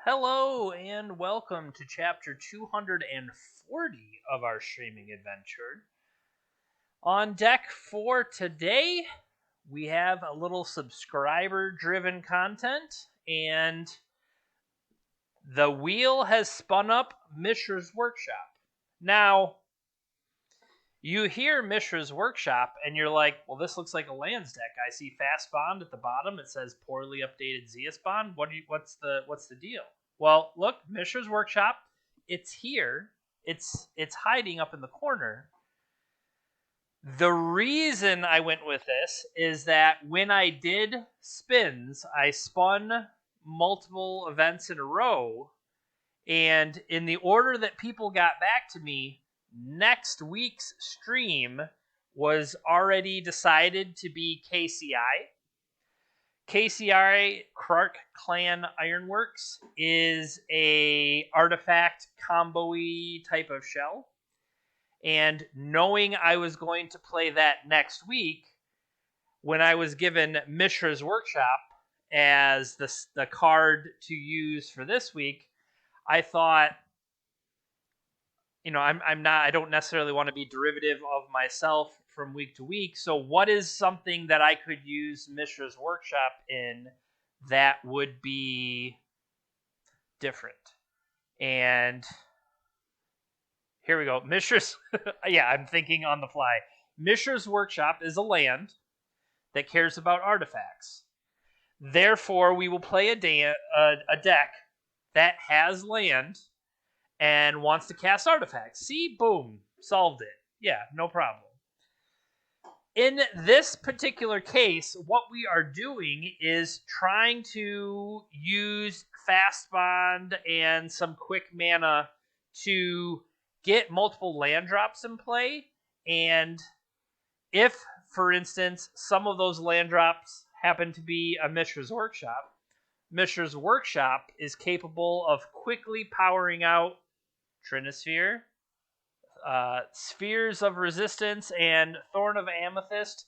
Hello and welcome to chapter 240 of our streaming adventure. On deck for today, we have a little subscriber driven content, and the wheel has spun up Mishra's workshop. Now, you hear Mishra's workshop and you're like, well, this looks like a lands deck. I see Fastbond at the bottom. It says poorly updated Ziasbond. What's the deal? Well, look, Mishra's workshop. It's here. It's hiding up in the corner. The reason I went with this is that when I did spins, I spun multiple events in a row, and in the order that people got back to me, next week's stream was already decided to be KCI. KCI, Krark Clan Ironworks, is a artifact combo-y type of shell. And knowing I was going to play that next week, when I was given Mishra's Workshop as the card to use for this week, I thought, I don't necessarily want to be derivative of myself from week to week. So what is something that I could use Mishra's Workshop in that would be different? And here we go. Mishra's, yeah, I'm thinking on the fly. Mishra's Workshop is a land that cares about artifacts. Therefore, we will play a deck that has land and wants to cast artifacts. See? Boom. Solved it. Yeah, no problem. In this particular case, what we are doing is trying to use Fastbond and some quick mana to get multiple land drops in play. And if, for instance, some of those land drops happen to be a Mishra's Workshop, Mishra's Workshop is capable of quickly powering out Trinisphere, Spheres of Resistance, and Thorn of Amethyst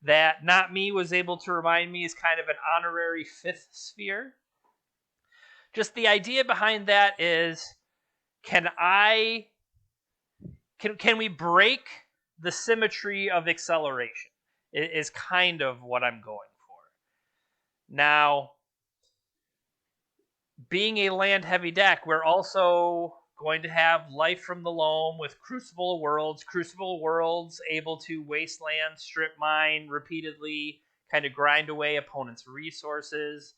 that Not Me was able to remind me is kind of an honorary fifth sphere. Just the idea behind that is, can we break the symmetry of acceleration? It is kind of what I'm going for. Now, being a land-heavy deck, we're also going to have Life from the Loam with Crucible of Worlds. Crucible of Worlds able to wasteland, strip mine repeatedly, kind of grind away opponents' resources.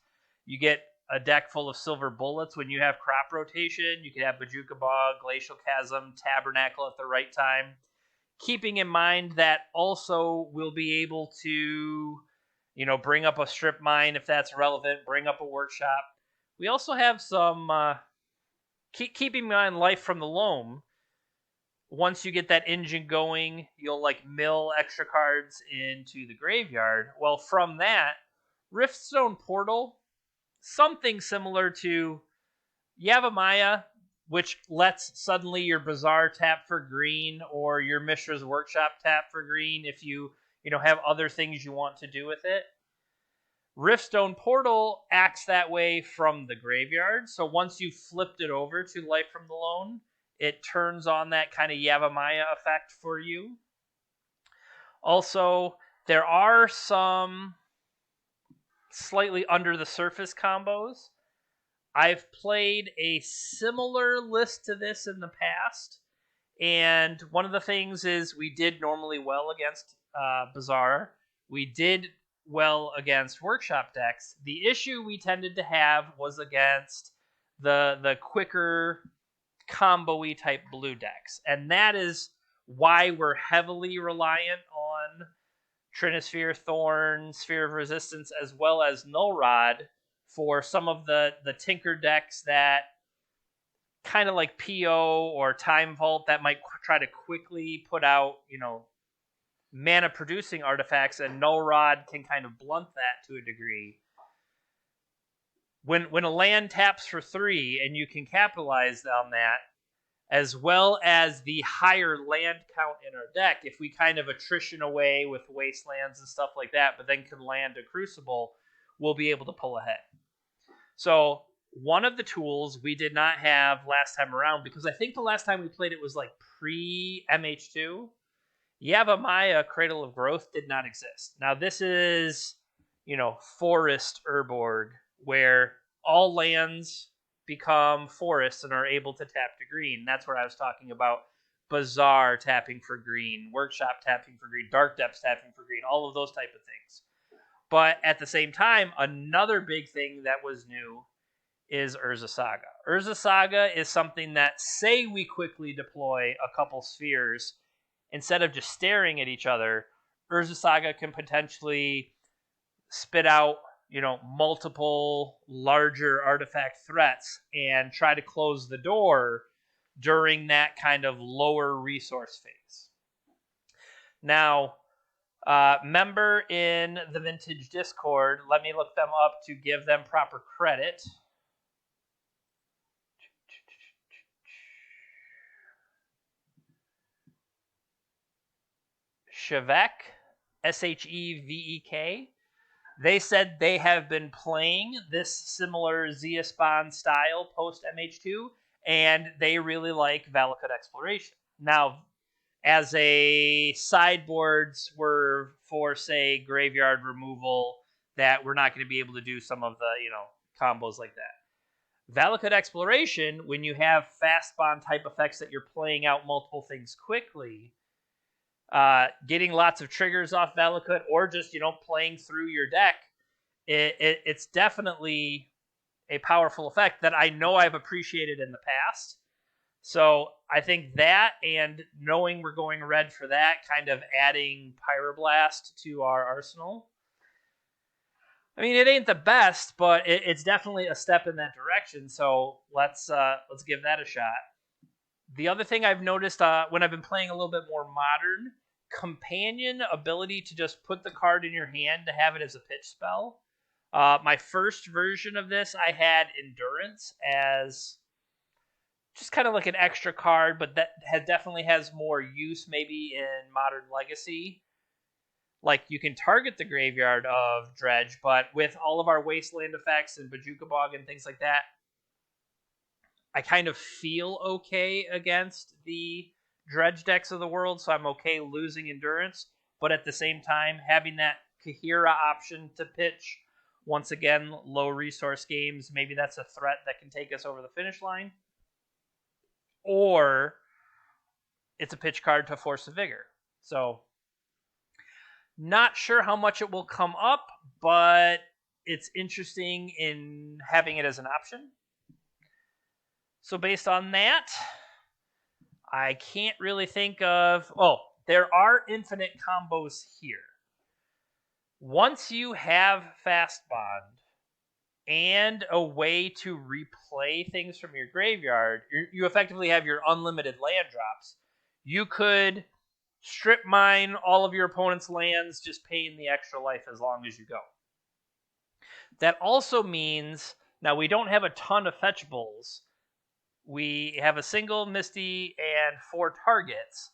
You get a deck full of silver bullets when you have crop rotation. You can have Bajuka Bog, Glacial Chasm, Tabernacle at the right time. Keeping in mind that also we'll be able to, bring up a strip mine if that's relevant, bring up a workshop. We also have some, keeping in mind Life from the Loam. Once you get that engine going, you'll mill extra cards into the graveyard. Well, from that, Riftstone Portal, something similar to Yavimaya, which lets suddenly your Bazaar tap for green or your Mishra's Workshop tap for green if you have other things you want to do with it. Riftstone Portal acts that way from the graveyard, so once you've flipped it over to Life from the Loam, it turns on that kind of Yavimaya effect for you. Also, there are some slightly under the surface combos. I've played a similar list to this in the past, and one of the things is we did normally well against Bazaar. We did well against workshop decks. The issue we tended to have was against the quicker combo-y type blue decks, and that is why we're heavily reliant on Trinisphere, Thorn, Sphere of Resistance, as well as Null Rod for some of the Tinker decks that kind of like PO or Time Vault that might try to quickly put out, mana producing artifacts, and Null Rod can kind of blunt that to a degree. When a land taps for 3 and you can capitalize on that, as well as the higher land count in our deck, if we kind of attrition away with wastelands and stuff like that, but then can land a Crucible, we'll be able to pull ahead. So one of the tools we did not have last time around, because I think the last time we played it was like pre-MH2. Yavimaya Cradle of Growth did not exist. Now this is, Forest Urborg, where all lands become forests and are able to tap to green. That's where I was talking about Bazaar tapping for green, Workshop tapping for green, Dark Depths tapping for green, all of those type of things. But at the same time, another big thing that was new is Urza Saga. Urza Saga is something that, say we quickly deploy a couple spheres, instead of just staring at each other, Urza Saga can potentially spit out, multiple larger artifact threats and try to close the door during that kind of lower resource phase. Now, member in the Vintage Discord, let me look them up to give them proper credit. Shevek, Shevek. They said they have been playing this similar Ziasbond style post MH2, and they really like Valakut Exploration. Now, as a sideboard swerve for, say, graveyard removal, that we're not going to be able to do some of the, combos like that. Valakut Exploration, when you have Fastbond type effects that you're playing out multiple things quickly, getting lots of triggers off Valakut, or just, playing through your deck, it's definitely a powerful effect that I know I've appreciated in the past. So I think that, and knowing we're going red for that, kind of adding Pyroblast to our arsenal. I mean, it ain't the best, but it's definitely a step in that direction. So let's give that a shot. The other thing I've noticed when I've been playing a little bit more modern, companion ability to just put the card in your hand to have it as a pitch spell. My first version of this, I had Endurance as just kind of like an extra card, but that definitely has more use maybe in Modern Legacy. Like, you can target the graveyard of Dredge, but with all of our Wasteland effects and Bojuka Bog and things like that, I kind of feel okay against the Dredge decks of the world, so I'm okay losing Endurance, but at the same time, having that Kahira option to pitch, once again, low resource games, maybe that's a threat that can take us over the finish line. Or it's a pitch card to Force of Vigor. So, not sure how much it will come up, but it's interesting in having it as an option. So based on that, I can't really think of... Oh, there are infinite combos here. Once you have Fastbond and a way to replay things from your graveyard, you effectively have your unlimited land drops. You could strip mine all of your opponent's lands, just paying the extra life as long as you go. That also means, now we don't have a ton of fetchables. We have a single Misty and 4 targets.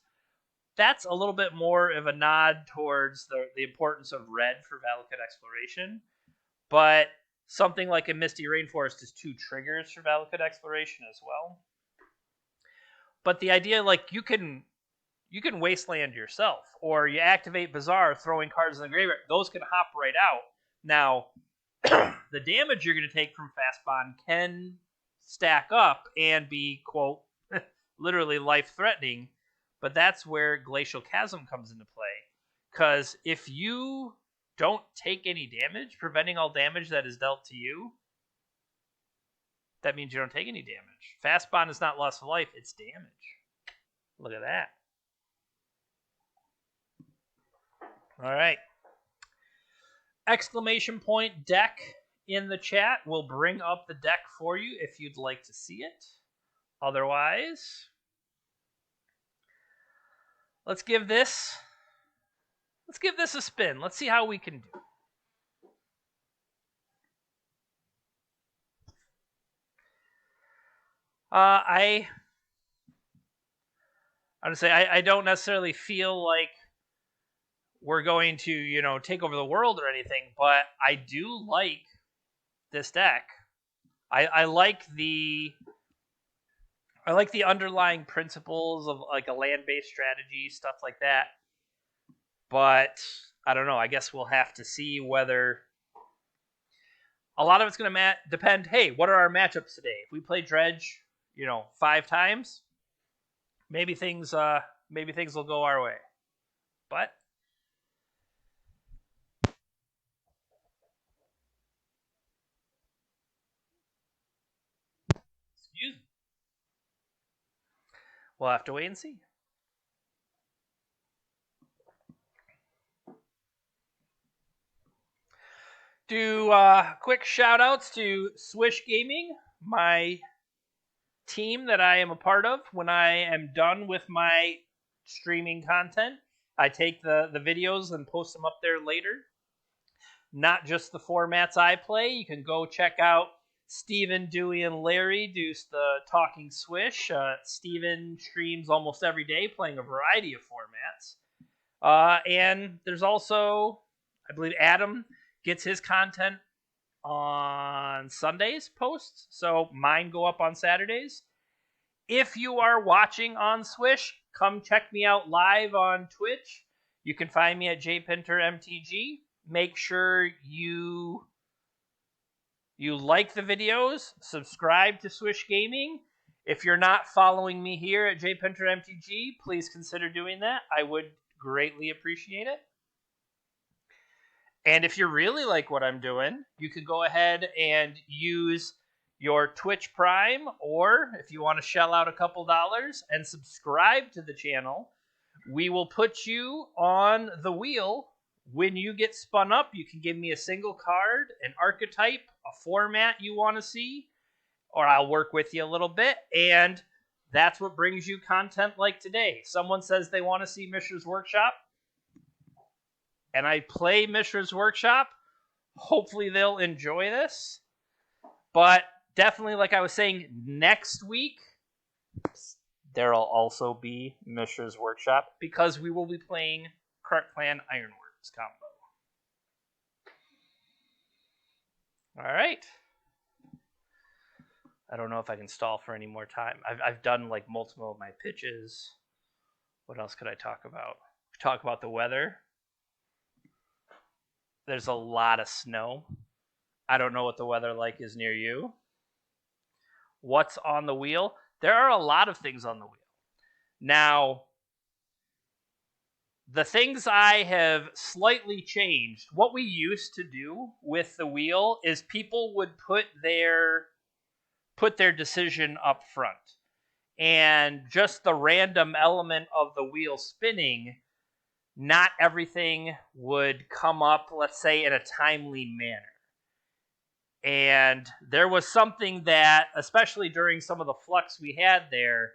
That's a little bit more of a nod towards the importance of red for Valakut Exploration. But something like a Misty Rainforest is 2 triggers for Valakut Exploration as well. But the idea, like, you can Wasteland yourself, or you activate Bazaar, throwing cards in the graveyard. Those can hop right out. Now, the damage you're going to take from Fastbond can stack up and be, quote, literally life-threatening, but that's where Glacial Chasm comes into play. Because if you don't take any damage, preventing all damage that is dealt to you, that means you don't take any damage. Fastbond is not loss of life, it's damage. Look at that. All right. Exclamation point deck in the chat. We'll bring up the deck for you if you'd like to see it. Otherwise, let's give this a spin. Let's see how we can do. I would say I don't necessarily feel like we're going to, take over the world or anything, but I do like this deck. I like the underlying principles of like a land-based strategy, stuff like that. But I don't know. I guess we'll have to see whether a lot of it's going to depend. Hey, what are our matchups today? If we play Dredge, 5 times, maybe things will go our way. But excuse me, we'll have to wait and see. Do quick shout outs to Swish Gaming, my team that I am a part of. When I am done with my streaming content, I take the videos and post them up there later. Not just the formats I play. You can go check out Steven, Dewey, and Larry do the Talking Swish. Steven streams almost every day playing a variety of formats. And there's also, I believe, Adam gets his content on Sundays posts, so mine go up on Saturdays. If you are watching on Swish, come check me out live on Twitch. You can find me at jpintermtg. Make sure you like the videos, subscribe to Swish Gaming. If you're not following me here at jpintermtg, please consider doing that. I would greatly appreciate it. And if you really like what I'm doing, you can go ahead and use your Twitch Prime, or if you want to shell out a couple dollars and subscribe to the channel, we will put you on the wheel. When you get spun up, you can give me a single card, an archetype, a format you want to see, or I'll work with you a little bit, and that's what brings you content like today. Someone says they want to see Mishra's Workshop, and I play Mishra's Workshop. Hopefully they'll enjoy this. But definitely, like I was saying, next week, there'll also be Mishra's Workshop, because we will be playing Cart Clan Ironworks combo. Alright. I don't know if I can stall for any more time. I've done like multiple of my pitches. What else could I talk about? Talk about the weather. There's a lot of snow. I don't know what the weather like is near you. What's on the wheel? There are a lot of things on the wheel. Now, the things I have slightly changed, what we used to do with the wheel is people would put their decision up front. And just the random element of the wheel spinning, not everything would come up, let's say, in a timely manner. And there was something that, especially during some of the flux we had there,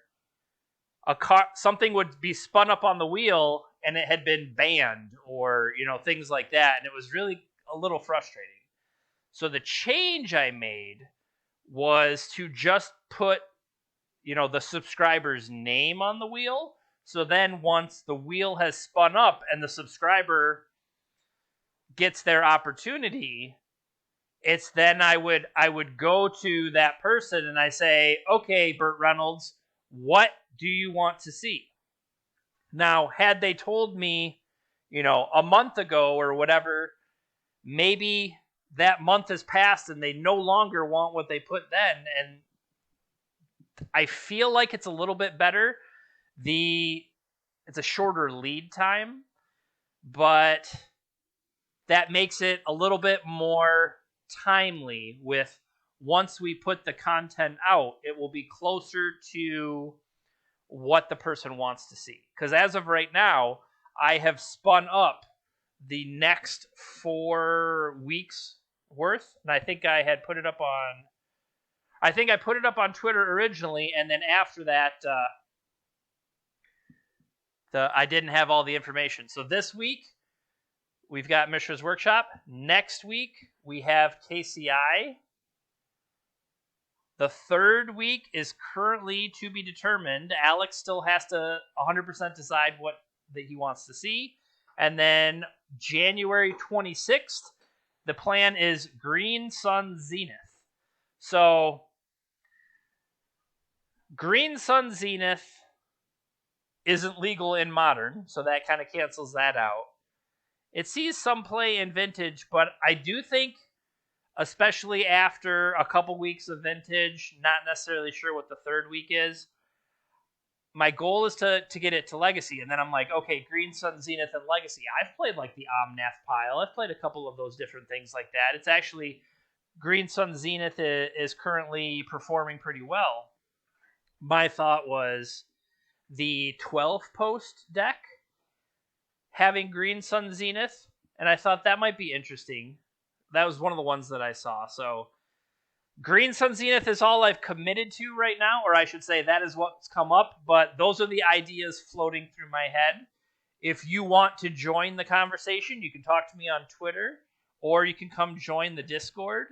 something would be spun up on the wheel and it had been banned, or things like that, and it was really a little frustrating. So the change I made was to just put the subscriber's name on the wheel. So then once the wheel has spun up and the subscriber gets their opportunity, it's then I would go to that person and I say, okay, Burt Reynolds, what do you want to see? Now, had they told me, a month ago or whatever, maybe that month has passed and they no longer want what they put then. And I feel like it's a little bit better. It's a shorter lead time, but that makes it a little bit more timely. With once we put the content out, it will be closer to what the person wants to see. Because as of right now, I have spun up the next 4 weeks worth, and I think I had put it up on. I think I put it up on Twitter originally, and then after that, I didn't have all the information. So this week, we've got Mishra's Workshop. Next week, we have KCI. The third week is currently to be determined. Alex still has to 100% decide what that he wants to see. And then January 26th, the plan is Green Sun Zenith. So, Green Sun Zenith isn't legal in Modern, so that kind of cancels that out. It sees some play in Vintage, but I do think, especially after a couple weeks of Vintage, not necessarily sure what the third week is, my goal is to get it to Legacy, and then I'm like, okay, Green Sun, Zenith, and Legacy. I've played like the Omnath pile. I've played a couple of those different things like that. It's actually, Green Sun Zenith is currently performing pretty well. My thought was the 12 post deck having Green Sun Zenith, and I thought that might be interesting. That was one of the ones that I saw. So Green Sun Zenith is all I've committed to right now, or I should say that is what's come up, but those are the ideas floating through my head. If you want to join the conversation, you can talk to me on Twitter, or you can come join the Discord.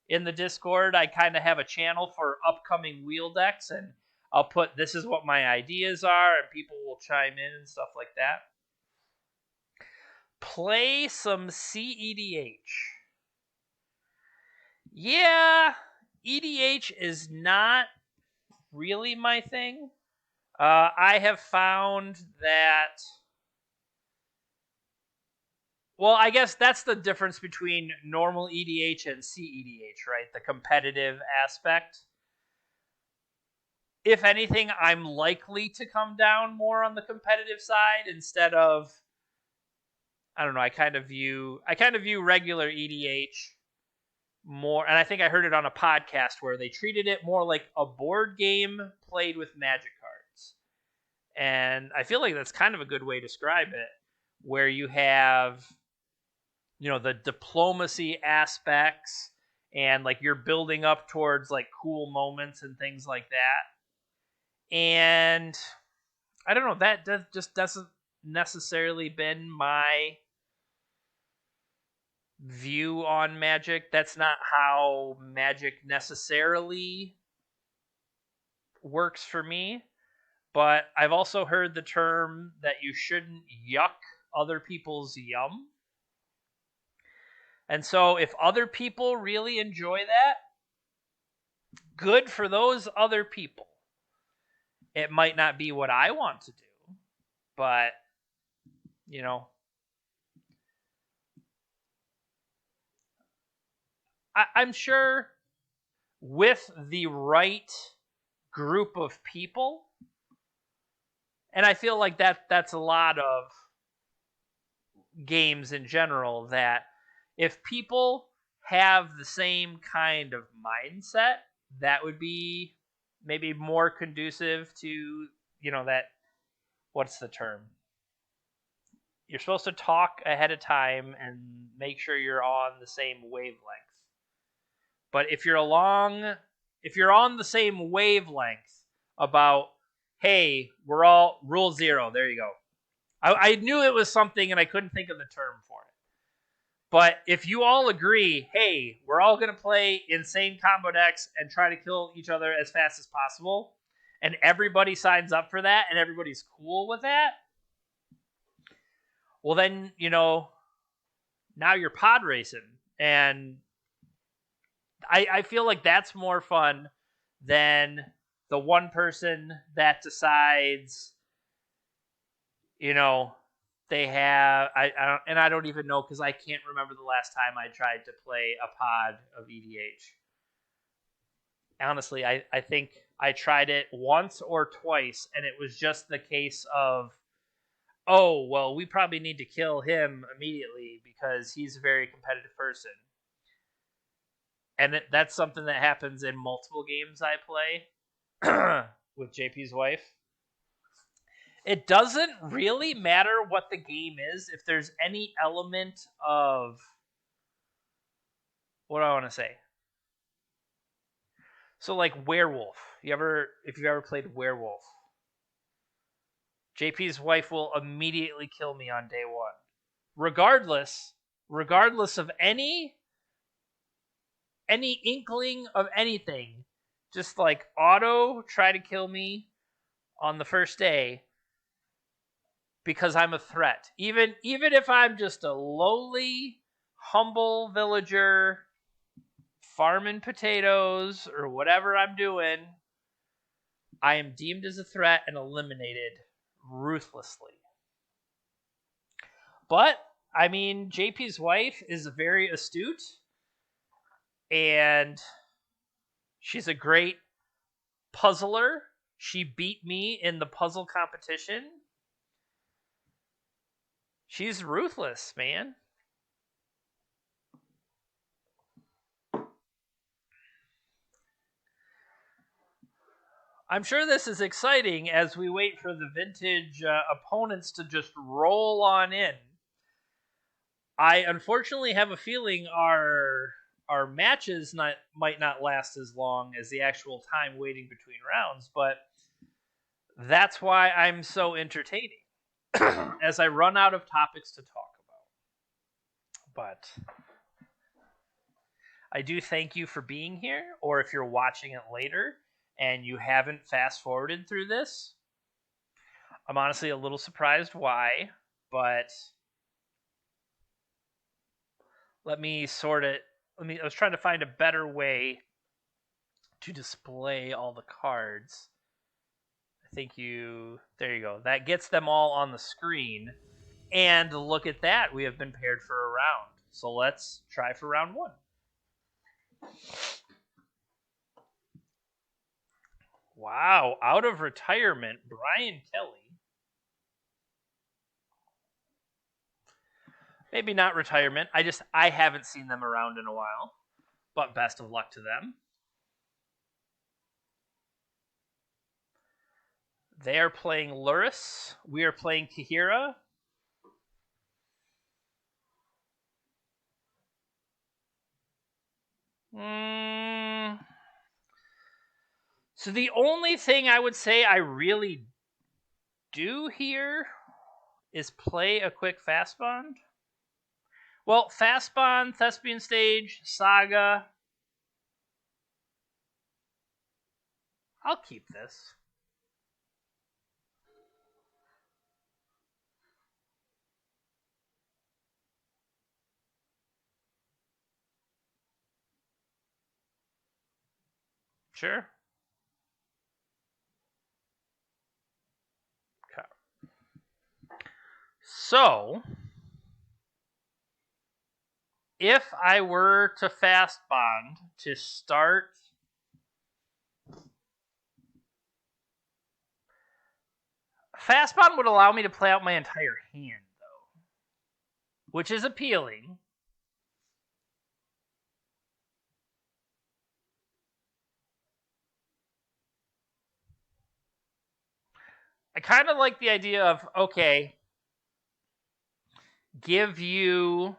In the Discord, I kind of have a channel for upcoming wheel decks, and I'll put this is what my ideas are, and people will chime in and stuff like that. Play some CEDH. Yeah, EDH is not really my thing. I have found that... Well, I guess that's the difference between normal EDH and CEDH, right? The competitive aspect. If anything, I'm likely to come down more on the competitive side instead of... I don't know, I kind of view regular EDH more, and I think I heard it on a podcast where they treated it more like a board game played with magic cards. And I feel like that's kind of a good way to describe it, where you have, the diplomacy aspects and like you're building up towards like cool moments and things like that. And I don't know, that just doesn't necessarily been my view on Magic. That's not how Magic necessarily works for me. But I've also heard the term that you shouldn't yuck other people's yum. And so if other people really enjoy that, good for those other people. It might not be what I want to do, but, I'm sure with the right group of people, and I feel like that's a lot of games in general, that if people have the same kind of mindset, that would be maybe more conducive to, that, what's the term? You're supposed to talk ahead of time and make sure you're on the same wavelength. But if you're on the same wavelength about, hey, we're all rule 0, there you go. I knew it was something and I couldn't think of the term for it. But if you all agree, hey, we're all going to play insane combo decks and try to kill each other as fast as possible, and everybody signs up for that and everybody's cool with that, well then, now you're pod racing. And I feel like that's more fun than the one person that decides, they have... I don't even know, because I can't remember the last time I tried to play a pod of EDH. Honestly, I think I tried it once or twice, and it was just the case of, oh, well, we probably need to kill him immediately because he's a very competitive person. And that's something that happens in multiple games I play with JP's wife. It doesn't really matter what the game is if there's any element of... What do I want to say? So, like Werewolf. If you've ever played Werewolf, JP's wife will immediately kill me on day one. Regardless of any inkling of anything, just like auto try to kill me on the first day because I'm a threat. Even if I'm just a lowly, humble villager farming potatoes or whatever I'm doing, I am deemed as a threat and eliminated ruthlessly. But, I mean, JP's wife is very astute, and she's a great puzzler. She beat me in the puzzle competition. She's ruthless, man. I'm sure this is exciting as we wait for the vintage opponents to just roll on in. I unfortunately have a feeling our matches might not last as long as the actual time waiting between rounds, but that's why I'm so entertaining as I run out of topics to talk about. But I do thank you for being here, or if you're watching it later and you haven't fast forwarded through this, I'm honestly a little surprised why, but let me sort it. I was trying to find a better way to display all the cards. There you go. That gets them all on the screen. And look at that. We have been paired for a round. So let's try for round 1. Wow. Out of retirement, Brian Kelly. Maybe not retirement. I haven't seen them around in a while. But best of luck to them. They are playing Luris. We are playing Kahira. So the only thing I would say I really do here is play a quick Fastbond. Well, Fastbond, Thespian Stage, Saga. I'll keep this. Sure. Okay. So, if I were to Fastbond to start... Fastbond would allow me to play out my entire hand, though. Which is appealing. I kind of like the idea of, okay, give you...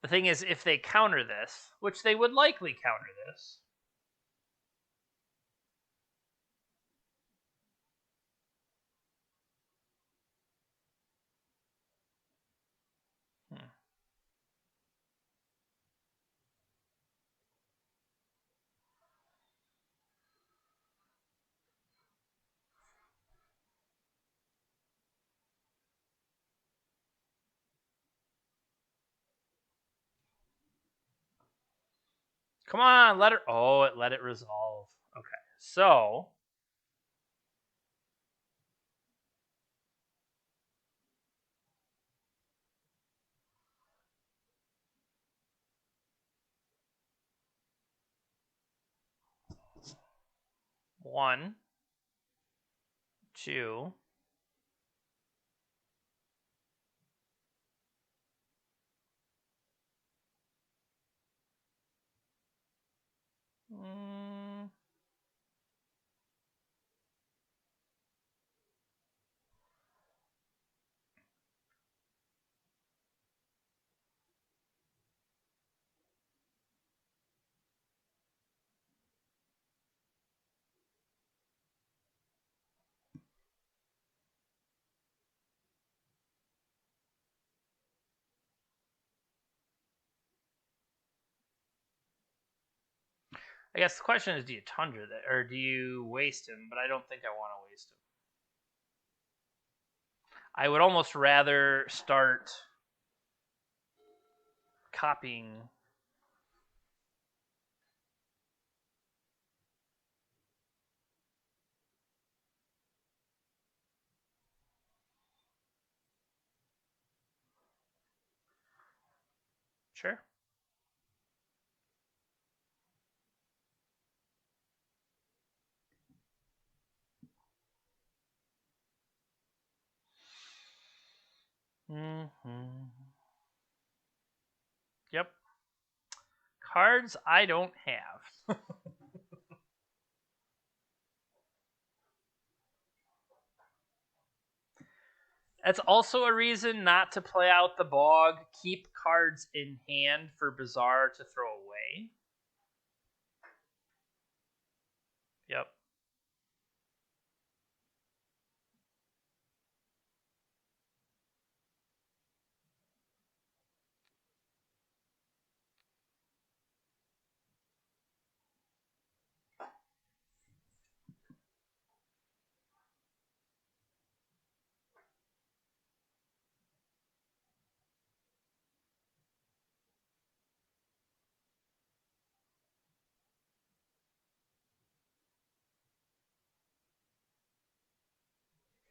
The thing is, if they counter this, which they would likely counter this, come on, let it... Oh, it let it resolve. Okay, so... One, two, I guess the question is, do you Tundra that, or do you waste him? But I don't think I want to waste him. I would almost rather start... copying. Sure. Mm-hmm. Yep. Cards I don't have. That's also a reason not to play out the bog. Keep cards in hand for Bazaar to throw away. Yep.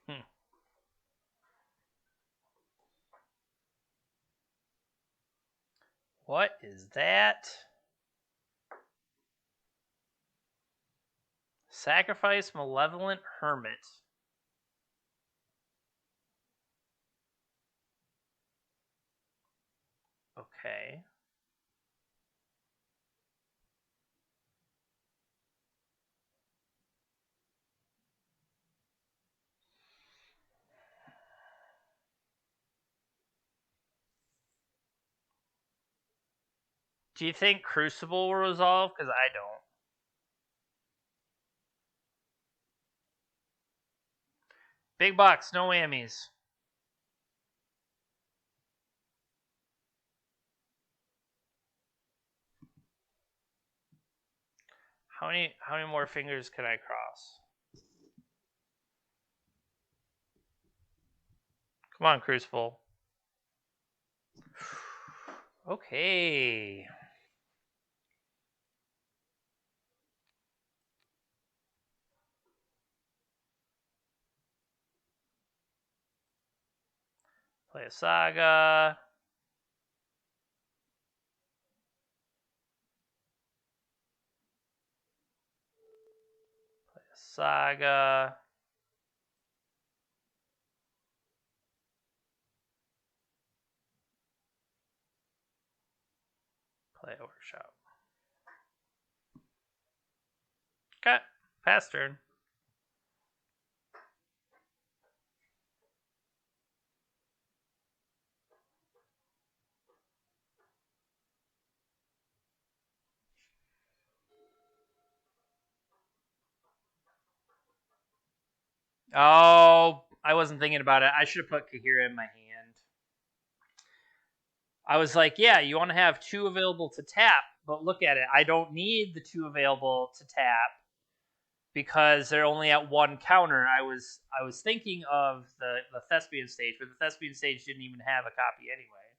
Hmm. What is that? Sacrifice Malevolent Hermit. Okay. Do you think Crucible will resolve? Because I don't. Big box, no whammies. How many more fingers can I cross? Come on, Crucible. Okay. Play a Saga. Play a Saga. Play a Workshop. Okay. Pass turn. Oh, I wasn't thinking about it. I should have put Kahira in my hand. I was like, yeah, you want to have 2 available to tap, but look at it. I don't need the 2 available to tap because they're only at 1 counter. I was thinking of the Thespian stage, but the Thespian stage didn't even have a copy anyway,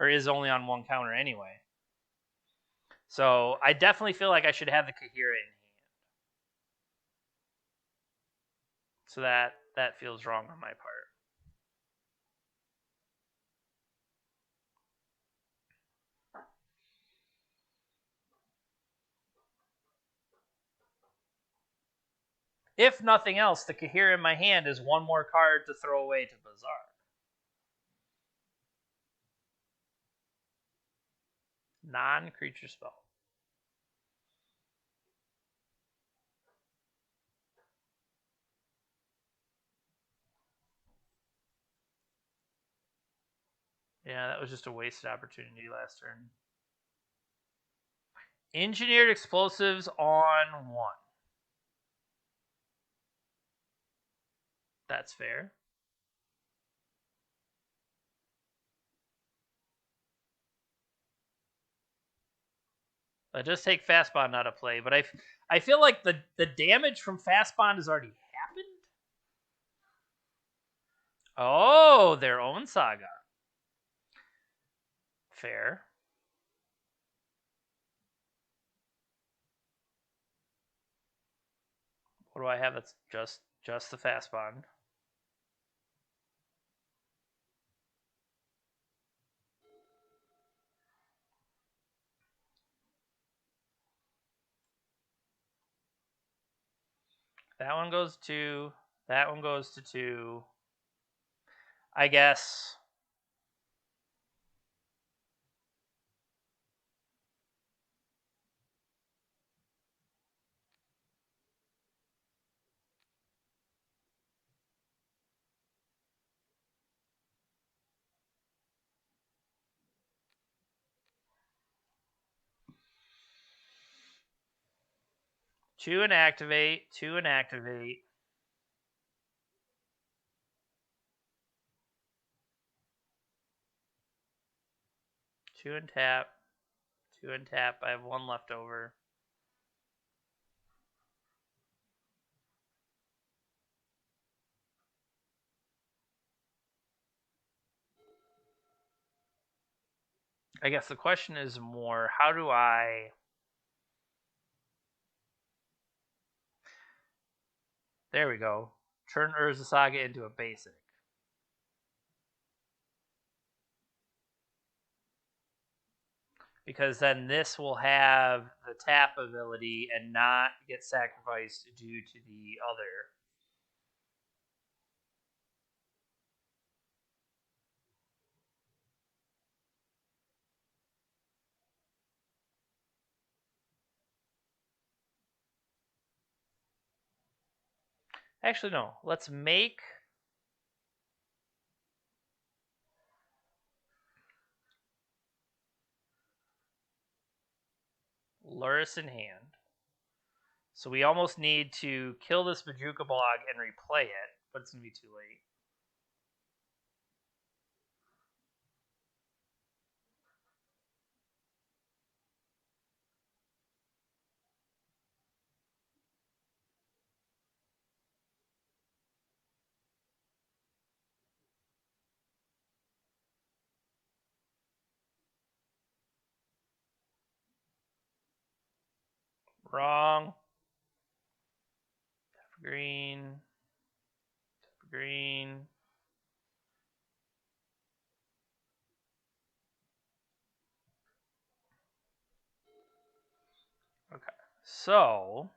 or is only on 1 counter anyway. So I definitely feel like I should have the Kahira in hand. So that feels wrong on my part. If nothing else, the Kahira in my hand is 1 more card to throw away to Bazaar. Non-creature spell. Yeah, that was just a wasted opportunity last turn. Engineered explosives on 1. That's fair. I just take Fastbond out of play, but I feel like the damage from Fastbond has already happened. Oh, their own Saga. Fair. What do I have that's just the Fastbond? That one goes to 2. That one goes to 2. I guess. Two and activate. 2 and activate. 2 and tap. 2 and tap. I have 1 left over. I guess the question is more, how do I... There we go. Turn Urza Saga into a basic. Because then this will have the tap ability and not get sacrificed due to the other. Actually, no. Let's make... Luris in hand. So we almost need to kill this Bajuka Bog and replay it, but it's going to be too late. Wrong. Green. Green. Okay. So...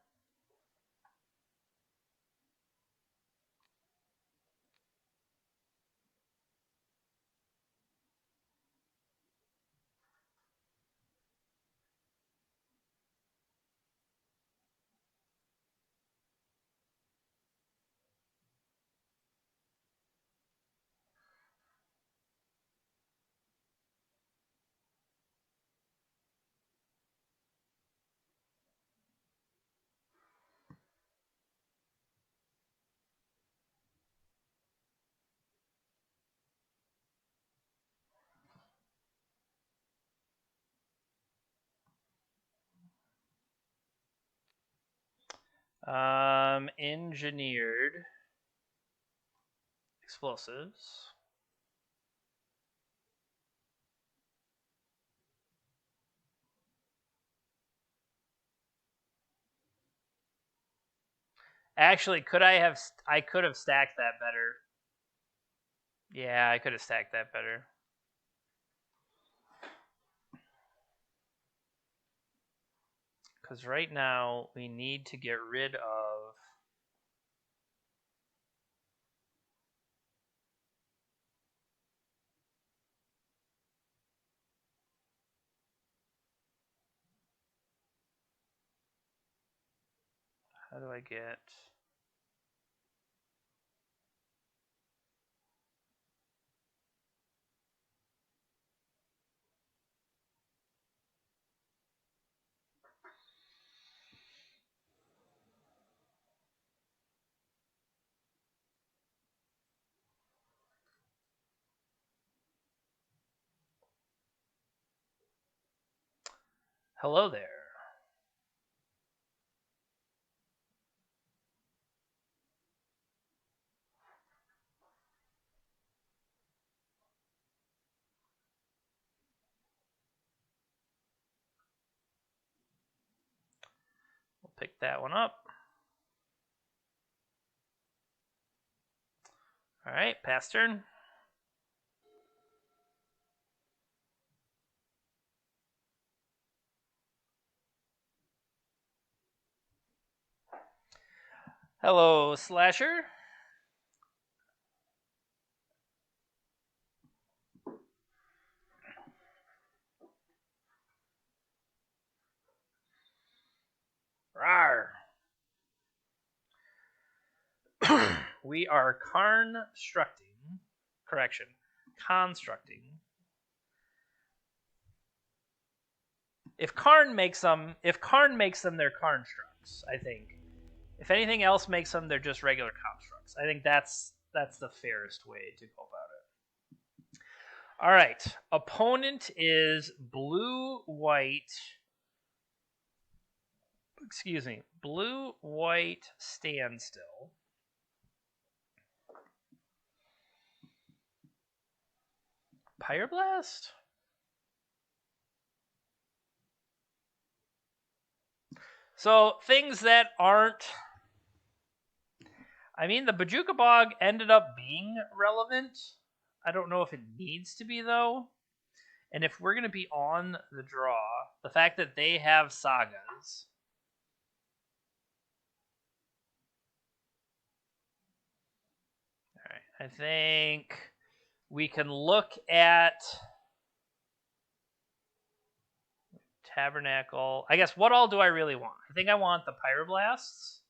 engineered explosives. Actually, I could have stacked that better. Yeah, I could have stacked that better. Because right now, we need to get rid of... How do I get... Hello there. We'll pick that one up. All right, pass turn. Hello, Slasher. Rawr. We are constructing. Correction. Constructing. If Karn makes them, they're constructs, I think. If anything else makes them, they're just regular constructs. I think that's the fairest way to go about it. All right. Opponent is blue-white. Excuse me. Blue-white Standstill. Pyroblast? So, things that aren't... I mean, the Bajuka Bog ended up being relevant. I don't know if it needs to be, though. And if we're going to be on the draw, the fact that they have sagas... Alright, I think we can look at Tabernacle. I guess, what all do I really want? I think I want the Pyroblasts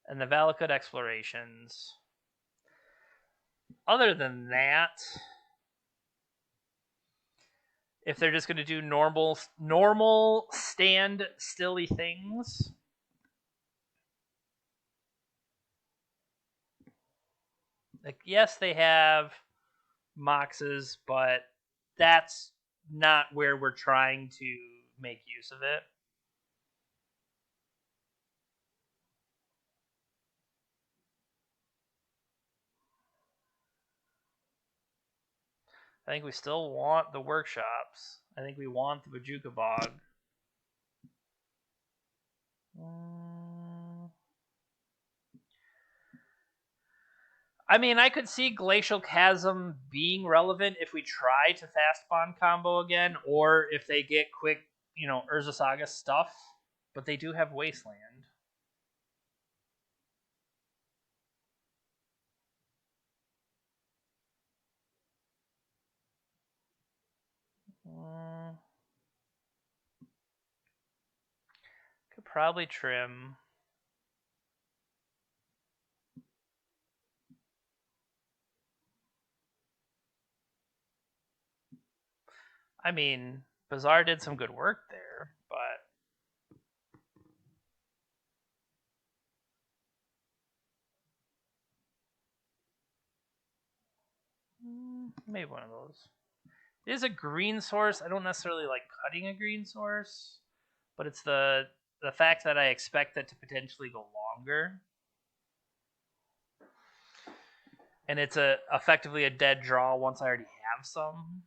and the Valakut Explorations. Other than that, if they're just going to do normal stand-stilly things, like, yes, they have Moxes, but that's not where we're trying to make use of it. I think we still want the workshops. I think we want the Bajuka Bog. I mean, I could see Glacial Chasm being relevant if we try to Fastbond combo again, or if they get quick, Urza Saga stuff. But they do have Wasteland. Could probably trim. I mean, Bazaar did some good work there, but maybe one of those. It is a green source. I don't necessarily like cutting a green source, but it's the fact that I expect it to potentially go longer. And it's effectively a dead draw once I already have some.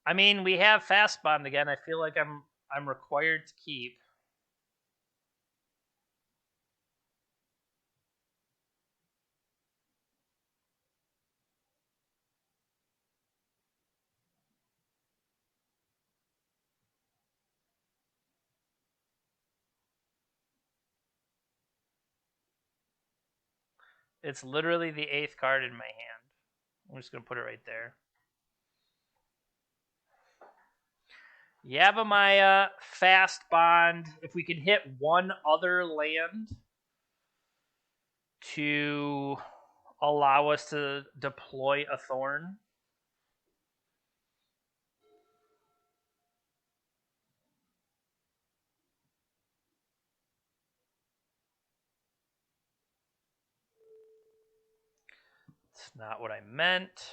I mean, we have Fastbond again. I feel like I'm required to keep. It's literally the 8th card in my hand. I'm just going to put it right there. Yavimaya, Fastbond. If we can hit one other land to allow us to deploy a Thorn. It's not what I meant.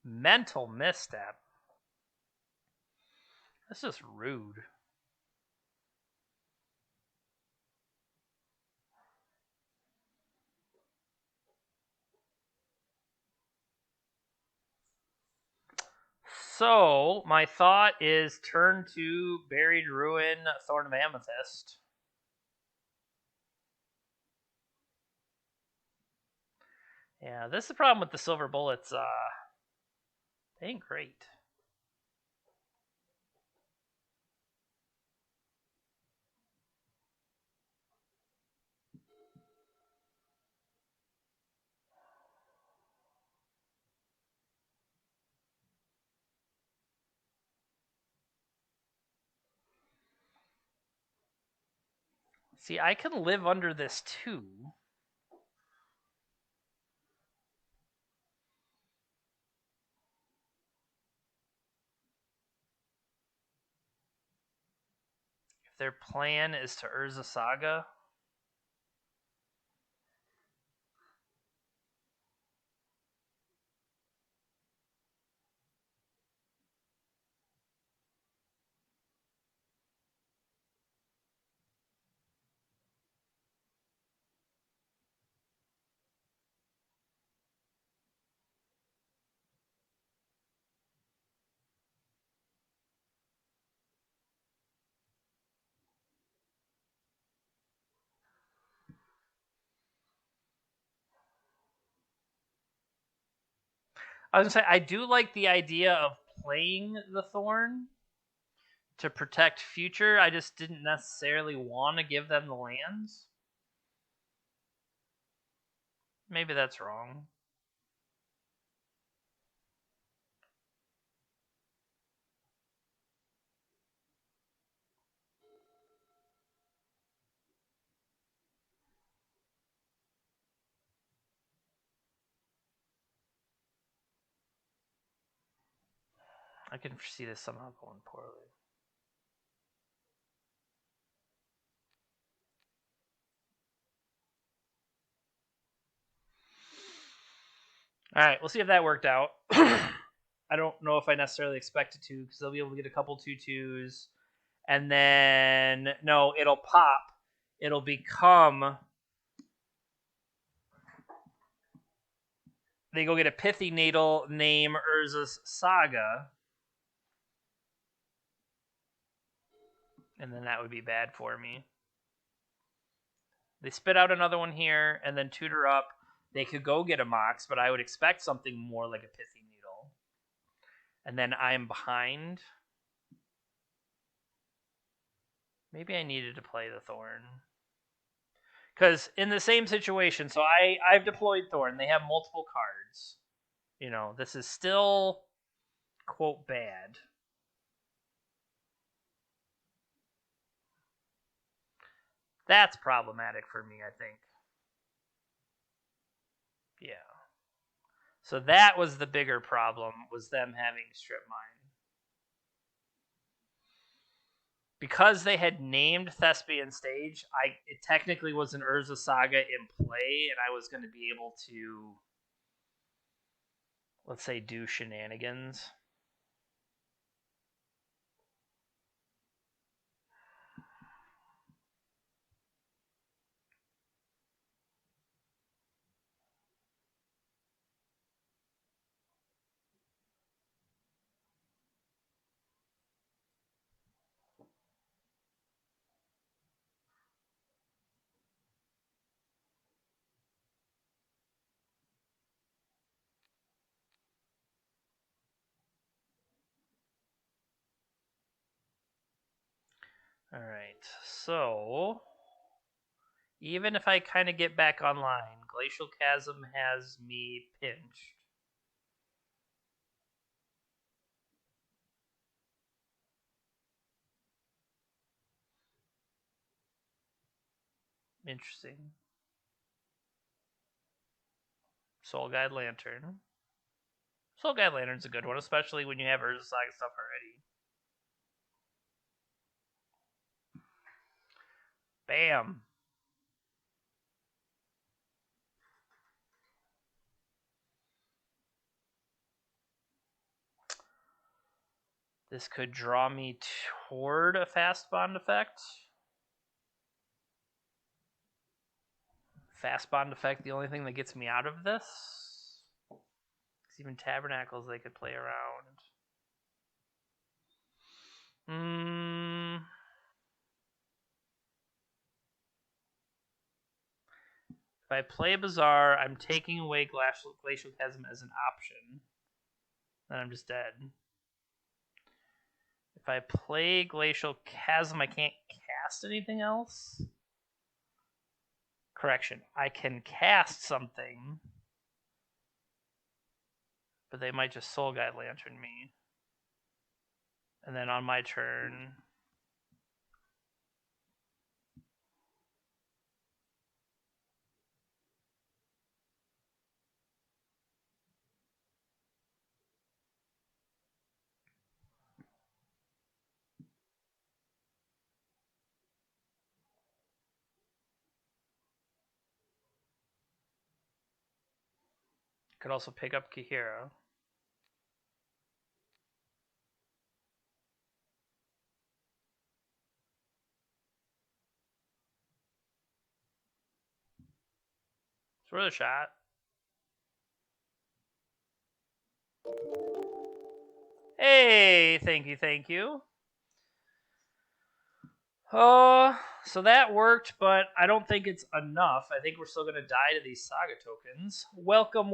Mental misstep. That's just rude. So, my thought is turn to Buried Ruin, Thorn of Amethyst. Yeah, this is the problem with the silver bullets. They ain't great. See, I can live under this too. If their plan is to Urza Saga. I was gonna say I do like the idea of playing the Thorn to protect future. I just didn't necessarily want to give them the lands. Maybe that's wrong. I can foresee this somehow going poorly. All right, we'll see if that worked out. I don't know if I necessarily expect it to because they'll be able to get a couple 2/2s, and then no, it'll pop. It'll become. They go get a pithy natal name Urza's Saga, and then that would be bad for me. They spit out another one here, and then tutor up. They could go get a Mox, but I would expect something more like a pithy needle. And then I'm behind. Maybe I needed to play the Thorn. Because in the same situation, so I've deployed Thorn. They have multiple cards. You know, this is still, quote, bad. That's problematic for me, I think. Yeah. So that was the bigger problem, was them having strip mine. Because they had named Thespian Stage, it technically was an Urza Saga in play, and I was going to be able to, let's say, do shenanigans. All right, so even if I kind of get back online, Glacial Chasm has me pinched. Interesting. Soul Guide Lantern. Soul Guide Lantern's a good one, especially when you have Urza Saga stuff already. Bam. This could draw me toward a Fastbond effect. Fastbond effect, the only thing that gets me out of this. Because even Tabernacles they could play around. If I play Bazaar, I'm taking away Glacial Chasm as an option. Then I'm just dead. If I play Glacial Chasm, I can't cast anything else? Correction. I can cast something, but they might just Soul Guide Lantern me. And then on my turn... Could also pick up Kihira. It's worth a shot. Hey, thank you. Oh, so that worked, but I don't think it's enough. I think we're still going to die to these Saga tokens. Welcome.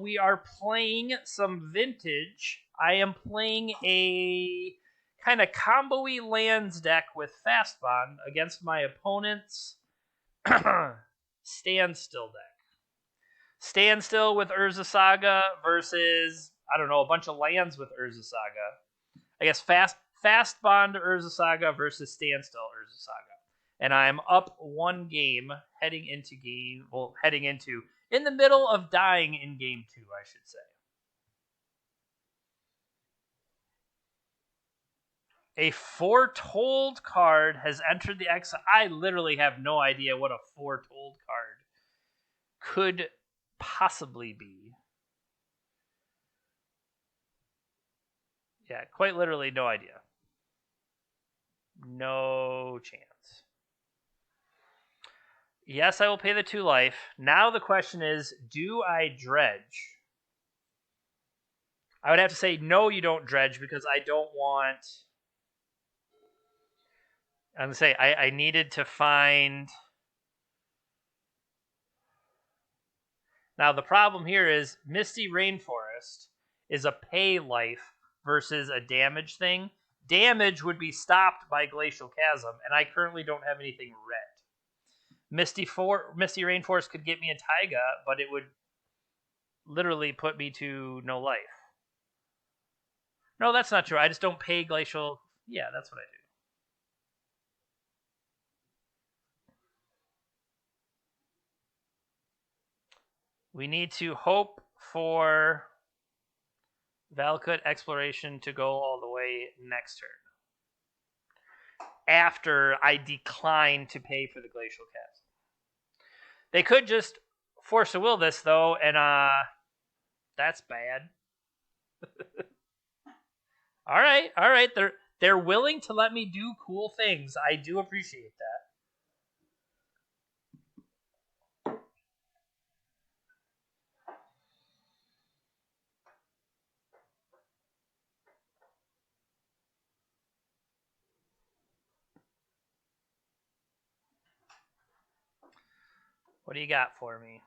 We are playing some Vintage. I am playing a kind of combo-y lands deck with Fastbond against my opponent's Standstill deck. Standstill with Urza Saga versus, I don't know, a bunch of lands with Urza Saga. I guess Fastbond Urza Saga versus Standstill Urza Saga. And I'm up one game, in the middle of dying in game 2, I should say. A Foretold card has entered the exile. I literally have no idea what a Foretold card could possibly be. Yeah, quite literally no idea. No chance. Yes, I will pay the 2 life. Now the question is, do I dredge? I would have to say, no, you don't dredge, because I don't want... I'm going to say, I needed to find... Now, the problem here is Misty Rainforest is a pay life versus a damage thing. Damage would be stopped by Glacial Chasm, and I currently don't have anything red. Misty Rainforest could get me a Taiga, but it would literally put me to no life. No, that's not true. I just don't pay Glacial... Yeah, that's what I do. We need to hope for Valakut Exploration to go all the way next turn. After I decline to pay for the Glacial Chasm. They could just Force a Will this, though, and that's bad. All right. They're willing to let me do cool things. I do appreciate that. What do you got for me?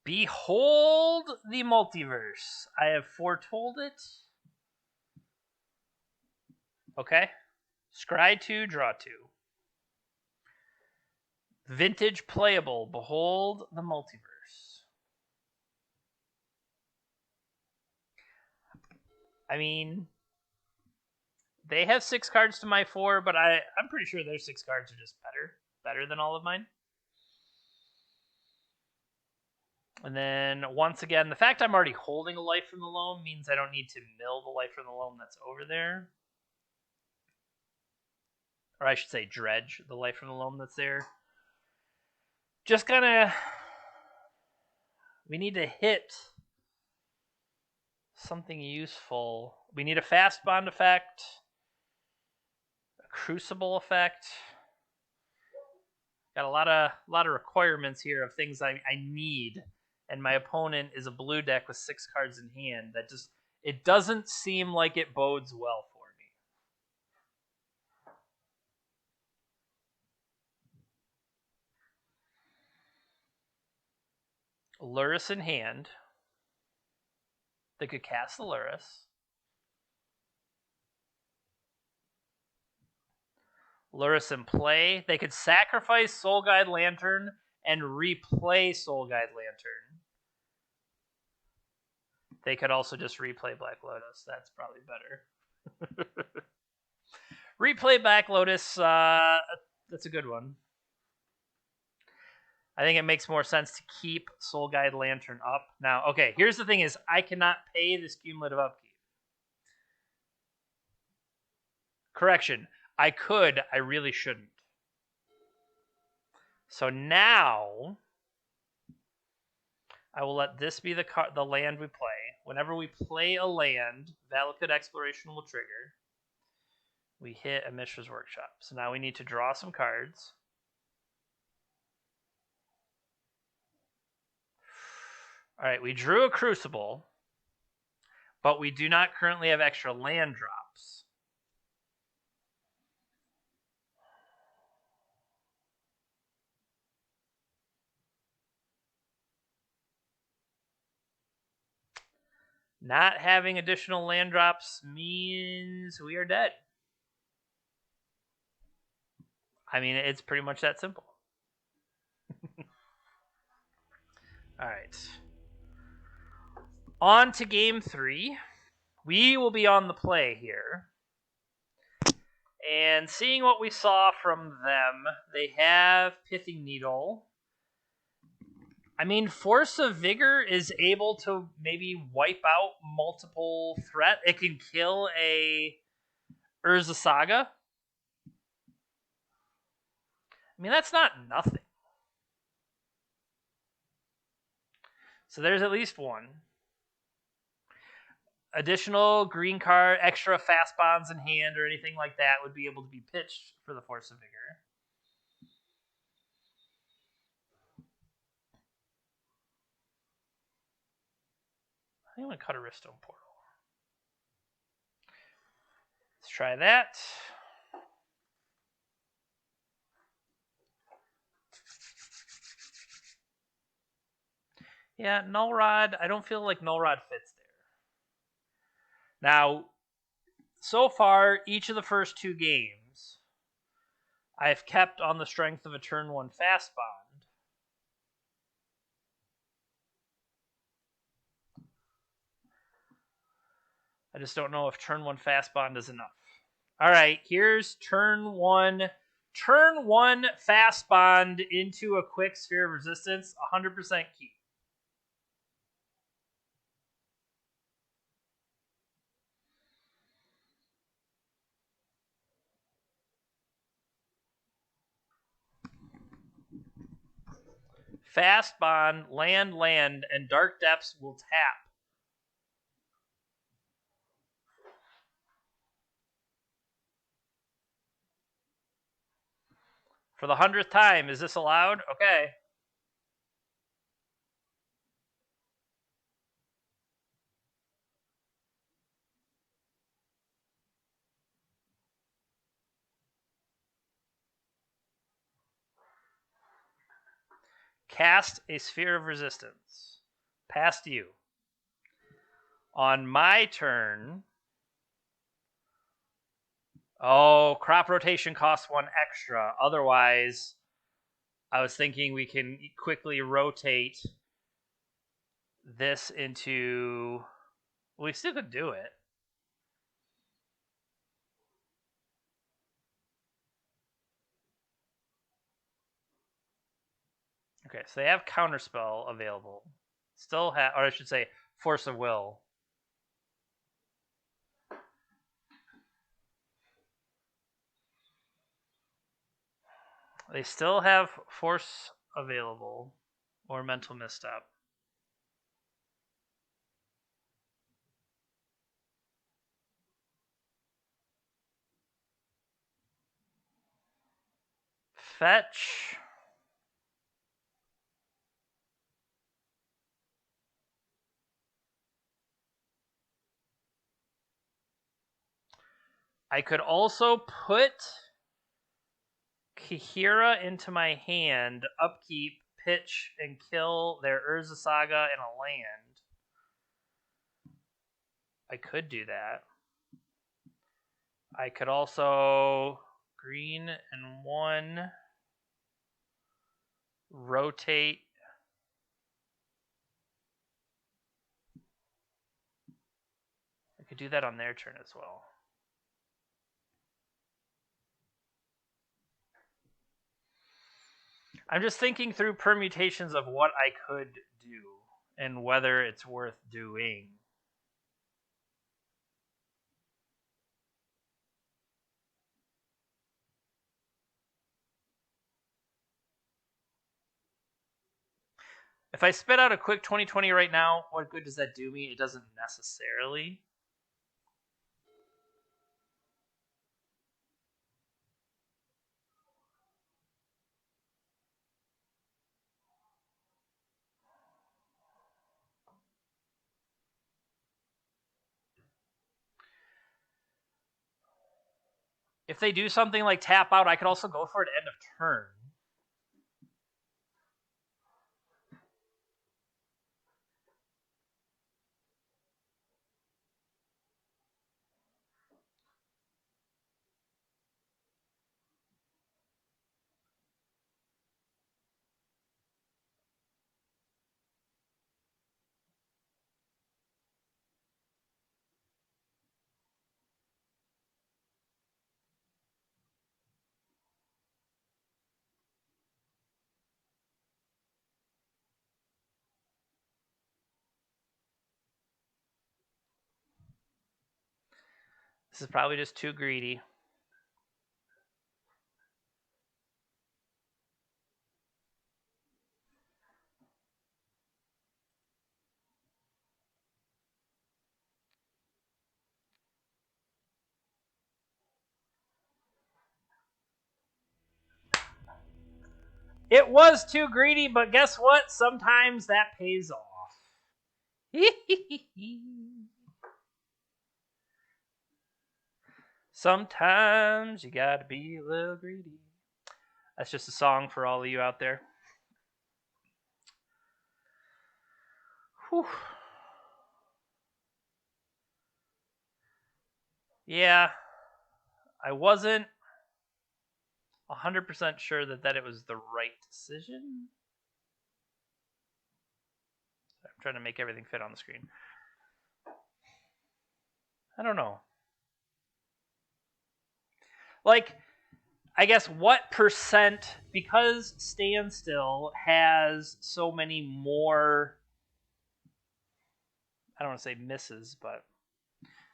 Behold the multiverse. I have foretold it. Okay. Scry 2, draw 2. Vintage playable. Behold the multiverse. I mean, they have 6 cards to my 4, but I'm pretty sure their 6 cards are just better than all of mine. And then, once again, the fact I'm already holding a Life from the Loam means I don't need to mill the Life from the Loam that's over there. Or I should say dredge the Life from the Loam that's there. Just kind of We need to hit something useful. We need a Fastbond effect, a Crucible effect. Got a lot of requirements here of things I need, and my opponent is a blue deck with 6 cards in hand. That just it doesn't seem like it bodes well for me. Lurrus in hand. They could cast the Lurrus. Lurrus in play. They could sacrifice Soul Guide Lantern and replay Soul Guide Lantern. They could also just replay Black Lotus. That's probably better. Replay Black Lotus, that's a good one. I think it makes more sense to keep Soul Guide Lantern up. Now, okay, here's the thing is, I cannot pay this cumulative upkeep. Correction, I could, I really shouldn't. So now, I will let this be the land we play. Whenever we play a land, Valakut Exploration will trigger. We hit a Mishra's Workshop. So now we need to draw some cards. All right, we drew a Crucible, but we do not currently have extra land drops. Not having additional land drops means we are dead. I mean, it's pretty much that simple. All right. On to game 3. We will be on the play here. And seeing what we saw from them, they have Pithing Needle. I mean, Force of Vigor is able to maybe wipe out multiple threat. It can kill a Urza Saga. I mean, that's not nothing. So there's at least one. Additional green card, extra Fastbonds in hand or anything like that would be able to be pitched for the Force of Vigor. I think I'm going to cut a Riftstone Portal. Let's try that. Yeah, Null Rod, I don't feel like Null Rod fits there. Now, so far, each of the first 2 games, I've kept on the strength of a turn 1 Fastbond. I just don't know if turn 1 Fastbond is enough. All right, here's turn 1. Turn 1 Fastbond into a quick Sphere of Resistance, 100% keep. Fastbond, land, and Dark Depths will tap. For the 100th time, is this allowed? Okay. Cast a Sphere of Resistance. Past you. On my turn... Oh, crop rotation costs 1 extra. Otherwise, I was thinking we can quickly rotate this into... We still could do it. Okay, so they have Counterspell available. Still have, or I should say, Force of Will. They still have Force available, or Mental Misstep. Fetch. I could also put Kahira into my hand, upkeep, pitch, and kill their Urza Saga in a land. I could do that. I could also green and 1 rotate. I could do that on their turn as well. I'm just thinking through permutations of what I could do and whether it's worth doing. If I spit out a quick 20/20 right now, what good does that do me? It doesn't necessarily. If they do something like tap out, I could also go for it end of turn. This is probably just too greedy. It was too greedy, but guess what? Sometimes that pays off. Sometimes you gotta be a little greedy. That's just a song for all of you out there. Whew. Yeah, I wasn't 100% sure that it was the right decision. I'm trying to make everything fit on the screen. I don't know. Like, I guess what percent, because Standstill has so many more, I don't want to say misses, but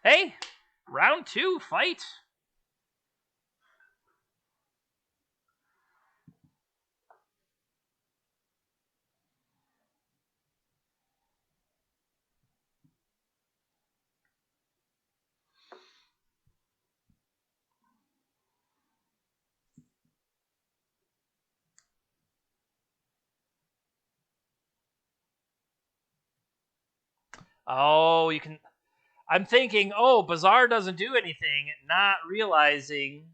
hey, round 2, fight. Oh, you can. I'm thinking, oh, Bazaar doesn't do anything, not realizing.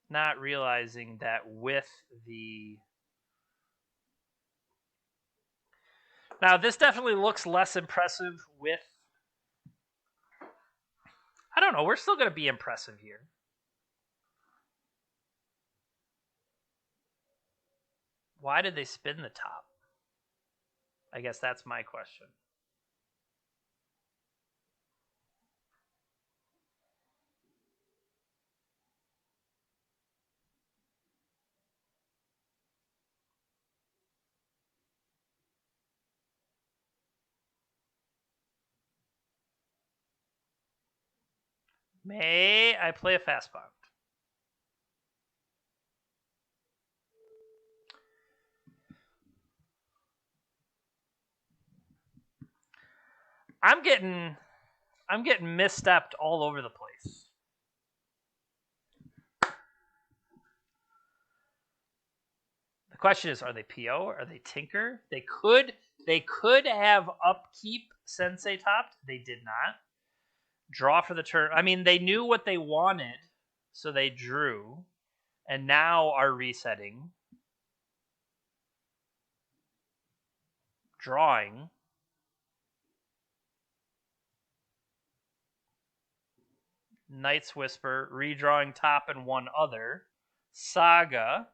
Not realizing that with the. Now, this definitely looks less impressive with. I don't know, we're still going to be impressive here. Why did they spin the top? I guess that's my question. May I play a Fastbond? I'm getting misstepped all over the place. The question is, are they PO? Are they Tinker? They could have Upkeep Sensei topped. They did not. Draw for the turn. I mean, they knew what they wanted, so they drew, and now are resetting. Drawing. Night's Whisper, redrawing top and one other. Saga.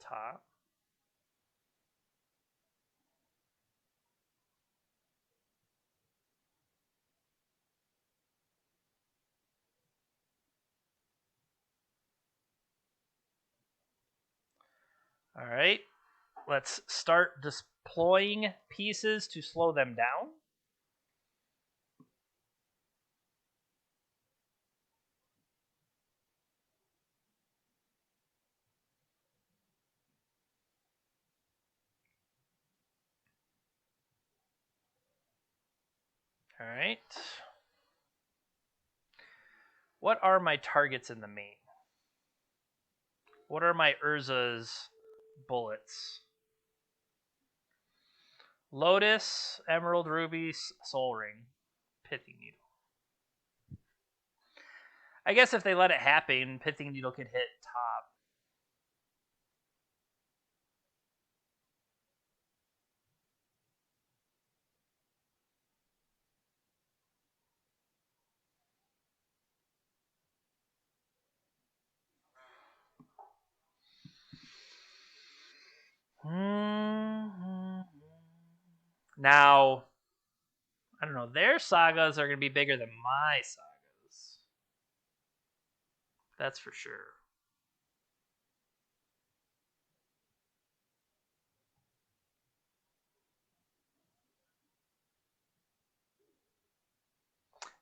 Top. All right. Let's start deploying pieces to slow them down. All right. What are my targets in the main? What are my Urza's bullets? Lotus, Emerald, Ruby, Soul Ring, Pithing Needle. I guess if they let it happen, Pithing Needle could hit top. Now, I don't know. Their sagas are going to be bigger than my sagas. That's for sure.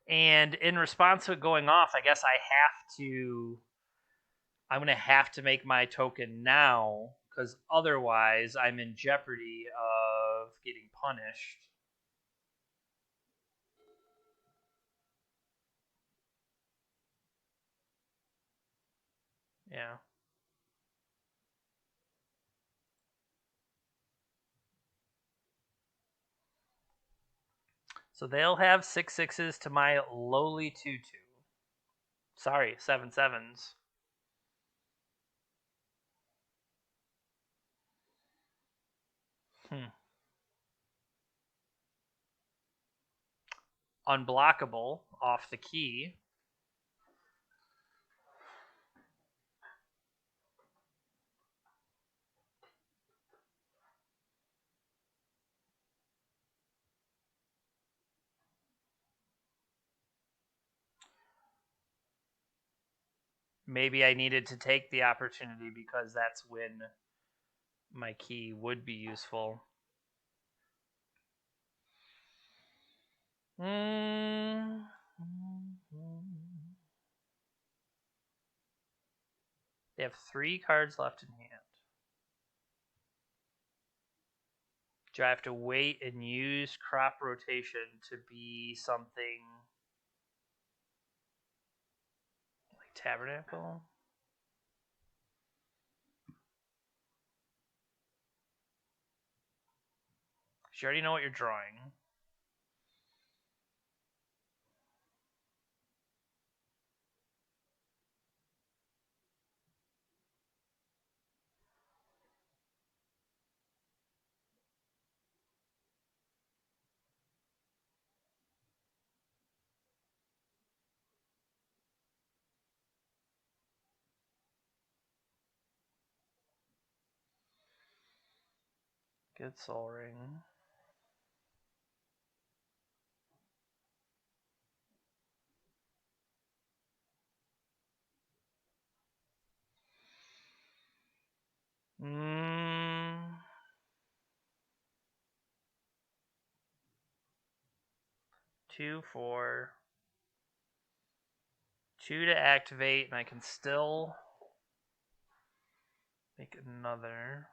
And in response to it going off, I guess I'm going to have to make my token now, because otherwise I'm in jeopardy of getting punished. Yeah. So they'll have 6/6s to my lowly 2/2. Sorry, 7/7s. Unblockable off the key. Maybe I needed to take the opportunity because that's when my key would be useful. They have 3 cards left in hand. Do I have to wait and use crop rotation to be something like Tabernacle? Because you already know what you're drawing. Good Soul Ring. Mm. 2, 4. 2 to activate, and I can still make another.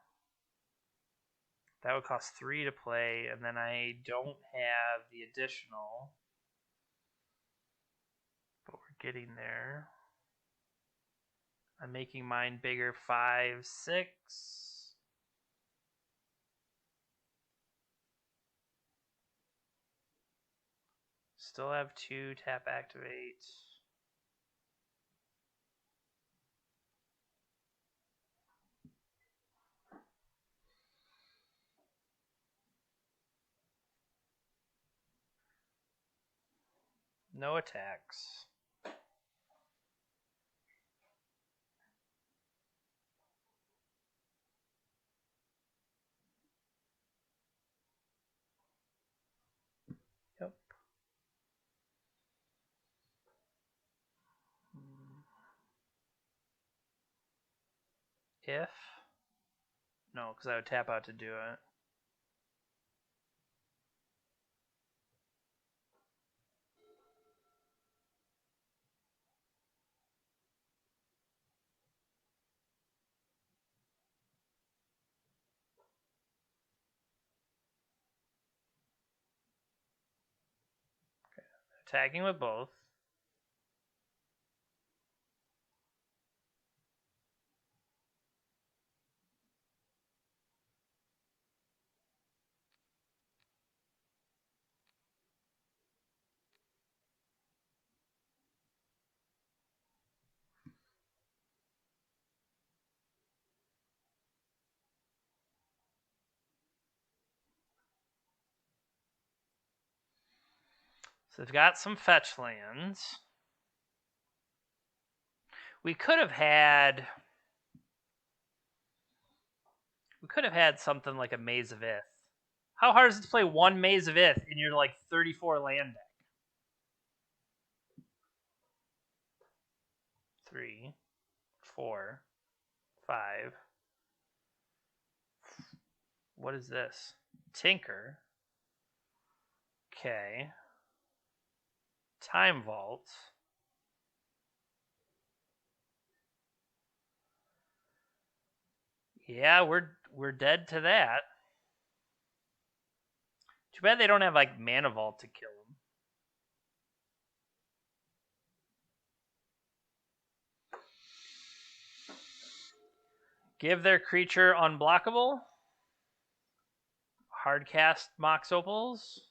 That would cost 3 to play, and then I don't have the additional. But we're getting there. I'm making mine bigger, 5, 6. Still have 2 tap activate. No attacks. Yep. If? No, because I would tap out to do it. Attacking with both. So they've got some fetch lands. We could have had something like a Maze of Ith. How hard is it to play one Maze of Ith in your like 34 land deck? 3, 4, 5. What is this? Tinker. Okay. Time Vault. Yeah, we're dead to that. Too bad they don't have like Mana Vault to kill them. Give their creature unblockable. Hardcast Mox Opals.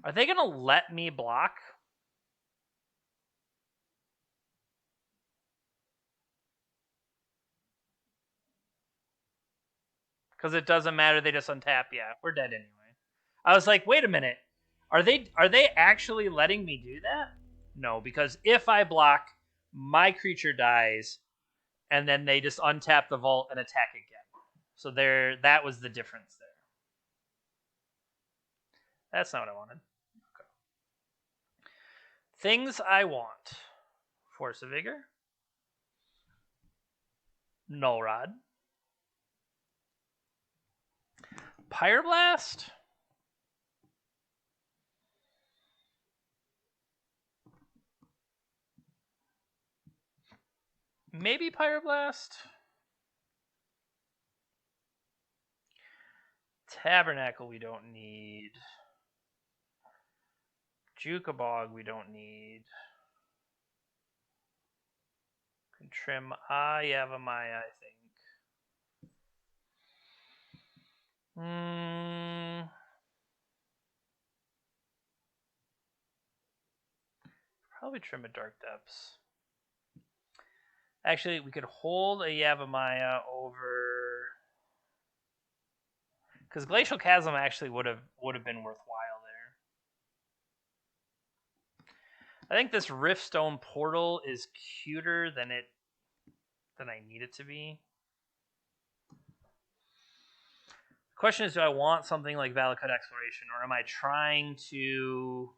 Are they going to let me block? Because it doesn't matter, they just untap. Yeah, we're dead anyway. I was like, wait a minute. Are they actually letting me do that? No, because if I block, my creature dies, and then they just untap the vault and attack again. So that was the difference there. That's not what I wanted. Okay. Things I want. Force of Vigor. Null Rod. Pyroblast. Maybe Pyroblast. Tabernacle we don't need. Jukabog we don't need. Can trim Yavamaya, I think. Probably trim a Dark Depths. Actually, we could hold a Yavamaya over, because Glacial Chasm actually would have been worthwhile there. I think this Riftstone Portal is cuter than I need it to be. The question is, do I want something like Valakut Exploration, or am I trying to?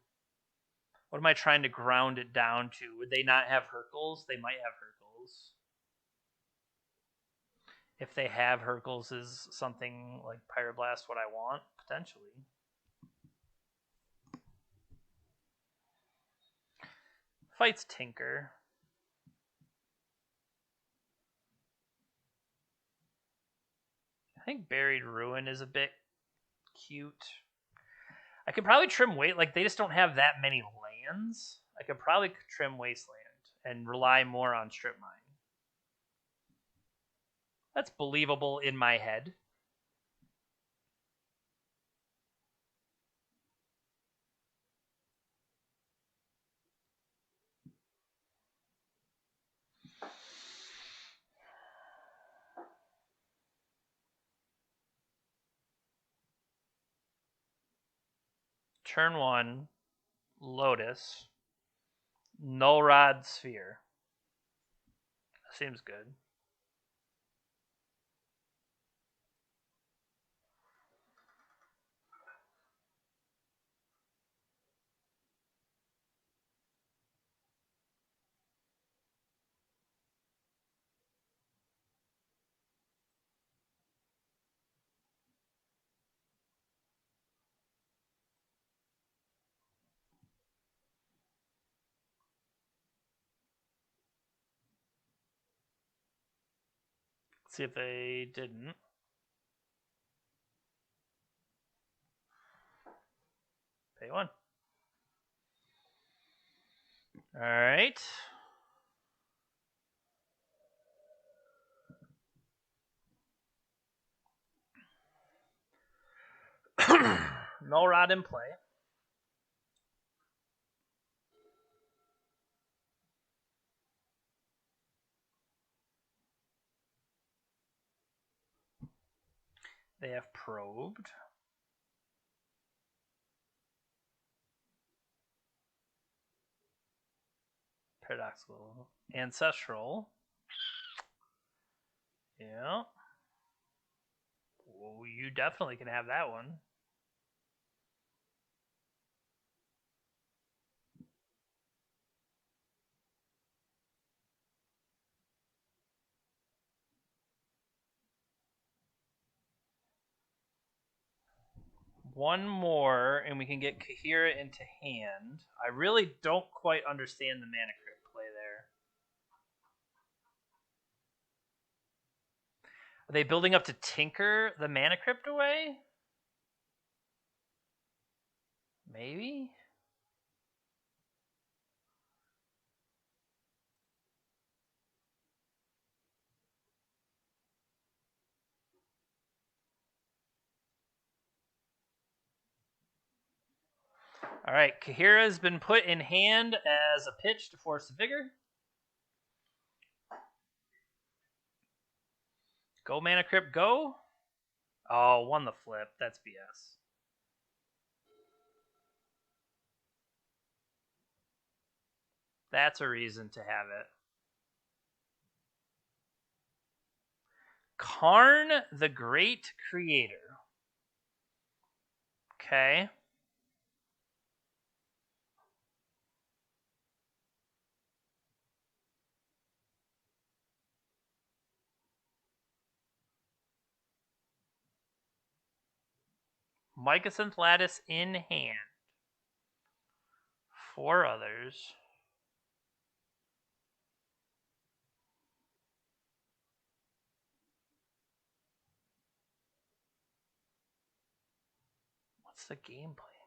What am I trying to ground it down to? Would they not have Hercules? They might have Hercules. If they have Hercules, is something like Pyroblast what I want? Potentially. Fights Tinker. think Buried Ruin is a bit cute. I could probably trim like they just don't have that many lands. I could probably trim Wasteland and rely more on Strip Mine. That's believable in my head. Turn 1, Lotus, Null Rod Sphere. Seems good. Let's see if they didn't. Pay 1. All right. Null Rod in play. They have Probed. Paradoxical. Ancestral. Yeah. Well, you definitely can have that one. One more, and we can get Kahira into hand. I really don't quite understand the Mana Crypt play there. Are they building up to tinker the Mana Crypt away? Maybe? All right, Kahira's been put in hand as a pitch to force the Vigor. Go Mana Crypt, go. Oh, won the flip. That's BS. That's a reason to have it. Karn the Great Creator. Okay. Mycosynth Lattice in hand. 4 others. What's the game plan here?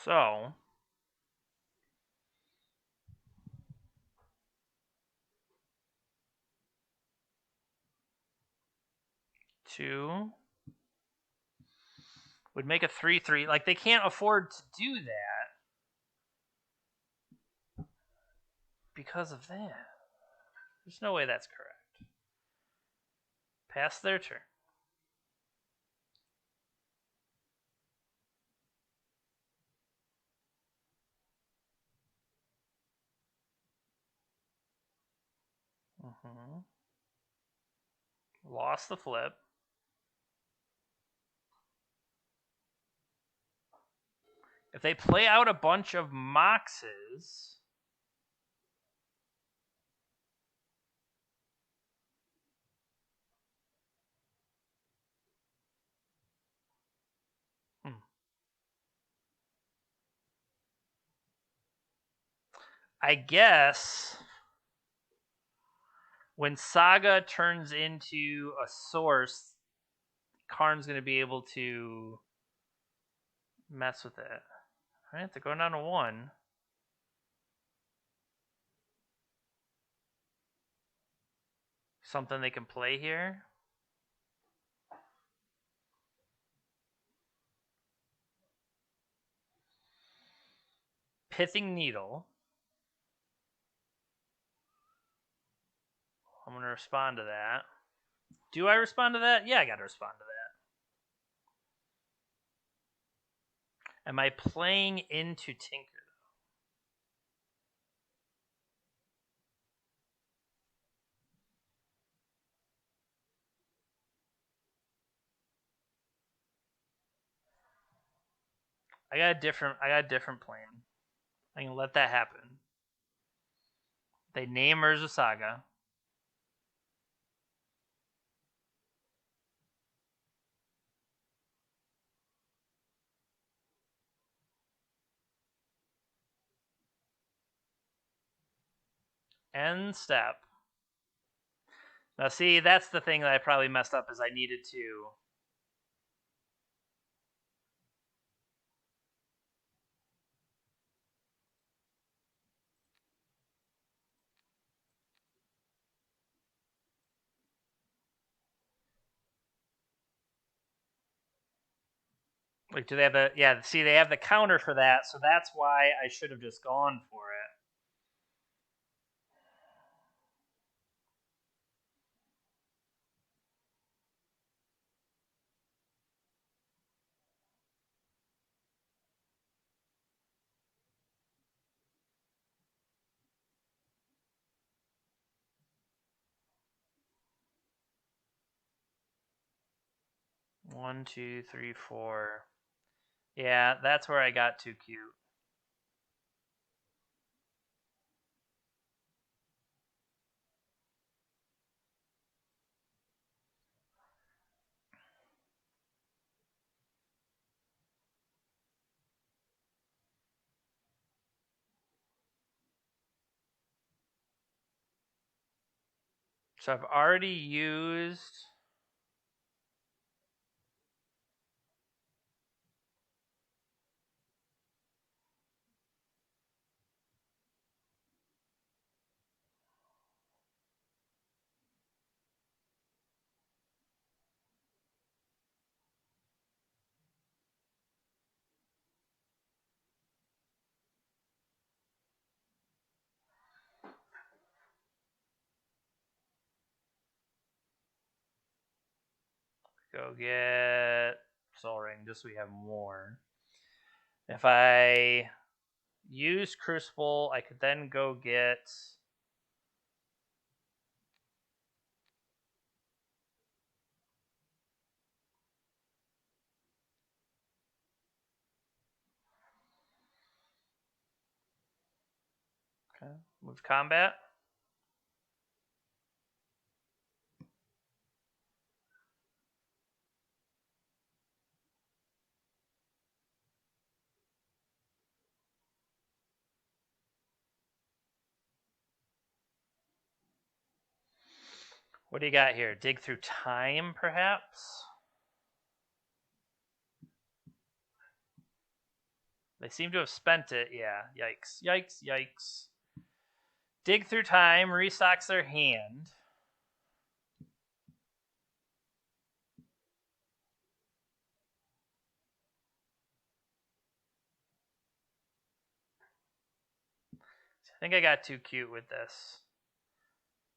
So, two would make a 3/3. Like, they can't afford to do that because of that. There's no way that's correct. Pass their turn. Lost the flip. If they play out a bunch of Moxes, I guess when Saga turns into a source, Karn's going to be able to mess with it. All right, they're going down to 1. Something they can play here. Pithing Needle. I'm going to respond to that. Do I respond to that? Yeah, I got to respond to that. Am I playing into Tinker? I got a different plan. I can let that happen. They name Urza Saga. End step. Now, see, that's the thing that I probably messed up is I needed to. Like, do they have the? Yeah, see, they have the counter for that, so that's why I should have just gone for it. One, two, three, four. Yeah, that's where I got too cute. So I've already used. Go get Soul Ring, just so we have more. If I use Crucible, I could then go get. Okay, move combat. What do you got here? Dig through time, perhaps? They seem to have spent it. Yeah, yikes. Yikes, yikes. Dig through time, restocks their hand. I think I got too cute with this.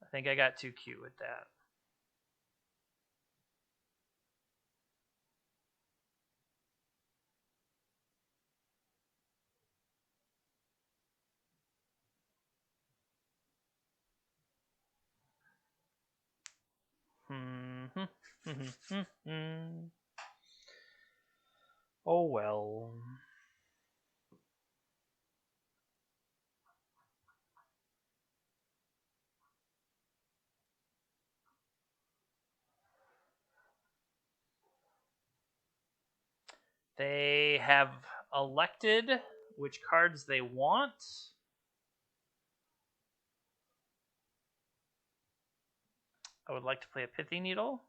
I think I got too cute with that. Oh well. They have elected which cards they want. I would like to play a Pithy Needle.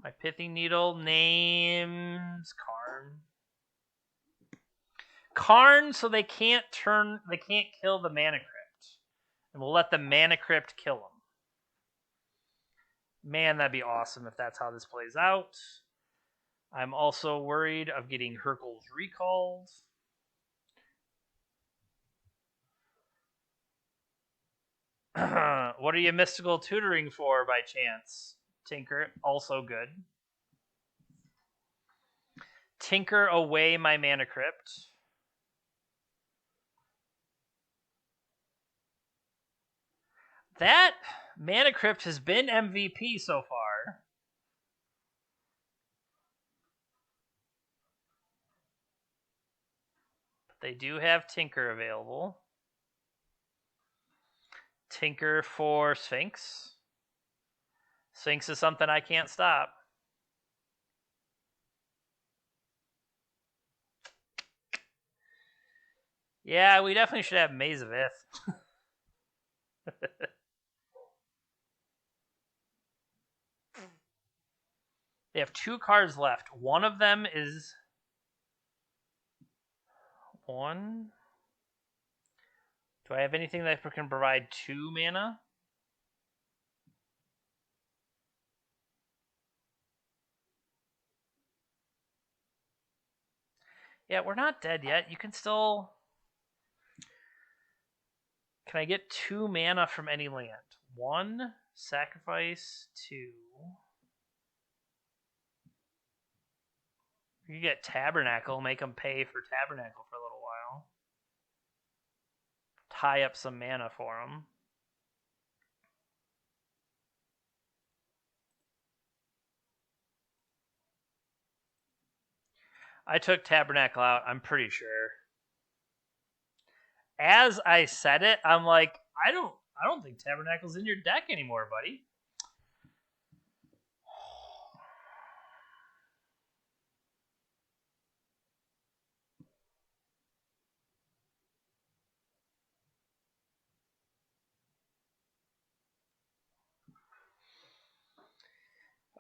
My Pithy Needle names Karn. Karn, so they can't kill the Mana Crypt. And we'll let the Mana Crypt kill them. Man, that'd be awesome if that's how this plays out. I'm also worried of getting Hurkyl's recalled. What are you mystical tutoring for by chance? Tinker, also good. Tinker away my Mana Crypt. That Mana Crypt has been MVP so far. But they do have Tinker available. Tinker for Sphinx. Sphinx is something I can't stop. Yeah, we definitely should have Maze of Ith. They have 2 cards left. One of them is 1. Do I have anything that can provide 2 mana? Yeah, we're not dead yet. You can still... Can I get 2 mana from any land? 1, sacrifice 2. You get Tabernacle, make them pay for Tabernacle for a little while. Tie up some mana for them. I took Tabernacle out, I'm pretty sure. As I said it, I'm like, I don't think Tabernacle's in your deck anymore, buddy.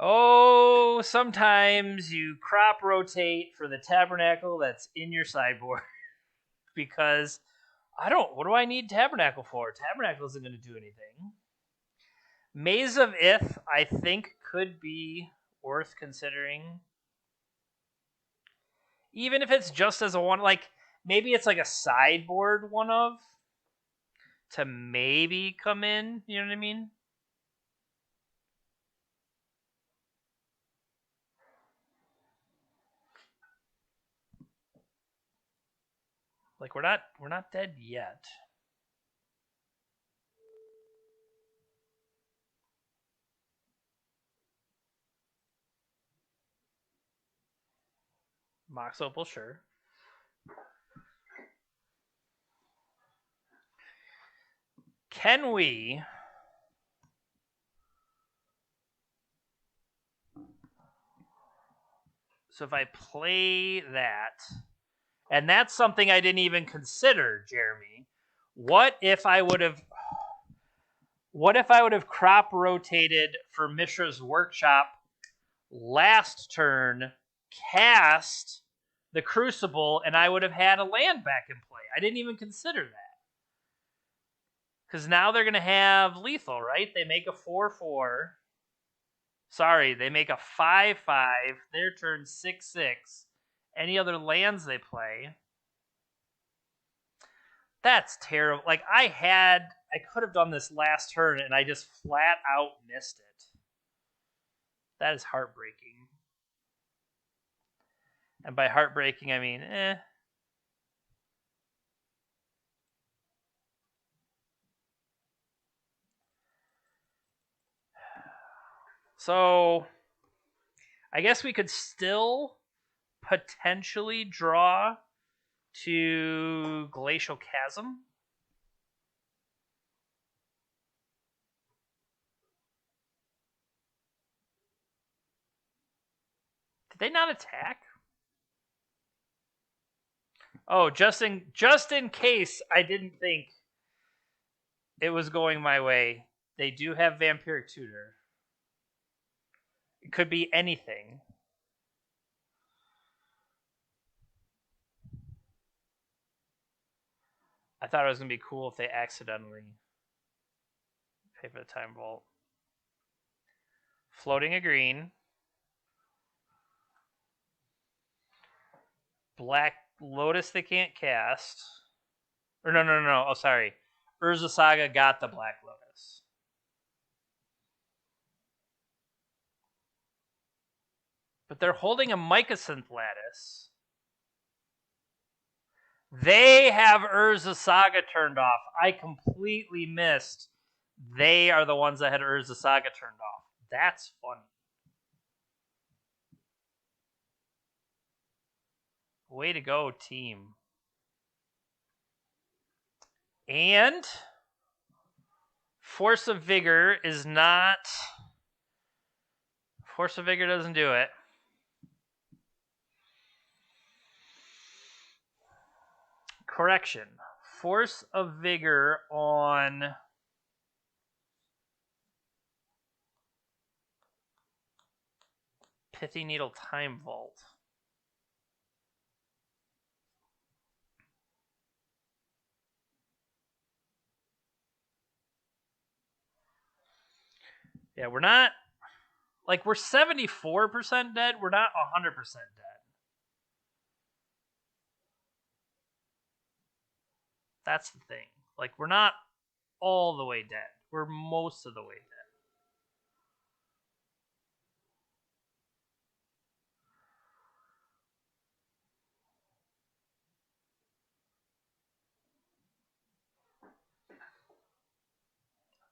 Oh, sometimes you crop rotate for the Tabernacle that's in your sideboard. Because what do I need Tabernacle for? Tabernacle isn't going to do anything. Maze of Ith, I think, could be worth considering. Even if it's just as a one, like, maybe it's like a sideboard one of to maybe come in, you know what I mean? Like, we're not dead yet. Mox Opal, sure. Can we... So if I play that, and that's something I didn't even consider, Jeremy. What if I would have crop rotated for Mishra's Workshop last turn, cast the Crucible, and I would have had a land back in play? I didn't even consider that. Because now they're going to have lethal, right? They make a 4/4. Sorry, they make a 5/5. Their turn 6/6. Any other lands they play. That's terrible. Like, I could have done this last turn, and I just flat out missed it. That is heartbreaking. And by heartbreaking, I mean, So, I guess we could still potentially draw to Glacial Chasm. Did they not attack? Oh, just in case I didn't think It was going my way. They do have Vampiric Tutor. It could be anything. I thought it was going to be cool if they accidentally pay for the Time Vault. Floating a green. Black Lotus they can't cast. Or no. Oh, sorry. Urza Saga got the Black Lotus. But they're holding a Mycosynth Lattice. They have Urza Saga turned off. I completely missed. They are the ones that had Urza Saga turned off. That's funny. Way to go, team. And Force of Vigor is not... Force of Vigor doesn't do it. Correction. Force of Vigor on... Pithy Needle Time Vault. Yeah, we're not... Like, we're 74% dead. We're not 100% dead. That's the thing. Like, we're not all the way dead. We're most of the way dead.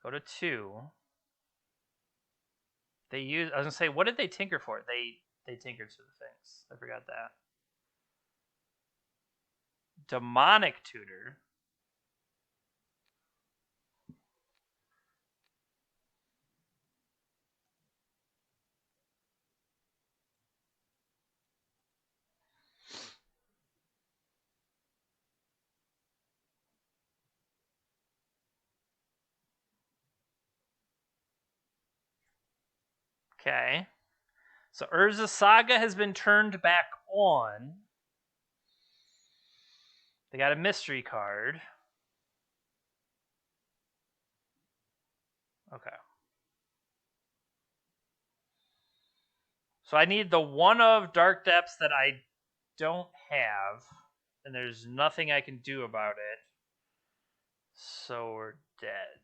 Go to 2. They use... I was going to say, what did they tinker for? They tinkered to the things. I forgot that. Demonic Tutor. Okay. So Urza Saga has been turned back on. They got a mystery card. Okay. So I need the one of Dark Depths that I don't have, and there's nothing I can do about it. So we're dead.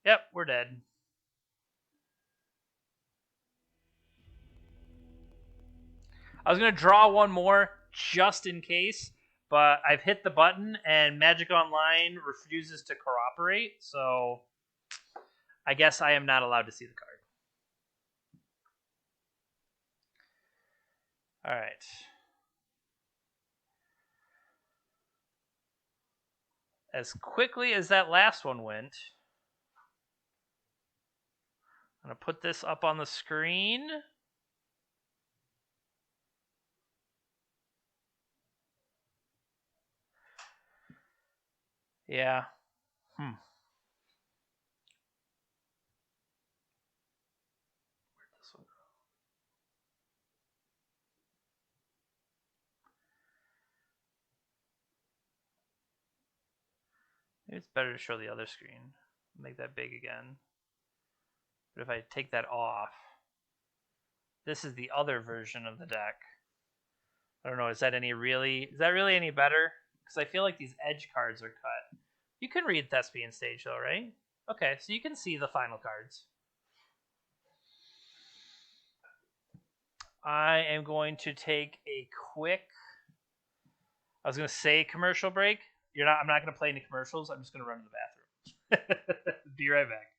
Yep, we're dead. I was going to draw one more just in case, but I've hit the button and Magic Online refuses to cooperate, so I guess I am not allowed to see the card. All right. As quickly as that last one went, I'm going to put this up on the screen. Yeah. Where'd this one go? Maybe it's better to show the other screen. Make that big again. But if I take that off, this is the other version of the deck. I don't know, is that really any better? Because I feel like these edge cards are cut. You can read Thespian Stage though, right? Okay, so you can see the final cards. I am going to take a quick... I was going to say commercial break. I'm not going to play any commercials. I'm just going to run to the bathroom. Be right back.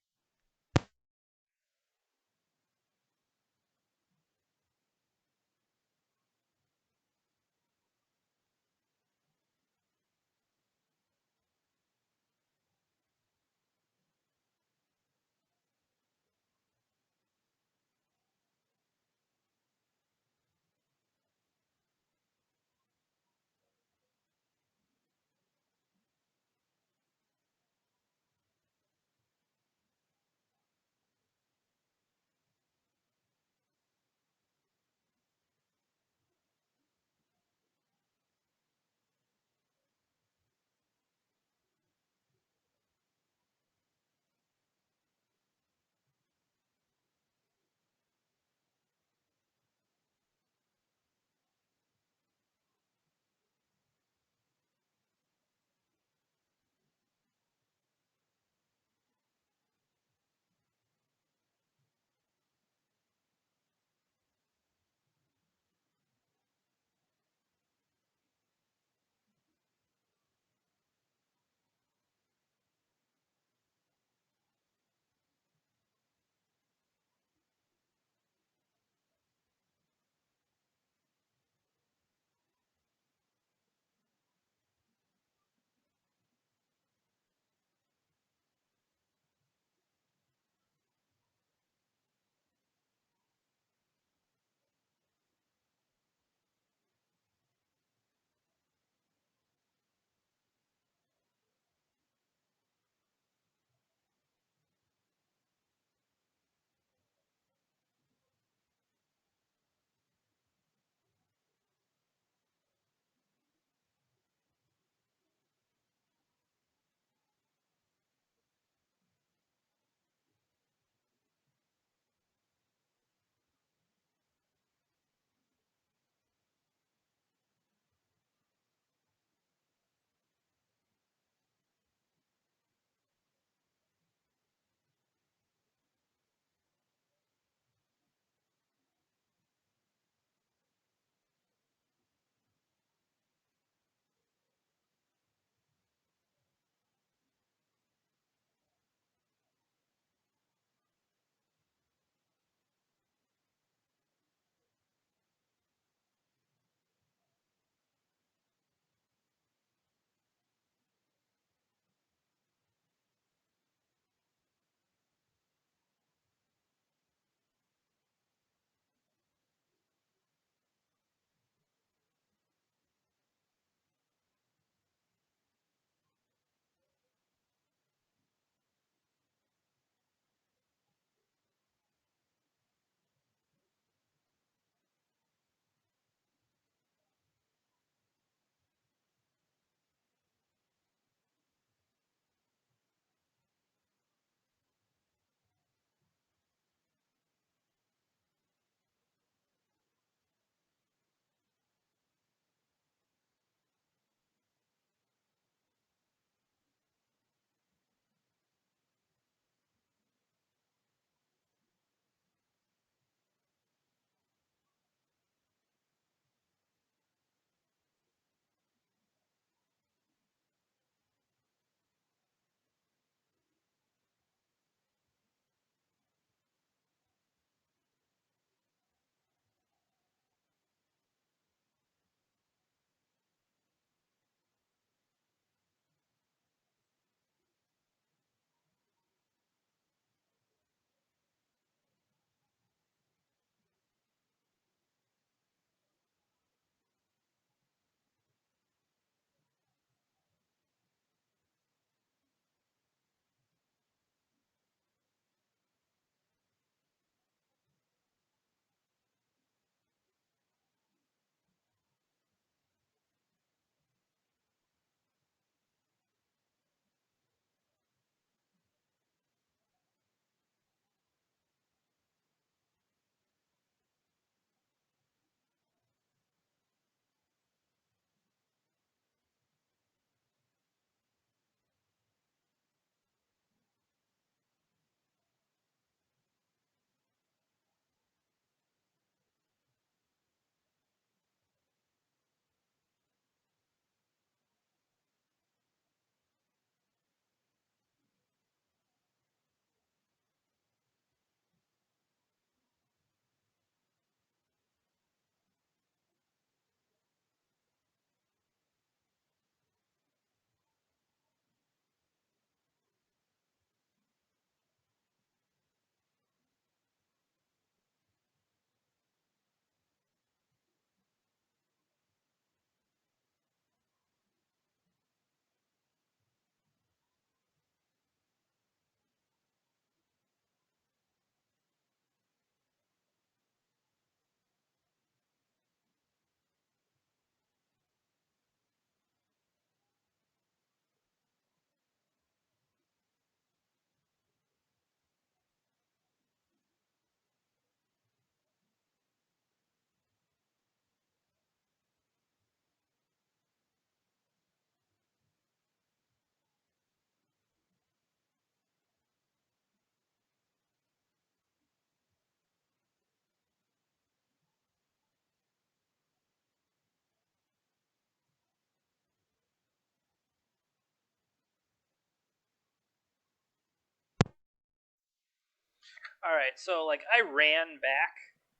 All right, so like I ran back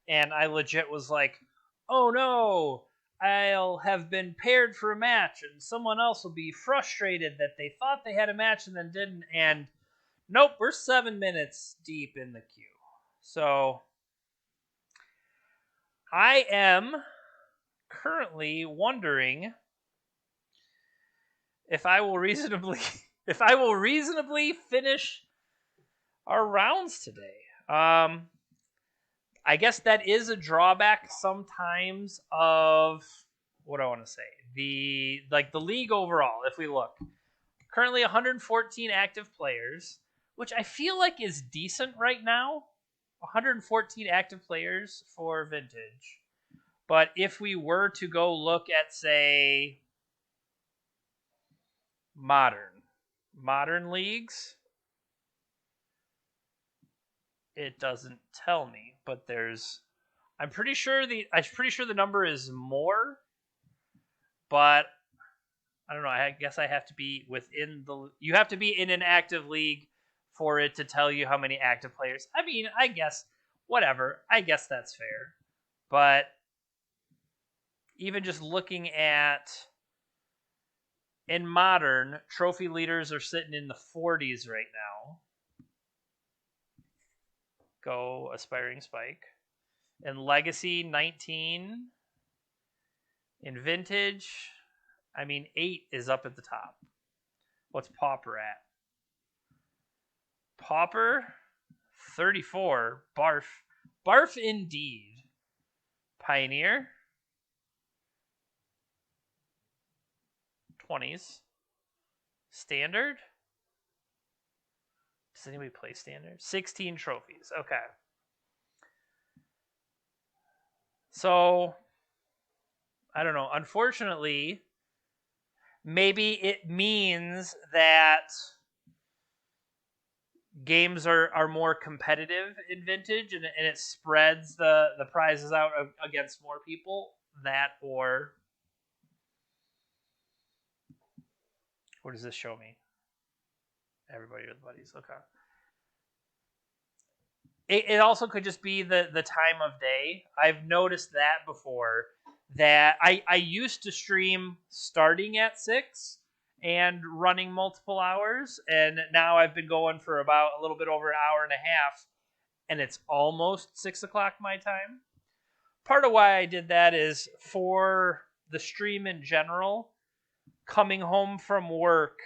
and I legit was like, "Oh no, I'll have been paired for a match and someone else will be frustrated that they thought they had a match and then didn't." And nope, we're 7 minutes deep in the queue. So I am currently wondering if I will reasonably finish our rounds today. I guess that is a drawback sometimes of what do I want to say. The league overall, if we look. Currently 114 active players, which I feel like is decent right now. 114 active players for Vintage. But if we were to go look at, say, modern leagues, it doesn't tell me, but I'm pretty sure the number is more, but I don't know. I guess I have to be you have to be in an active league for it to tell you how many active players. I mean, I guess whatever. I guess that's fair. But even just looking at in modern, trophy leaders are sitting in the 40s right now. Go Aspiring Spike. In Legacy, 19. In Vintage, I mean, 8 is up at the top. What's Pauper at? Pauper, 34. Barf. Barf indeed. Pioneer, 20s. Standard? Does anybody play Standard? 16 trophies. Okay. So, I don't know. Unfortunately, maybe it means that games are more competitive in Vintage and it spreads the prizes out against more people. That, or what does this show me? Everybody with buddies. Okay. It also could just be the time of day. I've noticed that before. That I used to stream starting at 6 and running multiple hours, and now I've been going for about a little bit over an hour and a half, and it's almost 6 o'clock my time. Part of why I did that is for the stream in general, coming home from work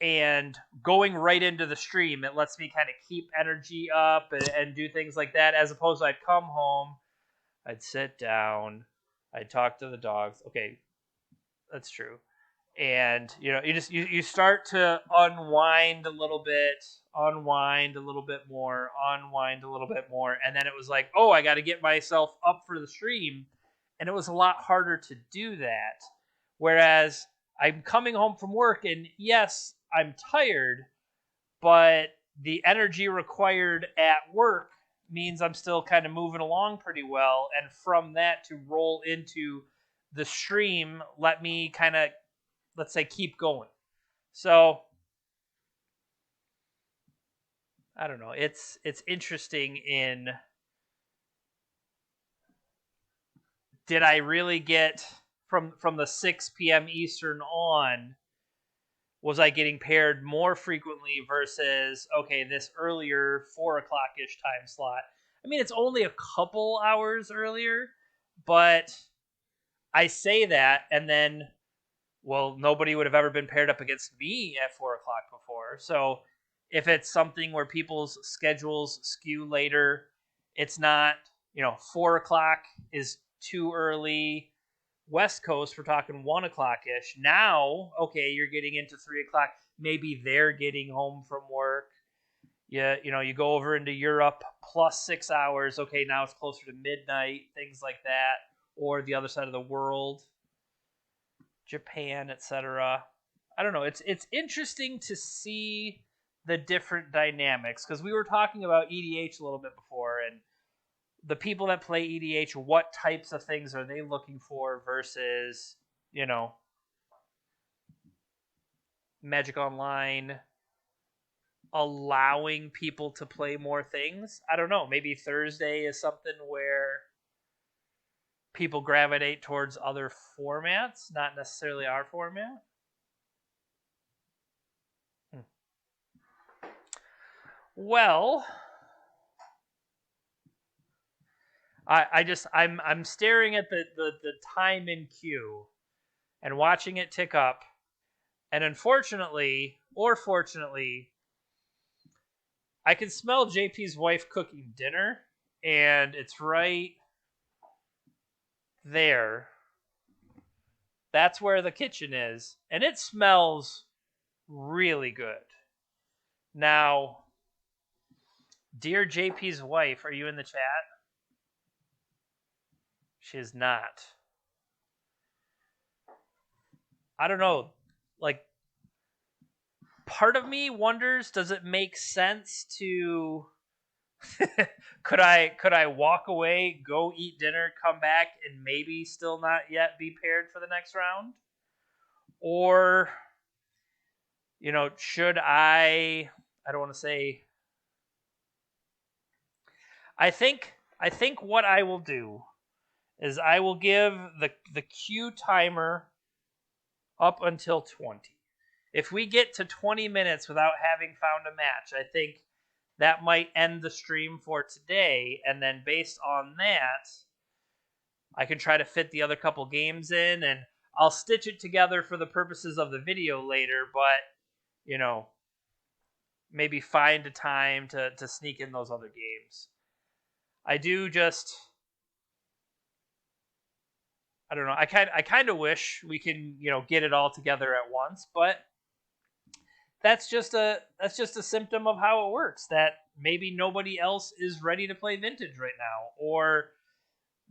and going right into the stream, it lets me kind of keep energy up and do things like that, as opposed to I'd come home, I'd sit down, I'd talk to the dogs. Okay, that's true. And you start to unwind a little bit more, and then it was like, oh, I got to get myself up for the stream, and it was a lot harder to do that. Whereas I'm coming home from work, and yes, I'm tired, but the energy required at work means I'm still kind of moving along pretty well, and from that to roll into the stream, let me kind of, let's say, keep going. So I don't know. It's interesting in, did I really get from the 6 p.m. Eastern on, was I getting paired more frequently versus, okay, this earlier 4 o'clock-ish time slot? I mean, it's only a couple hours earlier, but I say that, and then, well, nobody would have ever been paired up against me at 4 o'clock before. So if it's something where people's schedules skew later, it's not, 4 o'clock is too early. West Coast, we're talking 1 o'clock-ish. Now, okay, you're getting into 3 o'clock. Maybe they're getting home from work. You go over into Europe plus 6 hours. Okay, now it's closer to midnight, things like that. Or the other side of the world, Japan, etc. I don't know. It's interesting to see the different dynamics, because we were talking about EDH a little bit before, and the people that play EDH, what types of things are they looking for versus, Magic Online, allowing people to play more things. I don't know. Maybe Thursday is something where people gravitate towards other formats, not necessarily our format. Well, I'm staring at the time in queue and watching it tick up, and unfortunately or fortunately, I can smell JP's wife cooking dinner, and it's right there. That's where the kitchen is, and it smells really good. Now, dear JP's wife, are you in the chat? She is not. I don't know. Like, part of me wonders, does it make sense to could I walk away, go eat dinner, come back, and maybe still not yet be paired for the next round? Or, should I don't want to say. I think what I will do is I will give the queue timer up until 20. If we get to 20 minutes without having found a match, I think that might end the stream for today, and then based on that, I can try to fit the other couple games in, and I'll stitch it together for the purposes of the video later, but, maybe find a time to sneak in those other games. I don't know. I kind of wish we can, get it all together at once, but that's just a symptom of how it works. That maybe nobody else is ready to play Vintage right now, or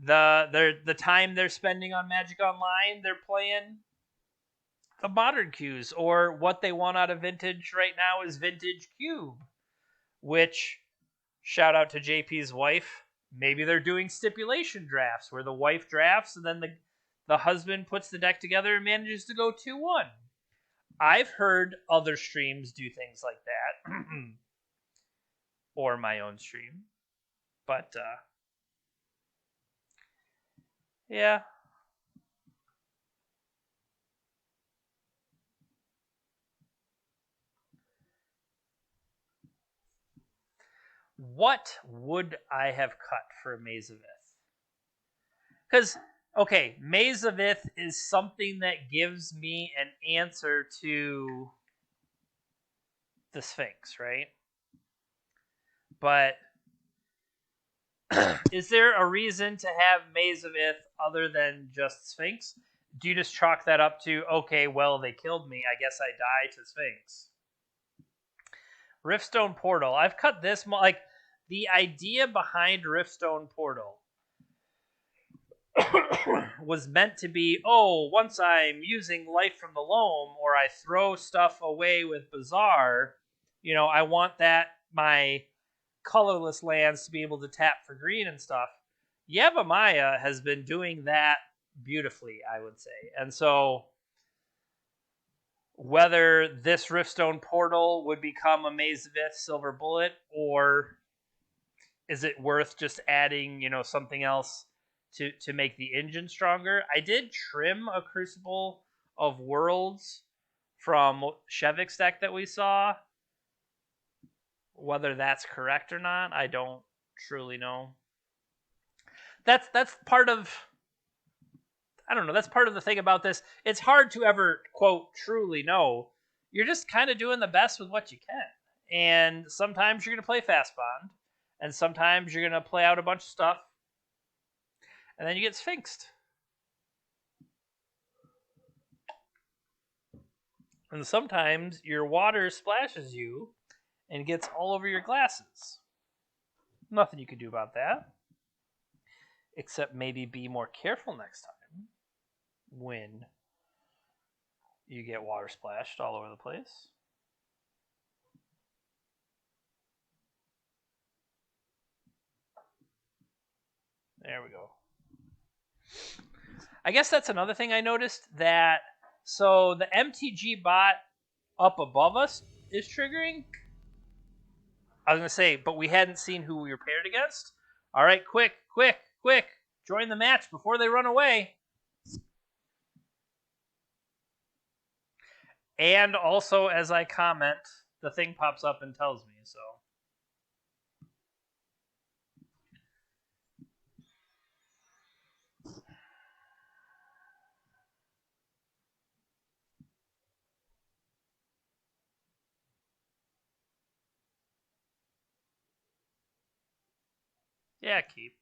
the time they're spending on Magic Online, they're playing the modern queues, or what they want out of Vintage right now is Vintage Cube, which, shout out to JP's wife, maybe they're doing stipulation drafts where the wife drafts and then the husband puts the deck together and manages to go 2-1. I've heard other streams do things like that. Or my own stream. But, yeah. What would I have cut for Maze of Ith? Because, okay, Maze of Ith is something that gives me an answer to the Sphinx, right? But is there a reason to have Maze of Ith other than just Sphinx? Do you just chalk that up to, okay, well, they killed me, I guess I die to Sphinx? Riftstone Portal. I've cut this, like, the idea behind Riftstone Portal was meant to be, once I'm using Life from the Loam, or I throw stuff away with Bazaar, I want my colorless lands to be able to tap for green and stuff. Yavimaya has been doing that beautifully, I would say. And so, whether this Riftstone Portal would become a Maze of Ith Silver Bullet, or is it worth just adding, something else to make the engine stronger? I did trim a Crucible of Worlds from Shevik's deck that we saw. Whether that's correct or not, I don't truly know. That's part of, I don't know, that's part of the thing about this. It's hard to ever, quote, truly know. You're just kind of doing the best with what you can. And sometimes you're going to play Fastbond, and sometimes you're going to play out a bunch of stuff, and then you get Sphinxed. And sometimes your water splashes you and gets all over your glasses. Nothing you can do about that. Except maybe be more careful next time when you get water splashed all over the place. There we go. I guess that's another thing I noticed, that so the MTG bot up above us is triggering, I was going to say, but we hadn't seen who we were paired against. All right, quick. Join the match before they run away. And also, as I comment, the thing pops up and tells me, so. Yeah, keep.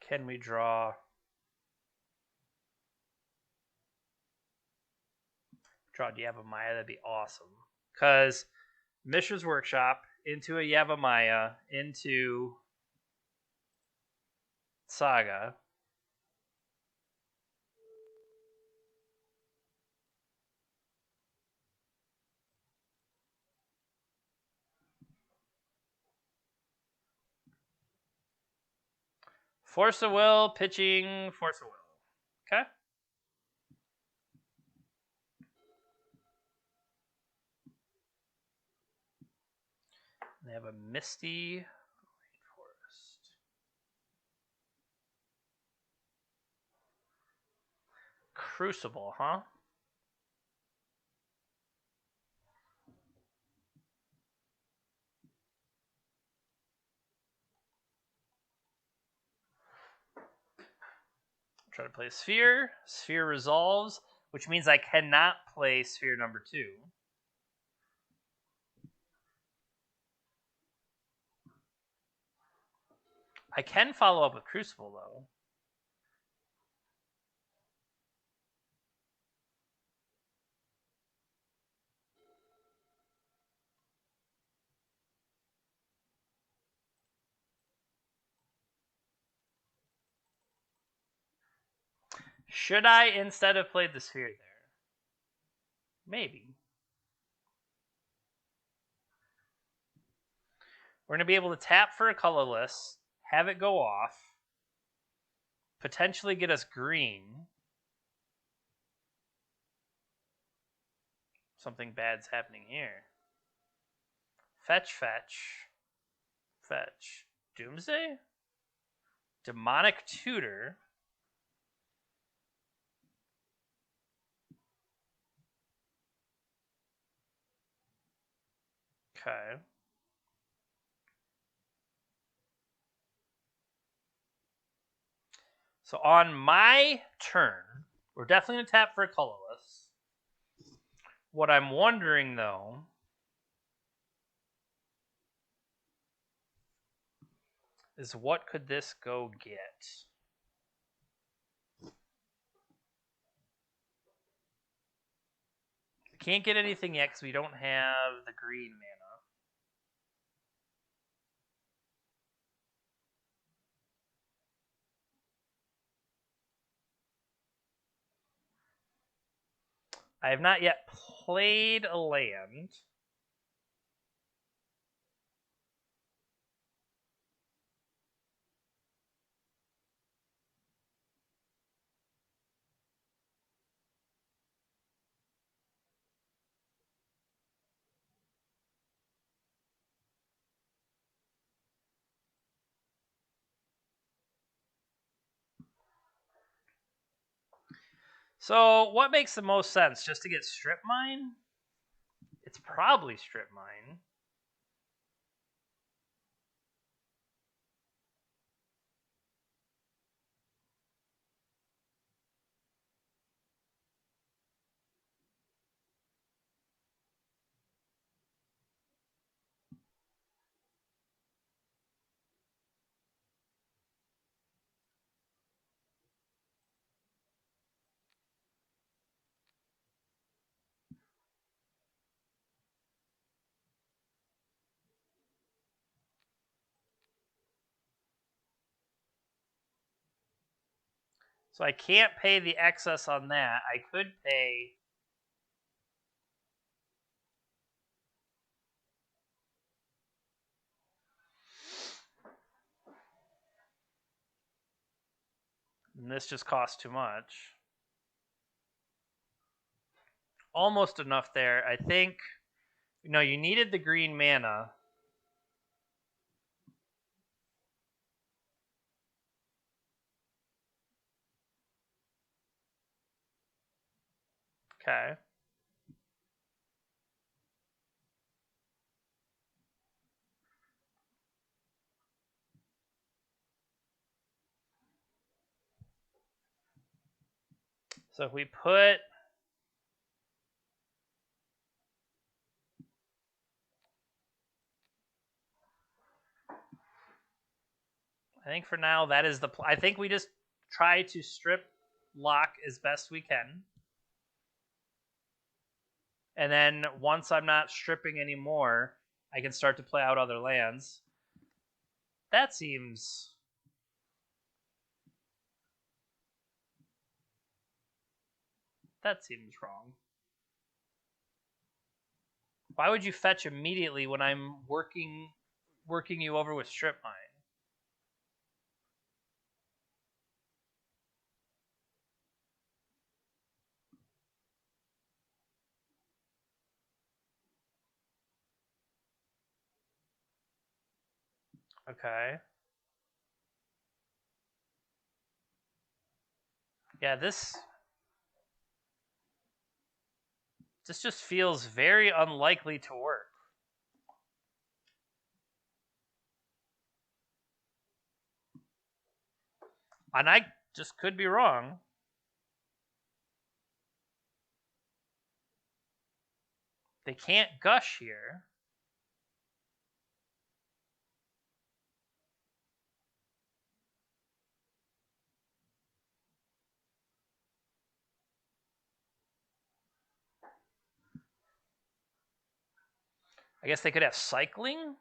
Can we draw? Draw Yavimaya, that'd be awesome. Because Mishra's Workshop into a Yavimaya into Saga. Force of Will, pitching, Force of Will. Okay. They have a Misty Rainforest. Crucible, huh? Try to play Sphere. Sphere resolves, which means I cannot play Sphere number 2. I can follow up with Crucible, though. Should I instead have played the Sphere there? Maybe. We're going to be able to tap for a colorless, have it go off, potentially get us green. Something bad's happening here. Fetch. Doomsday? Demonic Tutor. Okay. So on my turn, we're definitely going to tap for a colorless. What I'm wondering, though, is what could this go get? We can't get anything yet because we don't have the green mana. I have not yet played a land. So what makes the most sense? Just to get Strip Mine? It's probably Strip Mine. So I can't pay the excess on that. I could pay... And this just costs too much. Almost enough there. I think, no, you needed the green mana. Okay. So if we put... I think for now that is the... I think we just try to strip lock as best we can. And then once I'm not stripping anymore, I can start to play out other lands. That seems... That seems wrong. Why would you fetch immediately when I'm working you over with strip mine? Okay. Yeah, this just feels very unlikely to work. And I just could be wrong. They can't gush here. I guess they could have cycling.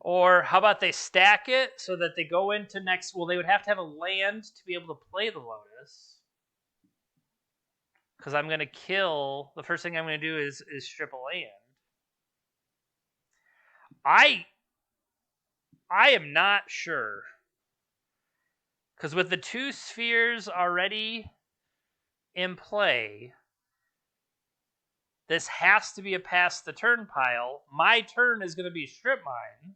Or how about they stack it so that they go into next... Well, they would have to have a land to be able to play the Lotus. Because I'm going to kill... The first thing I'm going to do is strip a land. I am not sure. Because with the 2 spheres already in play, this has to be a pass the turn pile. My turn is going to be strip mine.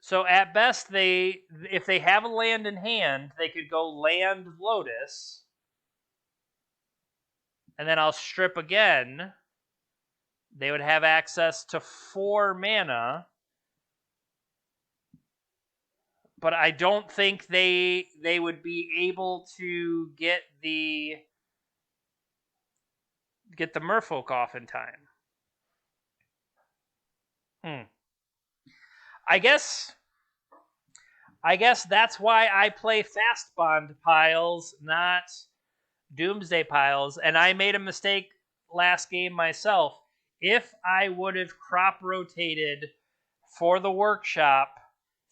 So at best, if they have a land in hand, they could go land Lotus. And then I'll strip again. They would have access to 4 mana. But I don't think they would be able to get the merfolk off in time. I guess that's why I play Fastbond piles, not Doomsday piles. And I made a mistake last game myself. If I would have crop rotated for the workshop,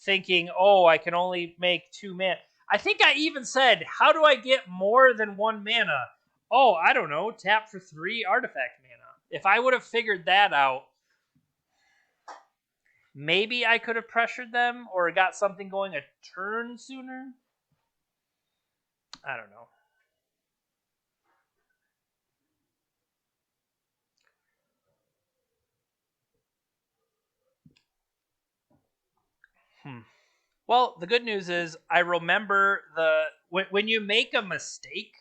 thinking, oh, I can only make 2 mana. I think I even said, how do I get more than 1 mana? Oh, I don't know, tap for 3 artifact mana. If I would have figured that out, maybe I could have pressured them or got something going a turn sooner. I don't know. Well, the good news is I remember when you make a mistake,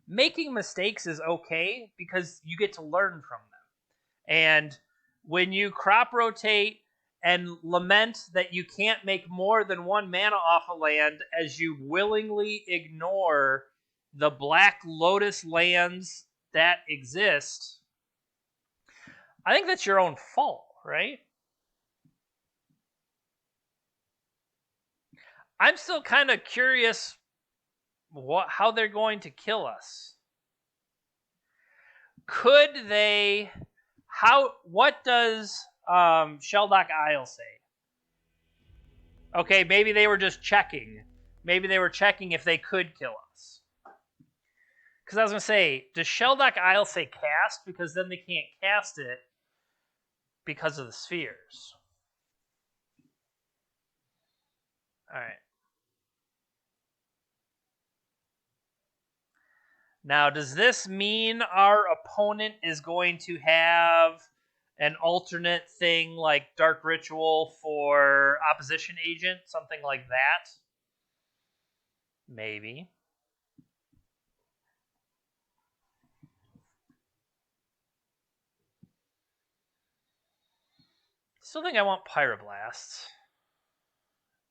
making mistakes is okay because you get to learn from them. And when you crop rotate and lament that you can't make more than 1 mana off a land as you willingly ignore the Black Lotus lands that exist, I think that's your own fault, right? I'm still kind of curious how they're going to kill us. Could they... What does Sheldock Isle say? Okay, maybe they were just checking. Maybe they were checking if they could kill us. Because I was going to say, does Sheldock Isle say cast? Because then they can't cast it because of the spheres. All right. Now, does this mean our opponent is going to have an alternate thing like Dark Ritual for opposition agent? Something like that? Maybe. Still think I want Pyroblasts.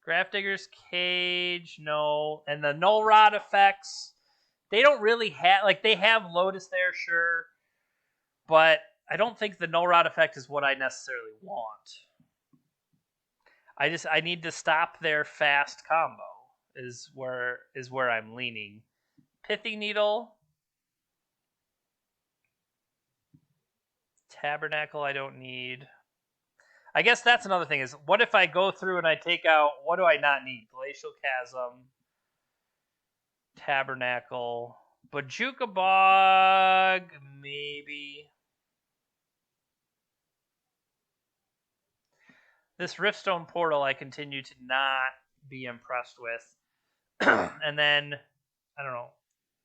Grafdigger's Cage, no. And the Null Rod effects, they don't really have... Like, they have Lotus there, sure. But I don't think the Null Rod effect is what I necessarily want. I need to stop their fast combo is where I'm leaning. Pithy Needle. Tabernacle I don't need. I guess that's another thing is, what if I go through and I take out, what do I not need? Glacial Chasm, Tabernacle, Bajuka Bog, maybe. This Riftstone Portal I continue to not be impressed with. And then, I don't know,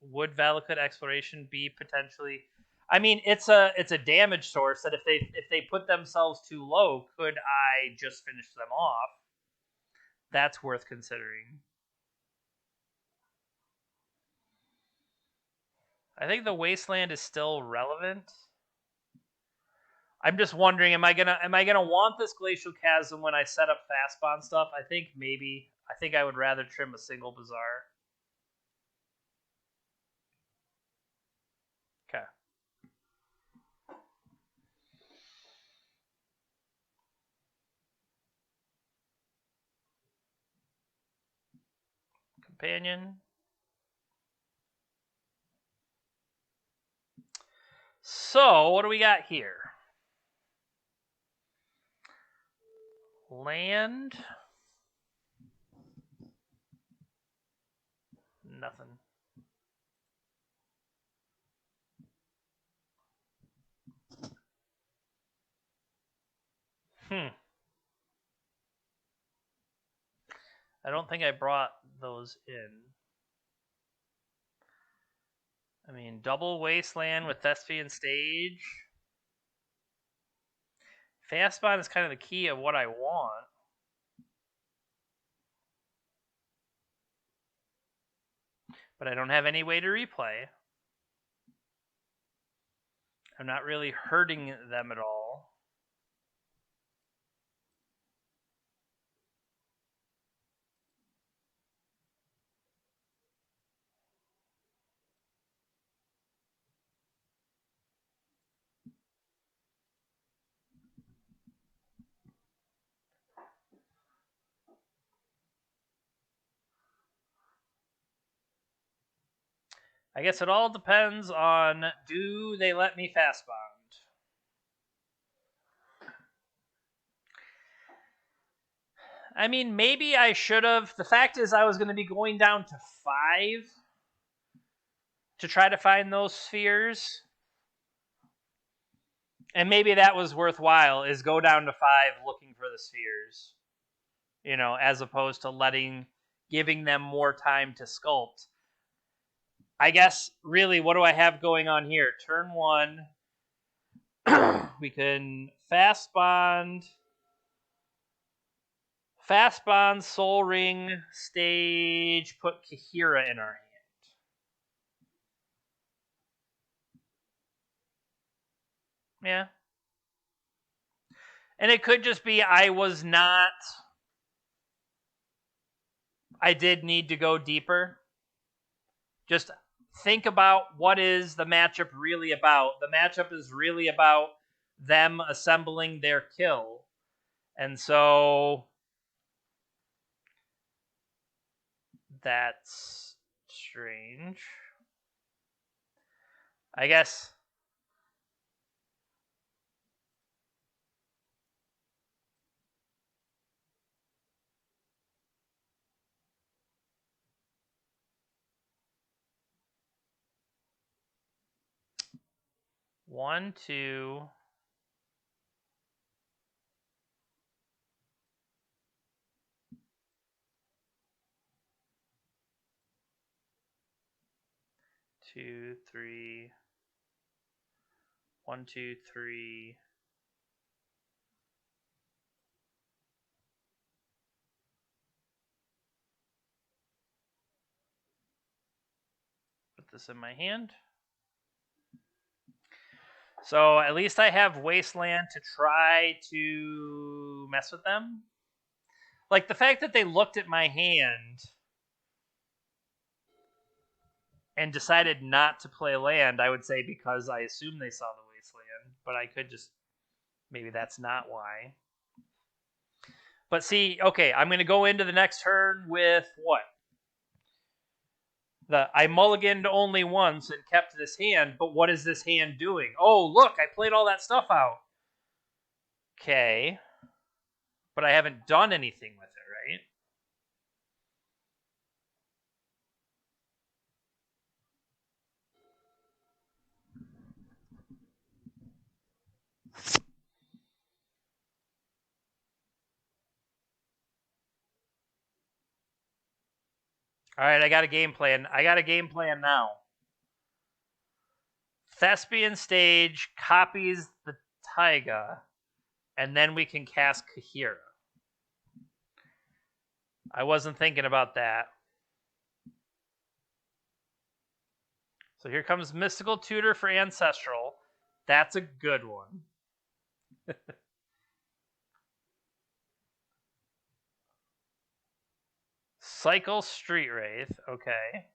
would Valakut Exploration be potentially... I mean, it's a damage source that if they put themselves too low, could I just finish them off? That's worth considering. I think the Wasteland is still relevant. I'm just wondering, am I gonna want this Glacial Chasm when I set up Fastbond stuff? I think maybe. I think I would rather trim a single Bazaar. Okay. Companion. So, what do we got here? Land. Nothing. I don't think I brought those in. I mean, double Wasteland with Thespian Stage. Fastbond is kind of the key of what I want. But I don't have any way to replay. I'm not really hurting them at all. I guess it all depends on, do they let me Fastbond? I mean, maybe I should have. The fact is, I was going to be going down to 5 to try to find those spheres. And maybe that was worthwhile, is go down to 5 looking for the spheres. You know, as opposed to giving them more time to sculpt. I guess, really, what do I have going on here? Turn 1. We can Fastbond, Soul Ring, Stage, put Kahira in our hand. Yeah. And it could just be I did need to go deeper. Just think about what is the matchup really about. The matchup is really about them assembling their kill. And so that's strange. I guess. One, two. 2, 3. 1, 2, 3. Put this in my hand. So at least I have Wasteland to try to mess with them. Like the fact that they looked at my hand and decided not to play land, I would say because I assume they saw the Wasteland, but I could just, maybe that's not why. But see, okay, I'm going to go into the next turn with what? I mulliganed only once and kept this hand, but what is this hand doing? Oh, look, I played all that stuff out. Okay. But I haven't done anything with it, right? All right, I got a game plan. Now. Thespian Stage copies the taiga, and then we can cast Kahira. I wasn't thinking about that. So here comes Mystical Tutor for Ancestral. That's a good one. Cycle Street Wraith. Okay.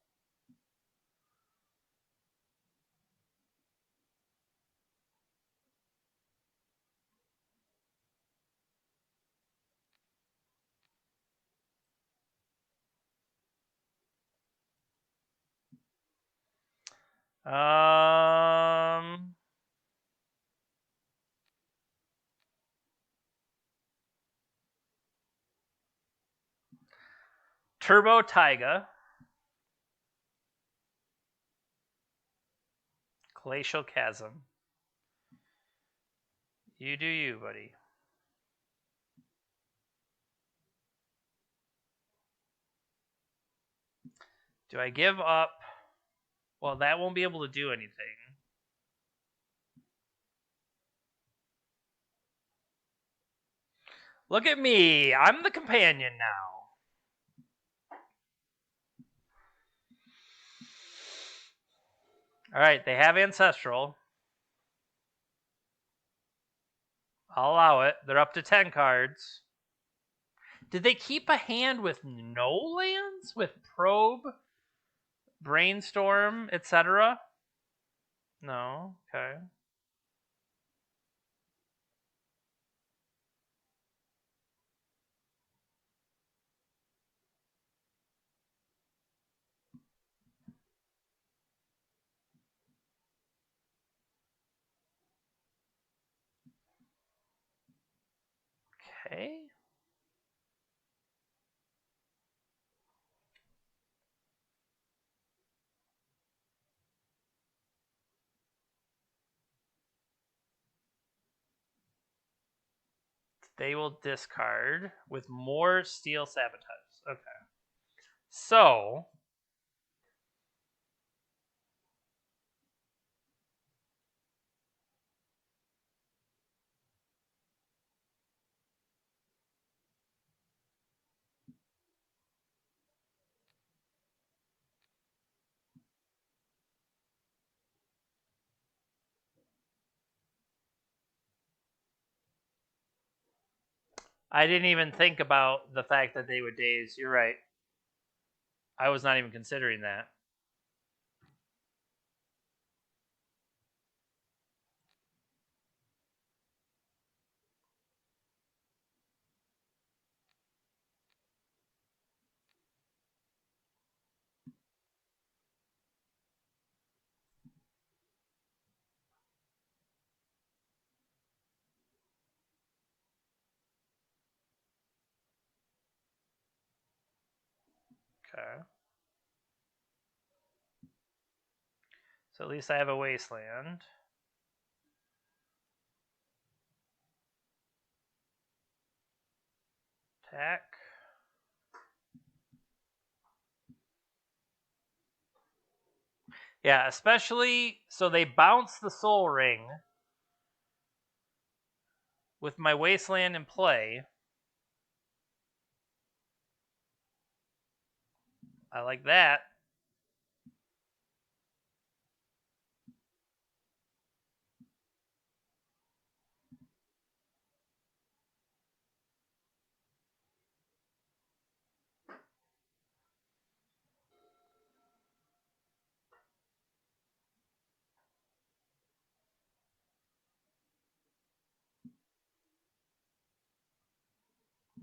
Turbo Taiga. Glacial Chasm. You do you, buddy. Do I give up? Well, that won't be able to do anything. Look at me. I'm the companion now. All right, they have Ancestral. I'll allow it. They're up to 10 cards. Did they keep a hand with no lands? With Probe, Brainstorm, etc.? No. Okay. Okay. They will discard with more Steel Sabotage. Okay. So, I didn't even think about the fact that they would daze. You're right. I was not even considering that. Okay. So at least I have a Wasteland. Attack. Yeah, especially so they bounce the Soul Ring with my Wasteland in play. I like that.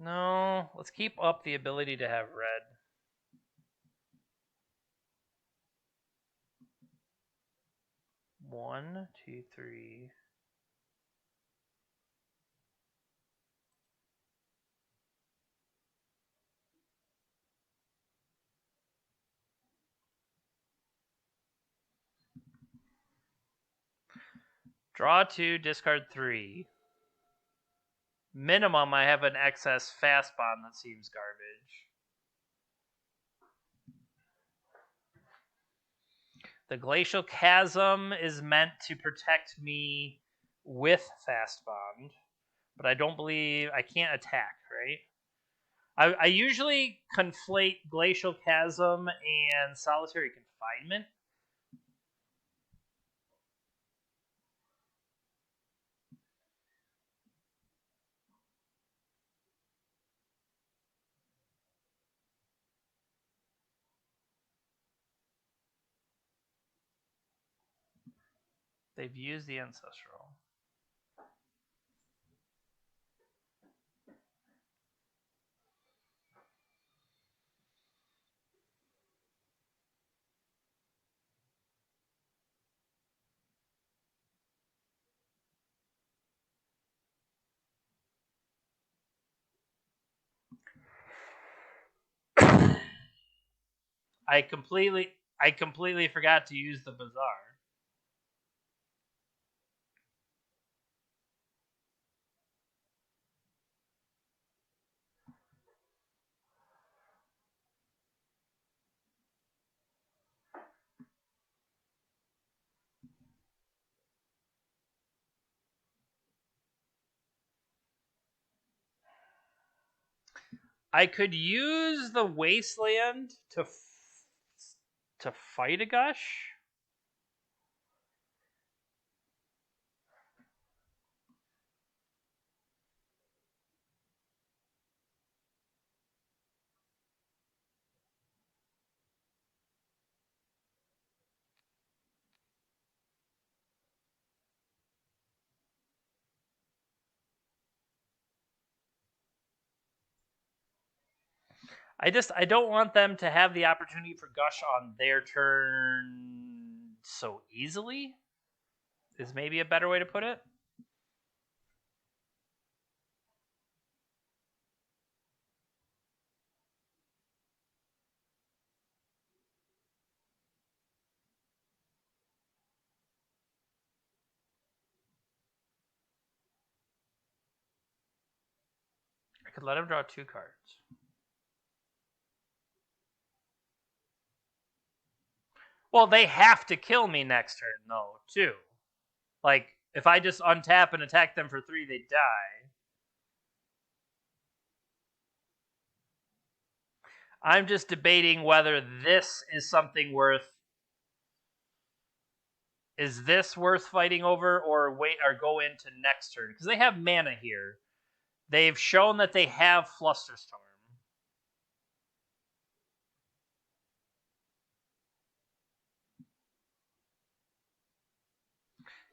No, let's keep up the ability to have red. One, two, three. Draw 2, discard 3. Minimum, I have an excess Fastbond that seems garbage. The Glacial Chasm is meant to protect me with Fastbond, but I don't believe I can't attack, right? I usually conflate Glacial Chasm and Solitary Confinement. They've used the Ancestral. I completely forgot to use the Bazaar. I could use the Wasteland to fight a Gush. I don't want them to have the opportunity for Gush on their turn so easily. Is maybe a better way to put it. I could let him draw 2 cards. Well, they have to kill me next turn, though, too. Like, if I just untap and attack them for 3, they die. I'm just debating whether this is something worth. Is this worth fighting over, or wait, or go into next turn? Because they have mana here. They've shown that they have Flusterstorm.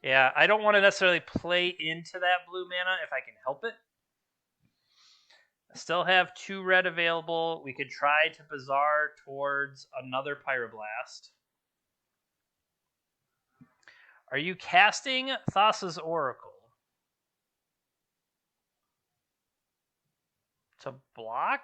Yeah, I don't want to necessarily play into that blue mana if I can help it. I still have 2 red available. We could try to Bazaar towards another Pyroblast. Are you casting Thassa's Oracle? To block?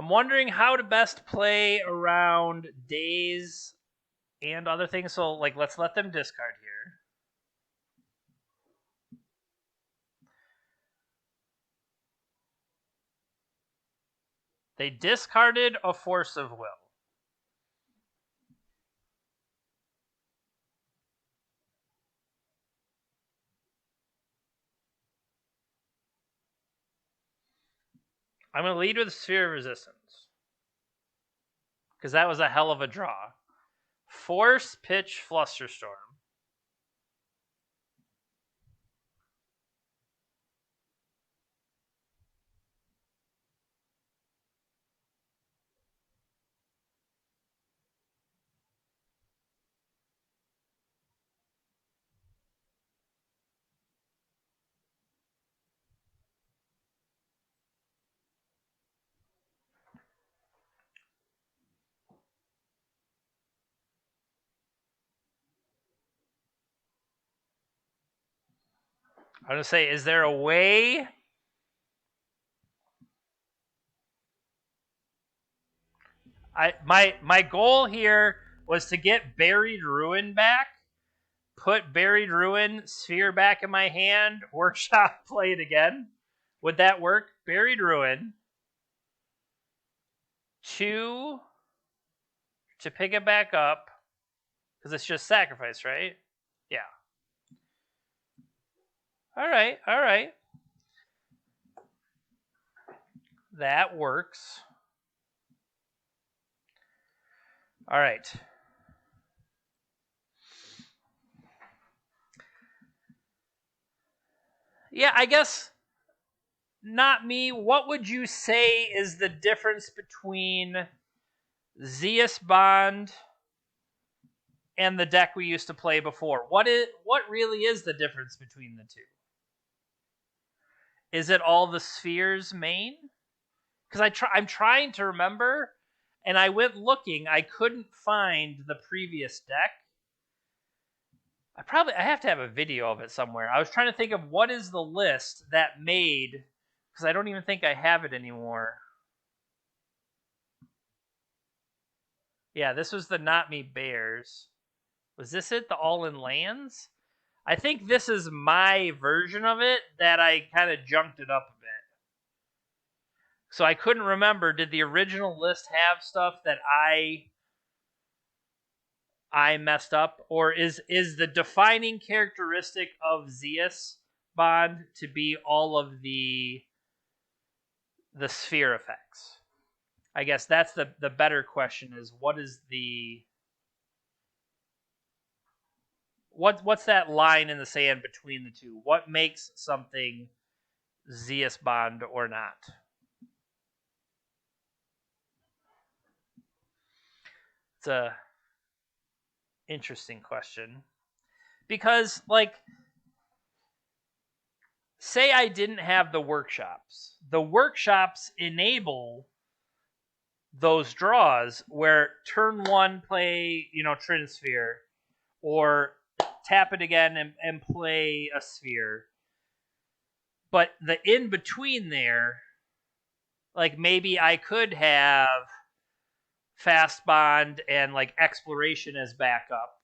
I'm wondering how to best play around days and other things. So, like, let's let them discard here. They discarded a Force of Will. I'm going to lead with Sphere of Resistance, because that was a hell of a draw. Force, pitch, Flusterstorm. I'm going to say, is there a way? My goal here was to get Buried Ruin back, put Buried Ruin Sphere back in my hand, workshop, play it again. Would that work? Buried Ruin. 2 to pick it back up, because it's just sacrifice, right? Yeah. All right. That works. All right. Yeah, I guess not me. What would you say is the difference between Ziasbond and the deck we used to play before? What really is the difference between the two? Is it all the spheres main? Because I'm trying to remember, and I went looking. I couldn't find the previous deck. I have to have a video of it somewhere. I was trying to think of what is the list that made, because I don't even think I have it anymore. Yeah, this was the Not Me Bears. Was this it? The All-in Lands? I think this is my version of it that I kind of junked it up a bit. So I couldn't remember, did the original list have stuff that I messed up? Or is the defining characteristic of Ziasbond to be all of the sphere effects? I guess that's the better question, is what is the... What's that line in the sand between the two? What makes something Ziasbond or not? It's a interesting question. Because, like, say I didn't have the workshops. The workshops enable those draws where turn 1 play, Trinisphere, or tap it again and play a sphere. But the in-between there, like, maybe I could have Fastbond and, like, Exploration as backup.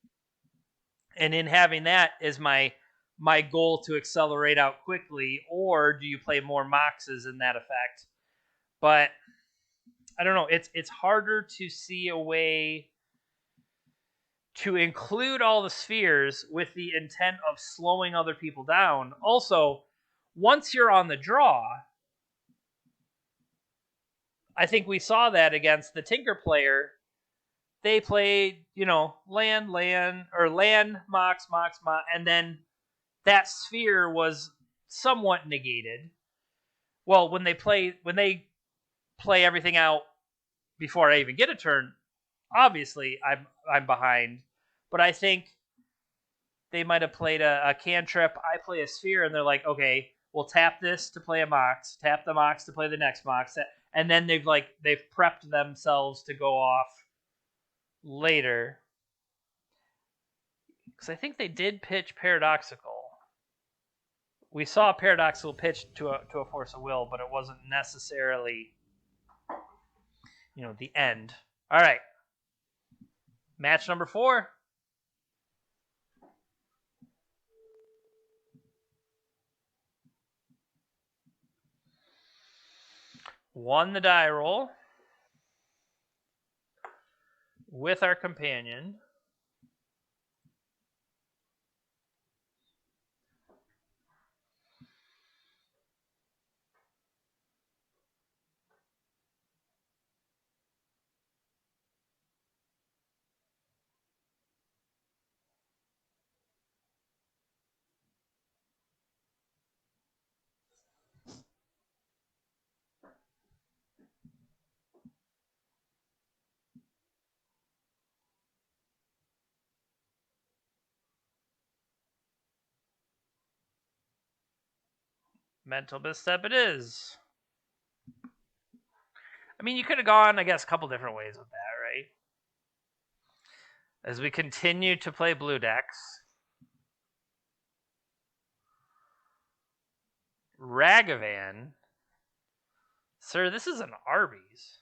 And in having that as my goal to accelerate out quickly, or do you play more Moxes in that effect? But I don't know. It's harder to see a way to include all the spheres with the intent of slowing other people down. Also, once you're on the draw, I think we saw that against the Tinker player. They played, land, or land, Mox, and then that sphere was somewhat negated. Well, when they play everything out before I even get a turn, obviously I'm behind. But I think they might have played a cantrip. I play a sphere, and they're like, okay, we'll tap this to play a Mox, tap the Mox to play the next Mox, and then they've prepped themselves to go off later. Because I think they did pitch Paradoxical. We saw a Paradoxical pitch to a Force of Will, but it wasn't necessarily... the end. All right. Match number 4. Won the die roll with our companion. Mental misstep it is. I mean, you could have gone, I guess, a couple different ways with that, right? As we continue to play blue decks, Ragavan. Sir, this is an Arby's.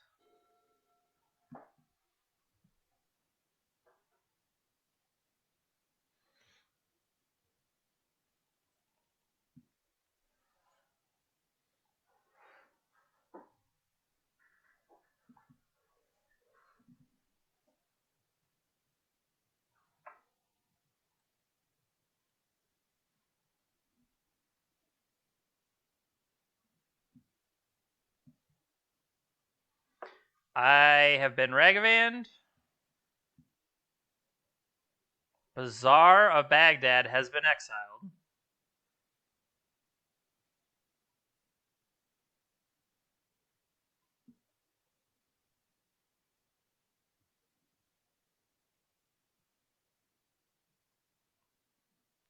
I have been Ragavan. Bazaar of Baghdad has been exiled.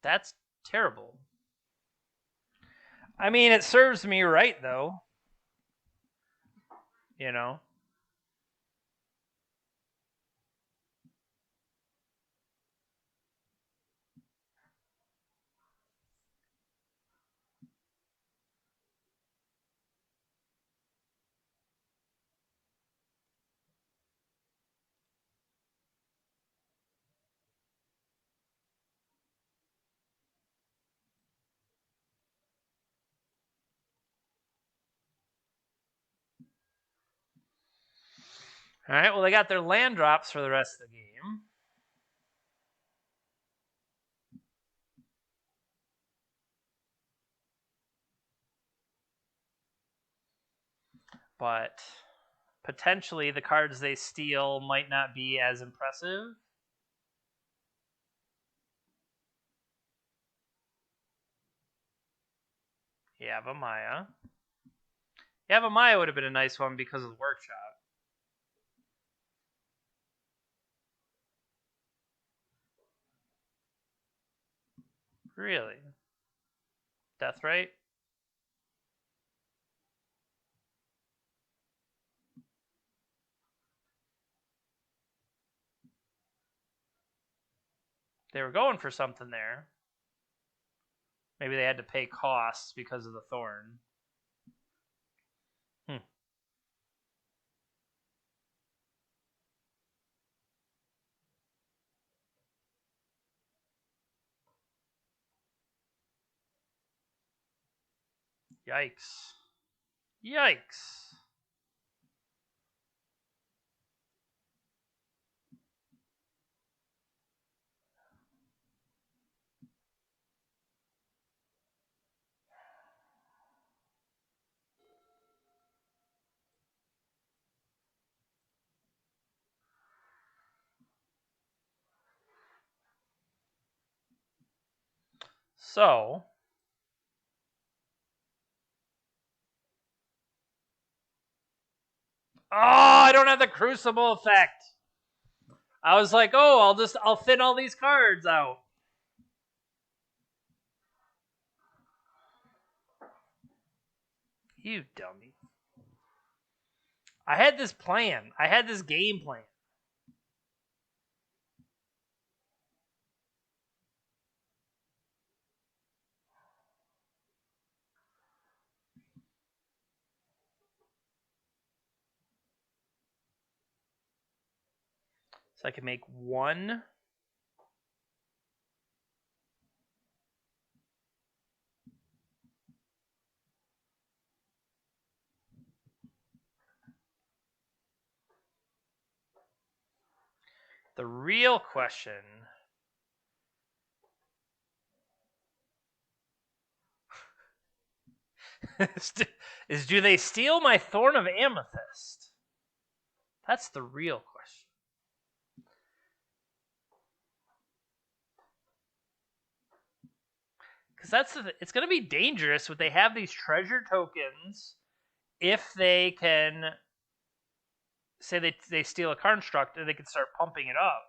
That's terrible. I mean, it serves me right, though. You know? All right, well, they got their land drops for the rest of the game. But potentially the cards they steal might not be as impressive. Yavimaya. Yavimaya would have been a nice one because of the workshop. Really? Deathrite? They were going for something there. Maybe they had to pay costs because of the thorn. Yikes. Yikes. So, I don't have the Crucible effect. I was like, I'll thin all these cards out. You dummy. I had this plan. I had this game plan. So I can make one. The real question is, do they steal my Thorn of Amethyst? That's the real question. Because it's going to be dangerous when they have these treasure tokens. If they can say they steal a construct, and they can start pumping it up.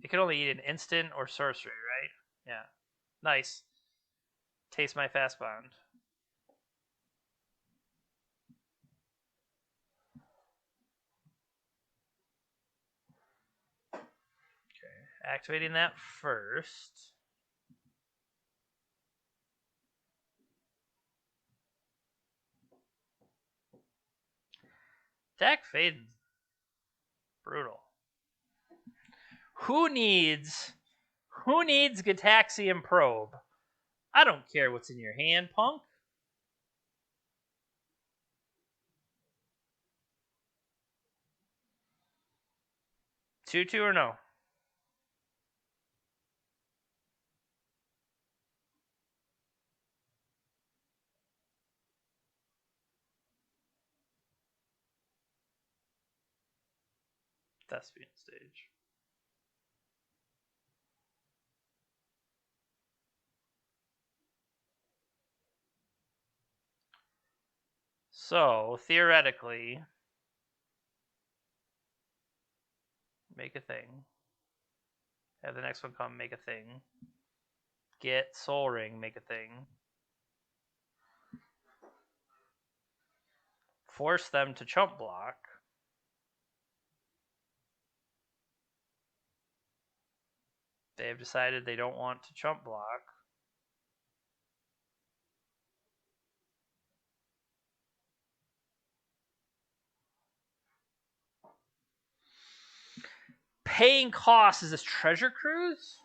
It can only eat an instant or sorcery, right? Yeah. Nice. Taste my Fastbond. Okay. Activating that first. Dak Faden. Brutal. Who needs Gataxian Probe? I don't care what's in your hand, punk. 2/2 or no? Thespian stage. So, theoretically, make a thing. Have the next one come, make a thing. Get Soul Ring, make a thing. Force them to chump block. They have decided they don't want to chump block. Paying costs is this Treasure Cruise?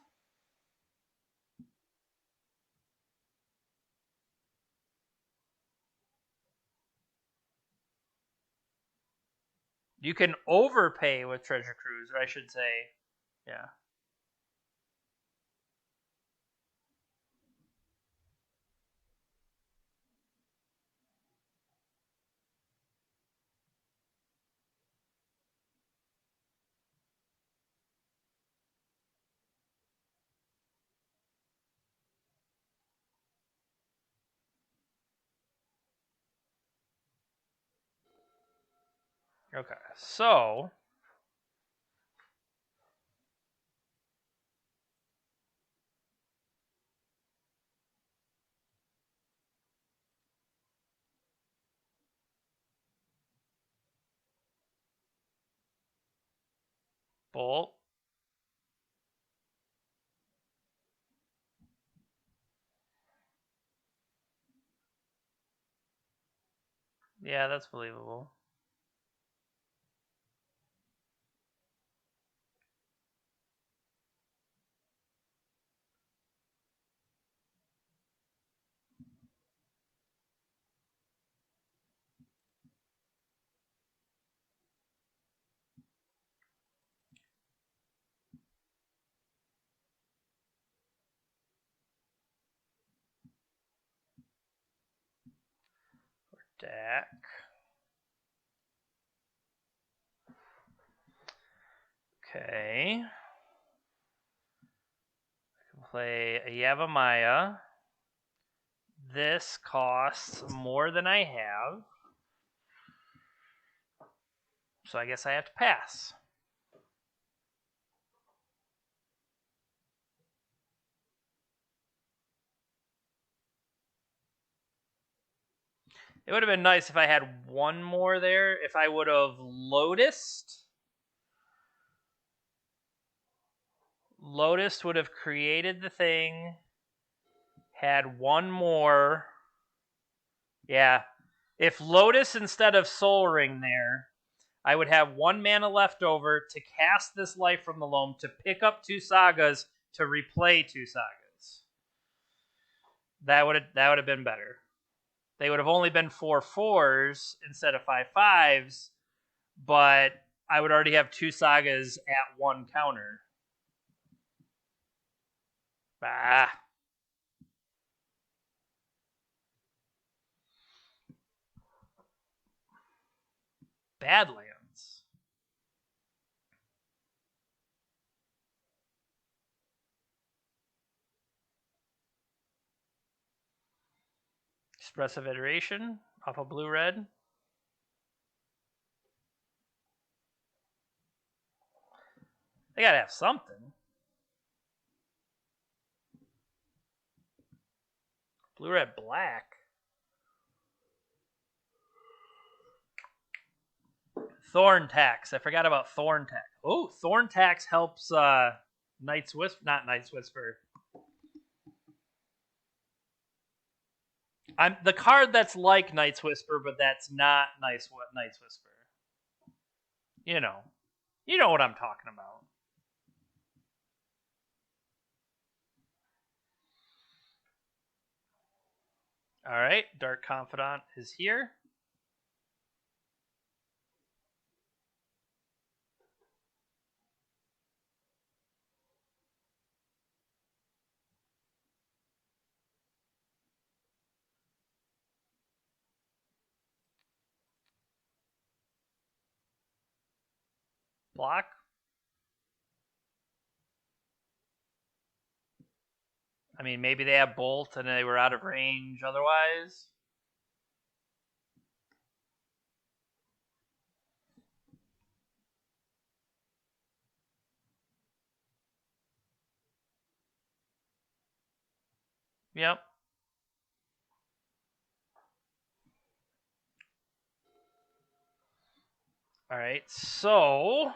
You can overpay with Treasure Cruise, or I should say, yeah. Okay, so Bolt. Yeah, that's believable. Dak. Okay. I can play a Yavimaya. This costs more than I have. So I guess I have to pass. It would have been nice if I had one more there. If I would have Lotused. Lotus would have created the thing. Had one more. Yeah. If Lotus instead of Soul Ring there, I would have 1 mana left over to cast this Life from the Loam to pick up 2 Sagas to replay 2 Sagas. That would have been better. They would have only been 4/4s instead of 5/5s, but I would already have 2 Sagas at 1 counter. Bah. Badlands. Expressive Iteration off of blue-red. They gotta have something. Blue-red black. Thorn Tax. I forgot about Thorn Tax. Oh, Thorn Tax helps Knight's Whisper. Not Knight's Whisper. I'm the card that's like Knight's Whisper, but that's not Knight's Whisper. You know what I'm talking about. All right, Dark Confidant is here. Block. I mean, maybe they have Bolt and they were out of range otherwise. Yep. All right, so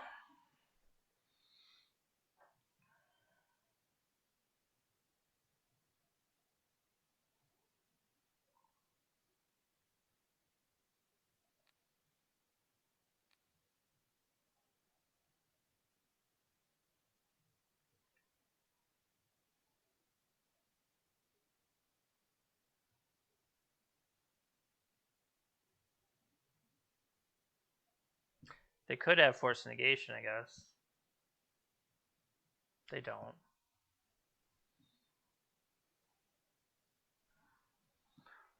they could have Force Negation, I guess. They don't.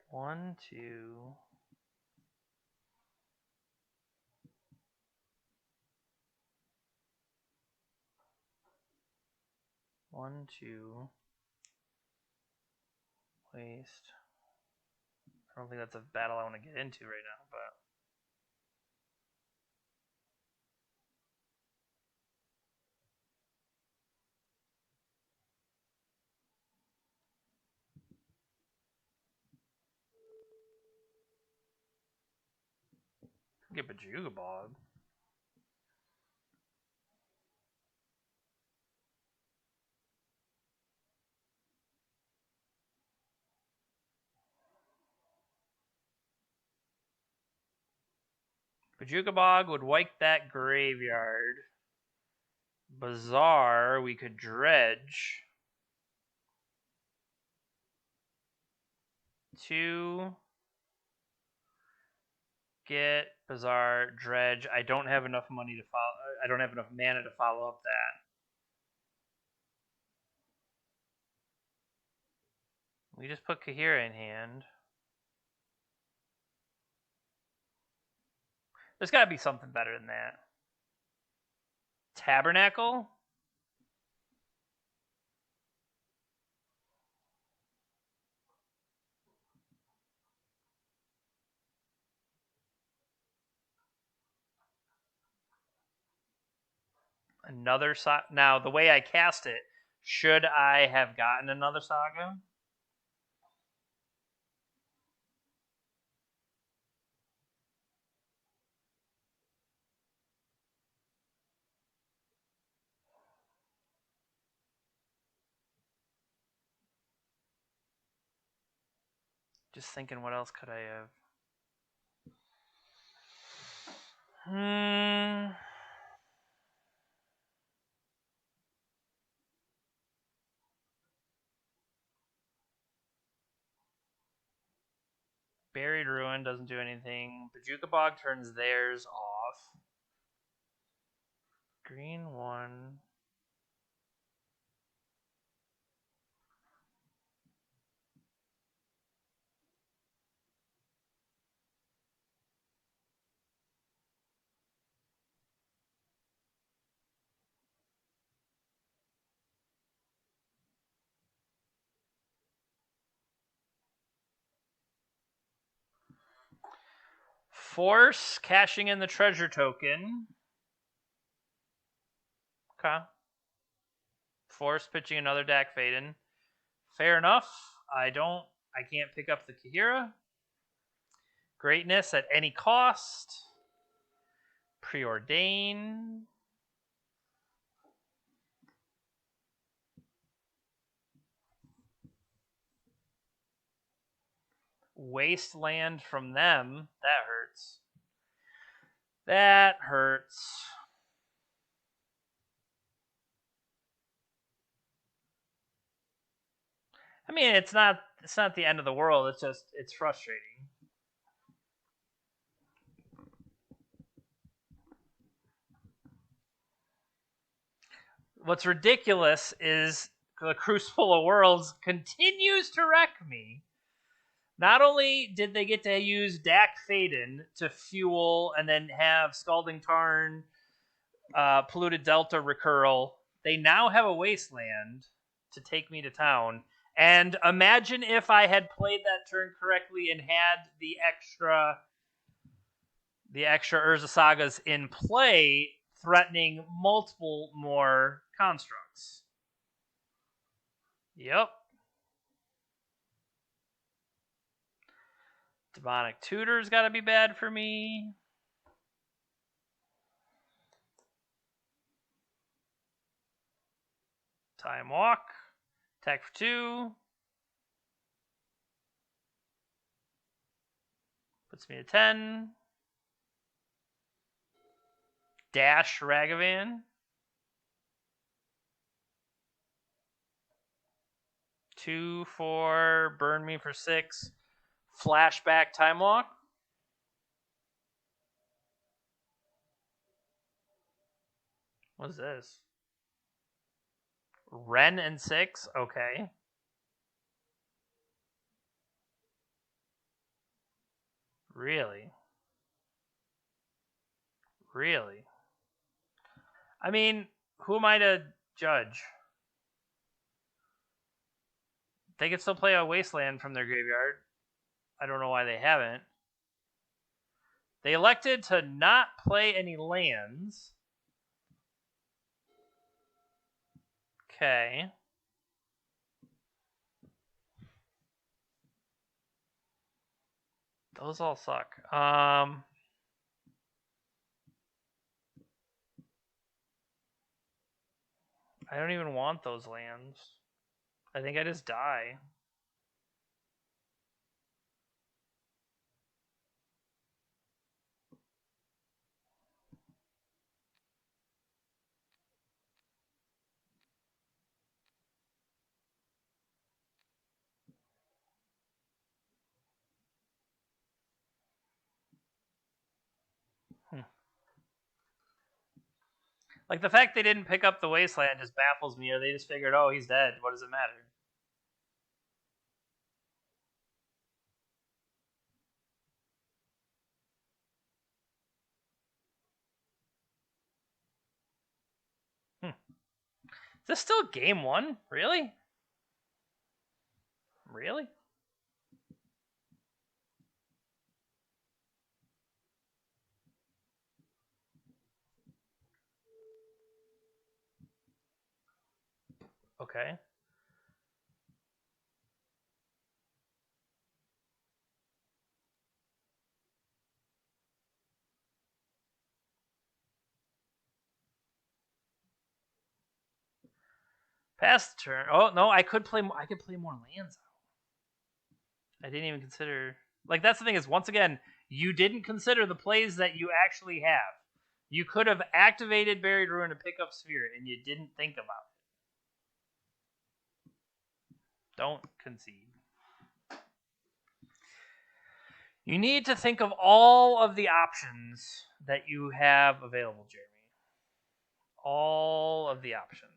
One, two. One, two. Waste. I don't think that's a battle I want to get into right now, but. Get Bajuga Bog. Bajuga Bog would wipe that graveyard. Bazaar, we could dredge. 2. Get Bazaar, dredge. I don't have enough money to follow. I don't have enough mana to follow up that. We just put Kahira in hand. There's got to be something better than that. Tabernacle? Another saga. Now, the way I cast it, should I have gotten another saga? Just thinking, what else could I have? Buried Ruin doesn't do anything. Bajuka Bog turns theirs off. Green 1. Force, cashing in the treasure token. Okay. Force, pitching another Dak Faden. Fair enough. I can't pick up the Kahira. Greatness at any cost. Preordain. Wasteland from them. That hurts. That hurts. I mean, it's not the end of the world. It's frustrating. What's ridiculous is the Crucible of Worlds continues to wreck me. Not only did they get to use Dak Faden to fuel and then have Scalding Tarn, Polluted Delta recurl, they now have a Wasteland to take me to town. And imagine if I had played that turn correctly and had the extra Urza Sagas in play, threatening multiple more constructs. Yep. Demonic Tutor's got to be bad for me. Time Walk. Attack for 2. Puts me to 10. Dash Ragavan. 2 for burn me for 6. Flashback Time Walk. What is this? Ren and 6? Okay. Really? Really? I mean, who am I to judge? They can still play a Wasteland from their graveyard. I don't know why they haven't. They elected to not play any lands. Okay. Those all suck. I don't even want those lands. I think I just die. Like, the fact they didn't pick up the Wasteland just baffles me, or they just figured, oh, he's dead. What does it matter? Is this still game 1? Really? Really? Okay. Pass the turn. Oh no, I could play more lands out. I didn't even consider... Like, that's the thing is, once again, you didn't consider the plays that you actually have. You could have activated Buried Ruin to pick up Sphere, and you didn't think about it. Don't concede. You need to think of all of the options that you have available, Jeremy. All of the options.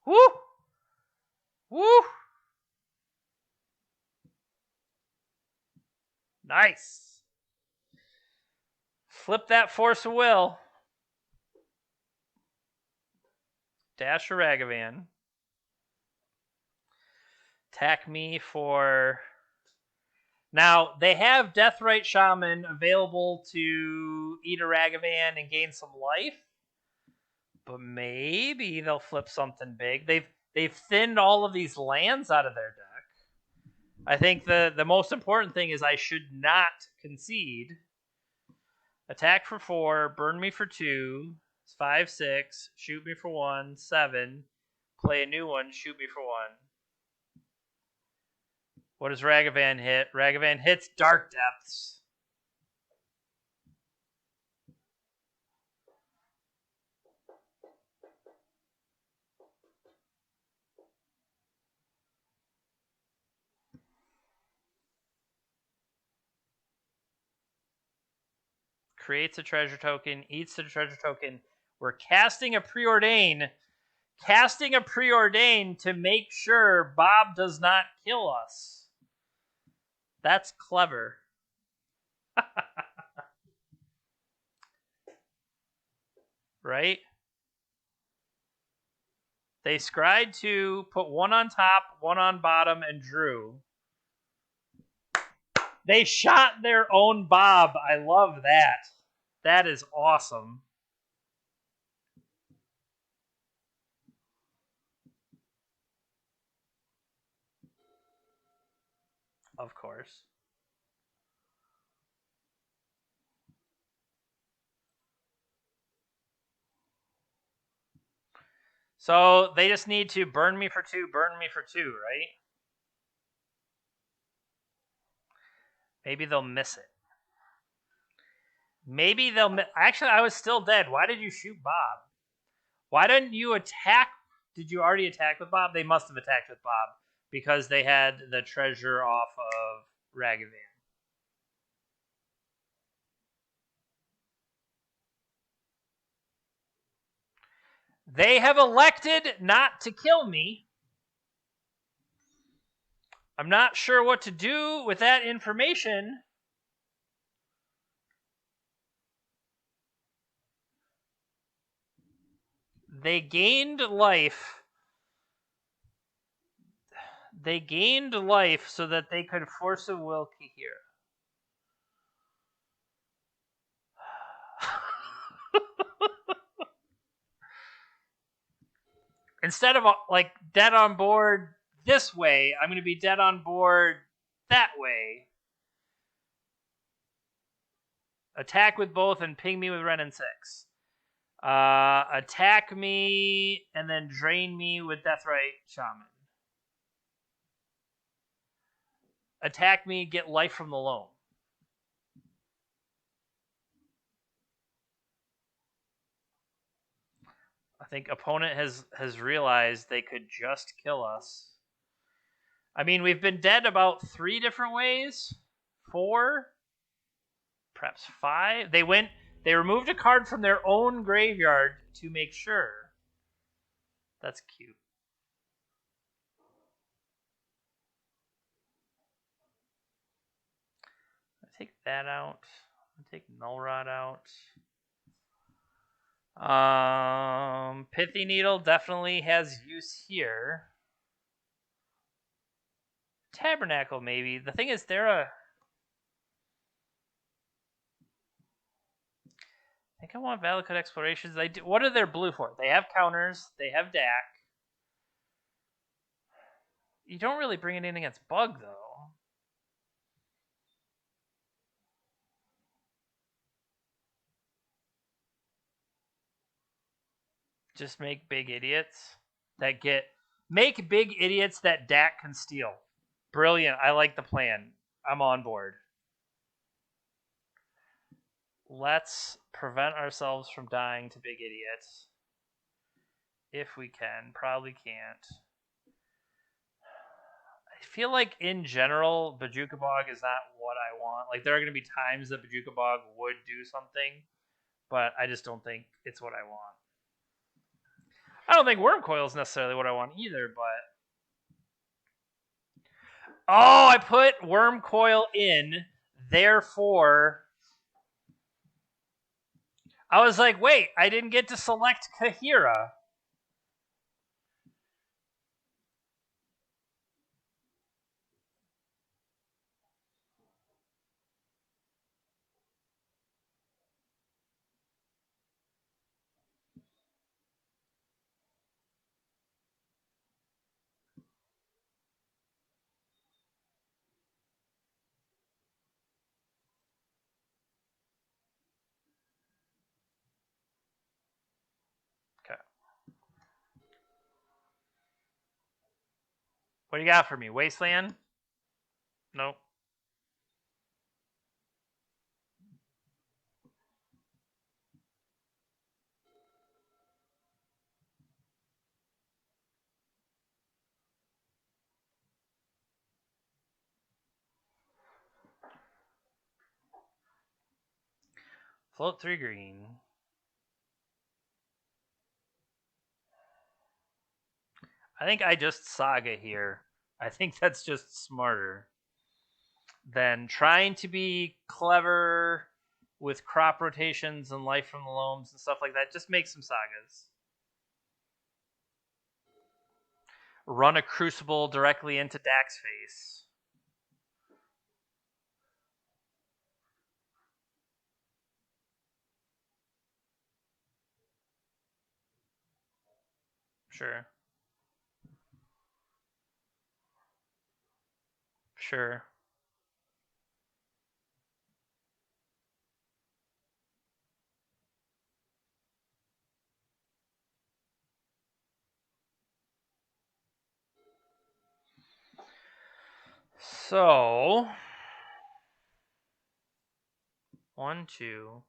Woo! Woo! Nice. Flip that Force of Will. Dash a Ragavan. Attack me for... Now, they have Deathrite Shaman available to eat a Ragavan and gain some life. But maybe they'll flip something big. They've thinned all of these lands out of their deck. I think the most important thing is I should not concede. Attack for 4, burn me for 2, 5, 6, shoot me for 1, 7, play a new one, shoot me for 1. What does Ragavan hit? Ragavan hits Dark Depths. Creates a treasure token, eats the treasure token. We're casting a Preordain. Casting a Preordain to make sure Bob does not kill us. That's clever. Right? They scryed 2, put 1 on top, 1 on bottom, and drew. They shot their own Bob. I love that. That is awesome. Of course. So they just need to burn me for 2, right? Maybe they'll miss it. Maybe they'll... Actually, I was still dead. Why did you shoot Bob? Why didn't you attack? Did you already attack with Bob? They must have attacked with Bob because they had the treasure off of Ragavan. They have elected not to kill me. I'm not sure what to do with that information. They gained life. They gained life so that they could force a will Kihira. Instead of like dead on board this way, I'm going to be dead on board that way. Attack with both and ping me with Ren and 6. Attack me and then drain me with Deathrite Shaman. Attack me, get life from the loam. I think opponent has realized they could just kill us. I mean, we've been dead about 3 different ways. 4, perhaps 5. They removed a card from their own graveyard to make sure. That's cute. I take that out. I take Null Rod out. Pithy Needle definitely has use here. Tabernacle, maybe. The thing is, I think I want Valakut Explorations. What are their blue for? They have counters. They have DAC. You don't really bring it in against Bug, though. Just make big idiots that get... Make big idiots that Dak can steal. Brilliant. I like the plan. I'm on board. Let's prevent ourselves from dying to big idiots. If we can. Probably can't. I feel like in general, Bajuka Bog is not what I want. Like, there are going to be times that Bajuka Bog would do something, but I just don't think it's what I want. I don't think Worm Coil is necessarily what I want either, but... Oh, I put Worm Coil in, therefore... I was like, wait, I didn't get to select Kahira. Okay. What do you got for me? Wasteland? Nope. Float 3 green. I think I just Saga here. I think that's just smarter than trying to be clever with crop rotations and life from the loams and stuff like that. Just make some Sagas. Run a Crucible directly into Dak's face. Sure. Sure. So, 1, 2.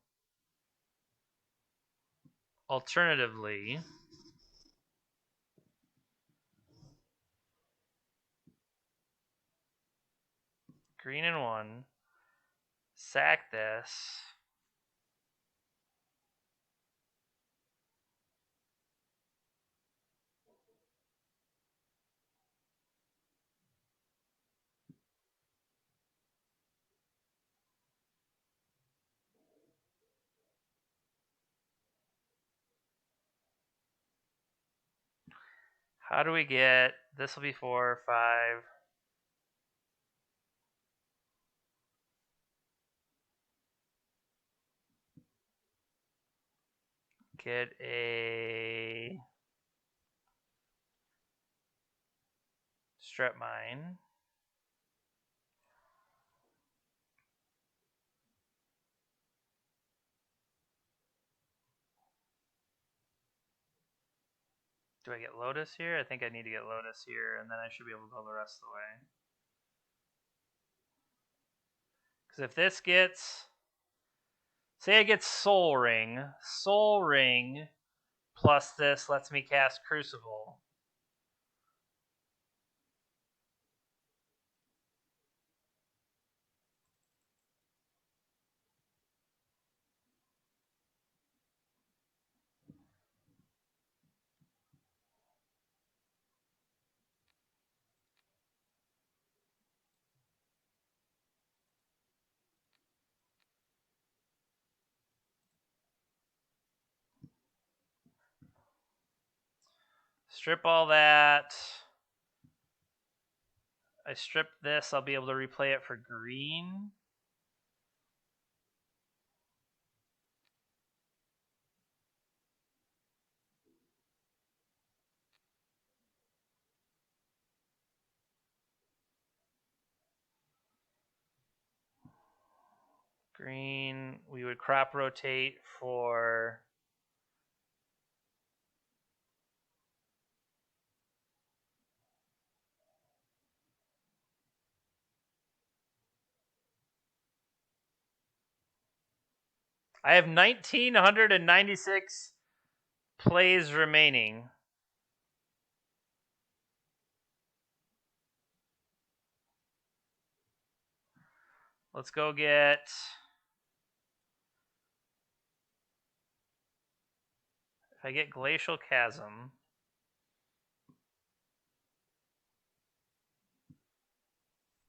Alternatively, green and 1. Sack this. How do we get... This will be 4, 5... Get a strep mine. Do I get Lotus here? I think I need to get Lotus here, and then I should be able to go the rest of the way. Because if this gets... Say I get Soul Ring. Soul Ring plus this lets me cast Crucible. Strip all that. I strip this, I'll be able to replay it for green. Green, we would crop rotate for... I have 1,996 plays remaining. Let's go get... If I get Glacial Chasm...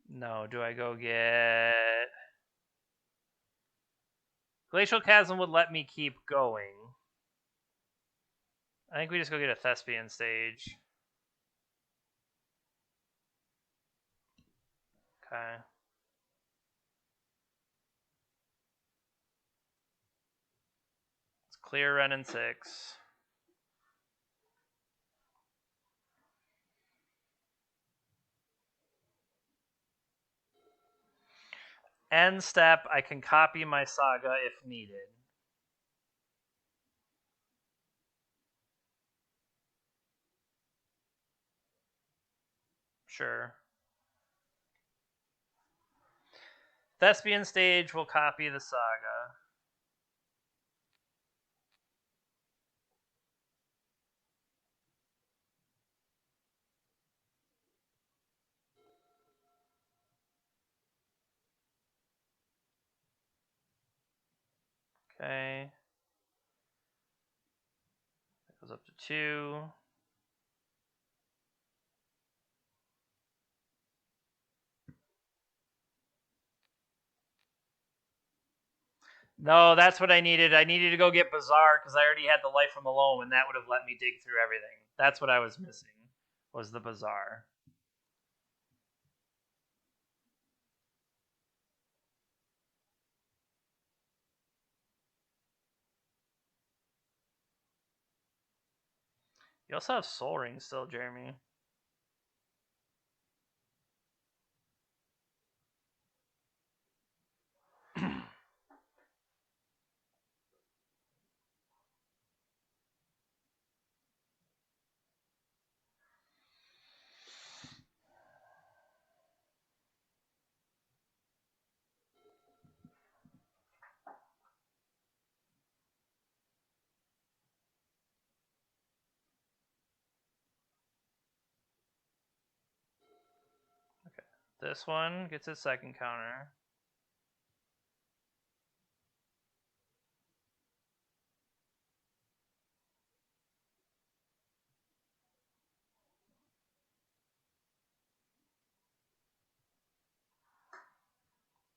No, do I go get... Glacial Chasm would let me keep going. I think we just go get a Thespian stage. Okay. Let's clear Ren and 6. End step, I can copy my Saga if needed. Sure. Thespian stage will copy the Saga. Okay. That goes up to 2. No, that's what I needed. I needed to go get Bazaar because I already had the Life from the Loam, and that would have let me dig through everything. That's what I was missing, was the Bazaar. You also have Soul Ring still, Jeremy. Okay, this one gets a second counter.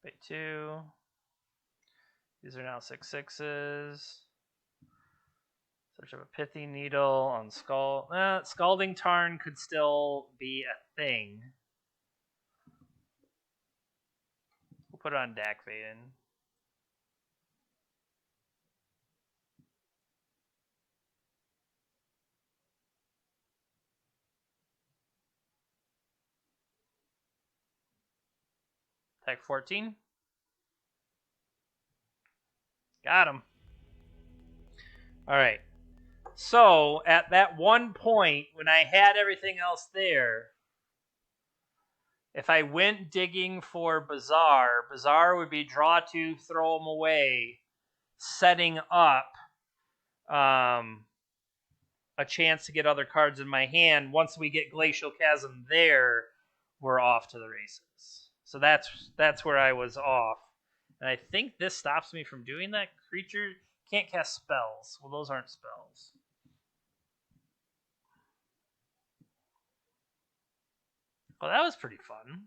Pay 2. These are now 6/6s. Search of a Pithy Needle on Skull. Scalding Tarn could still be a thing. We'll put it on Dak Vaden. Attack 14. Got him. All right. So, at that one point, when I had everything else there, if I went digging for Bazaar, Bazaar would be draw 2, throw them away, setting up a chance to get other cards in my hand. Once we get Glacial Chasm there, we're off to the races. So that's where I was off. And I think this stops me from doing that. Creature can't cast spells. Well, those aren't spells. Well, that was pretty fun.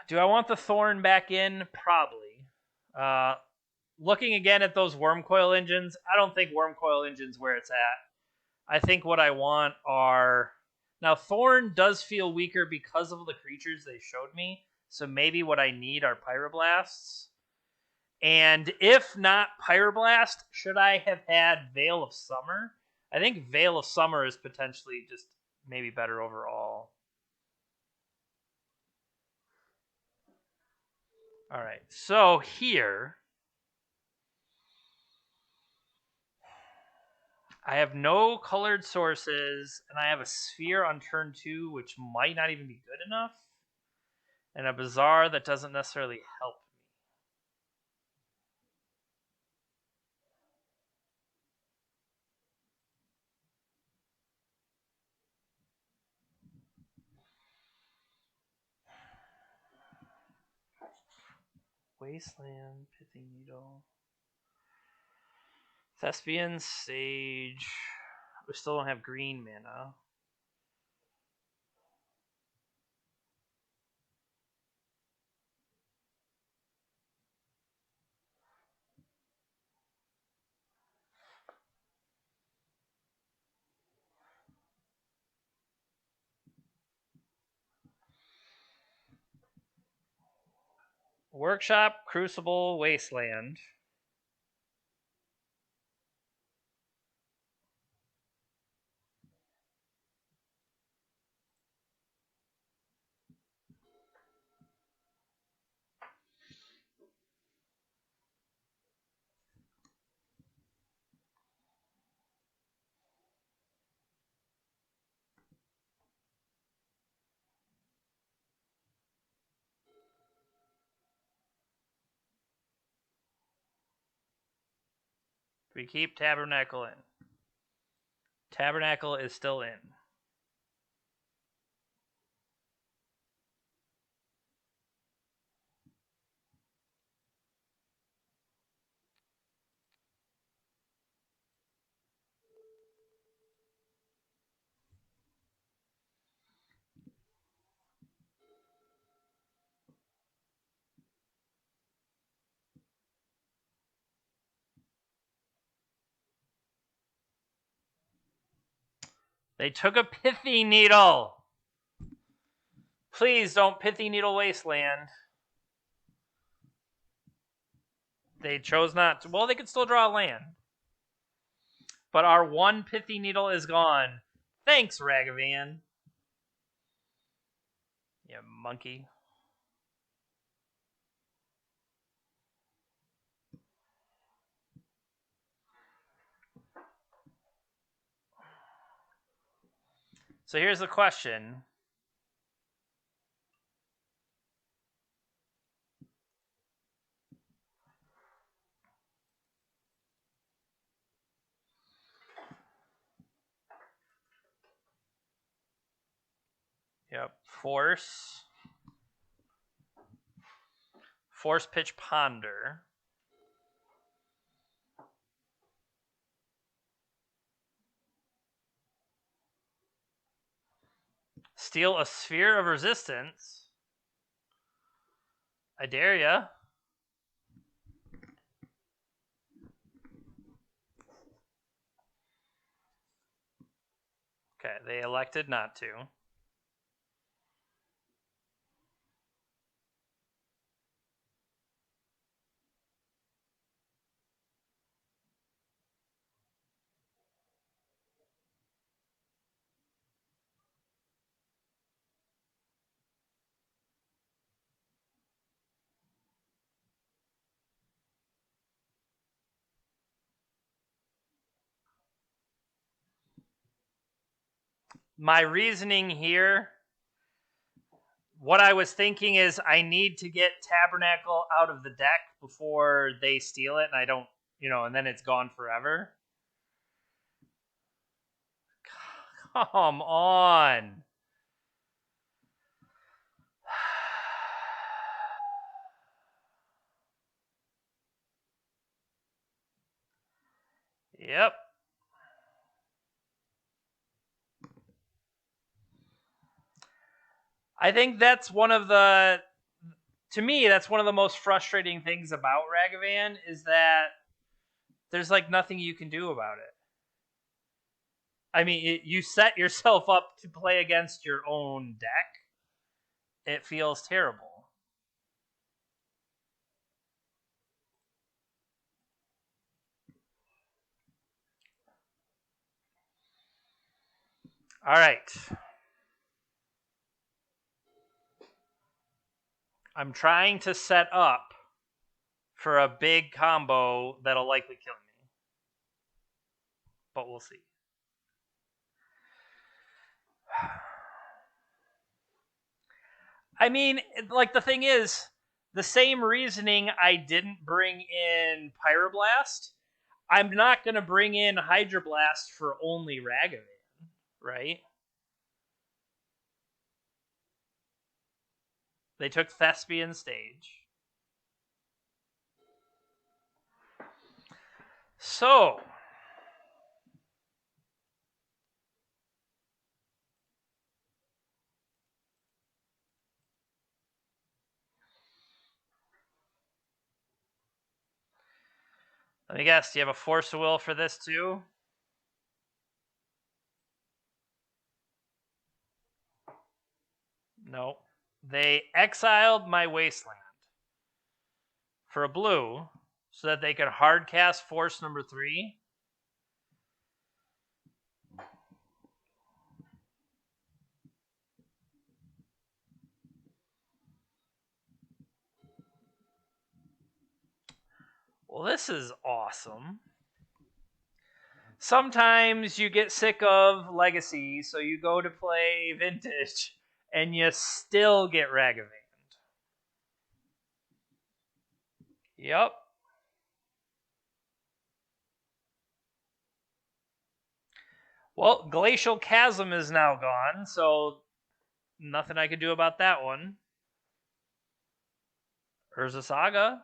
Do I want the Thorn back in? Probably. Looking again at those Wormcoil engines, I don't think Wormcoil engine's where it's at. I think what I want are... Now, Thorn does feel weaker because of the creatures they showed me, so maybe what I need are Pyroblasts. And if not Pyroblast, should I have had Veil of Summer? I think Veil of Summer is potentially just maybe better overall. All right, so here I have no colored sources, and I have a sphere on turn 2, which might not even be good enough, and a Bazaar that doesn't necessarily help. Wasteland, Pithing Needle, Thespian, Sage. We still don't have green mana. Workshop, Crucible, Wasteland. We keep Tabernacle in. Tabernacle is still in. They took a Pithy Needle. Please don't Pithy Needle Wasteland. They chose not to. Well, they could still draw a land. But our one Pithy Needle is gone. Thanks, Ragavan. You monkey. So here's the question. Yep. Force. Force Pitch Ponder. Steal a Sphere of Resistance. I dare ya. Okay, they elected not to. My reasoning here, what I was thinking is I need to get Tabernacle out of the deck before they steal it, and I don't, and then it's gone forever. Come on. Yep. I think that's to me, that's one of the most frustrating things about Ragavan is that there's like nothing you can do about it. I mean, you set yourself up to play against your own deck. It feels terrible. All right. I'm trying to set up for a big combo that'll likely kill me. But we'll see. I mean, like, the thing is, the same reasoning I didn't bring in Pyroblast, I'm not going to bring in Hydroblast for only Ragavan, right? They took Thespian Stage. So, let me guess, do you have a Force of Will for this too? No. They exiled my Wasteland for a blue so that they could hard cast Force number 3. Well, this is awesome. Sometimes you get sick of Legacy, so you go to play Vintage, and you still get Ragavan. Yep. Well, Glacial Chasm is now gone, so nothing I could do about that one. Urza Saga.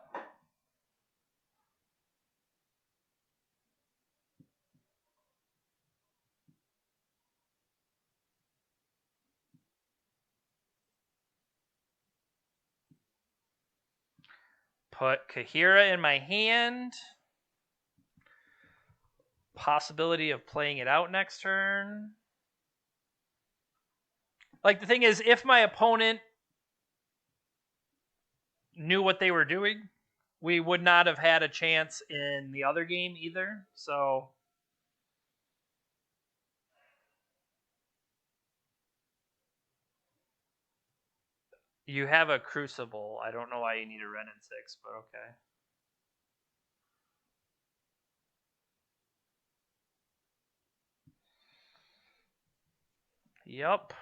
Put Kahira in my hand. Possibility of playing it out next turn. Like, the thing is, if my opponent knew what they were doing, we would not have had a chance in the other game either. So you have a Crucible. I don't know why you need a Ren in 6, but okay. Yep.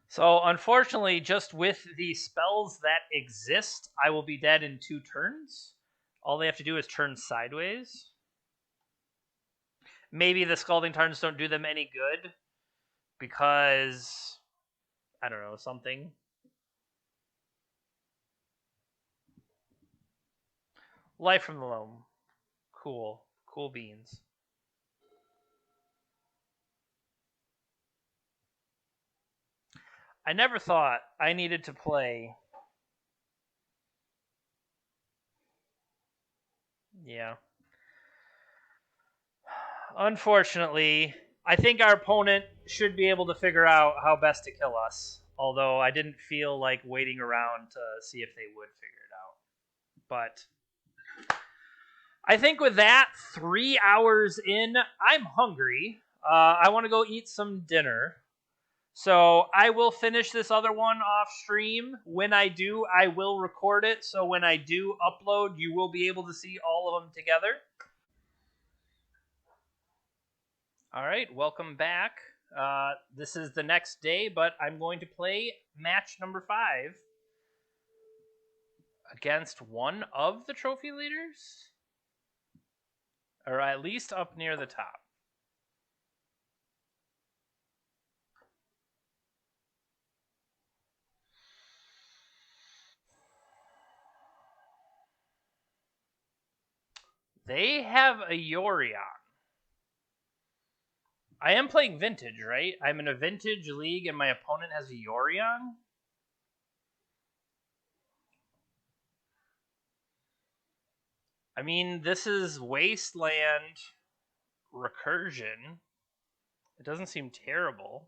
So, unfortunately, just with the spells that exist, I will be dead in 2 turns. All they have to do is turn sideways. Maybe the Scalding Tarns don't do them any good because, I don't know, something. Life from the Loam. Cool. Cool beans. I never thought I needed to play. Yeah. Unfortunately, I think our opponent should be able to figure out how best to kill us. Although I didn't feel like waiting around to see if they would figure it out. But I think with that, 3 hours in, I'm hungry. I want to go eat some dinner. So I will finish this other one off stream. When I do, I will record it. So when I do upload, you will be able to see all of them together. All right, welcome back. This is the next day, but I'm going to play match number 5 against one of the trophy leaders, or at least up near the top. They have a Yorion. I am playing Vintage, right? I'm in a Vintage league, and my opponent has a Yorion? I mean, this is Wasteland Recursion. It doesn't seem terrible.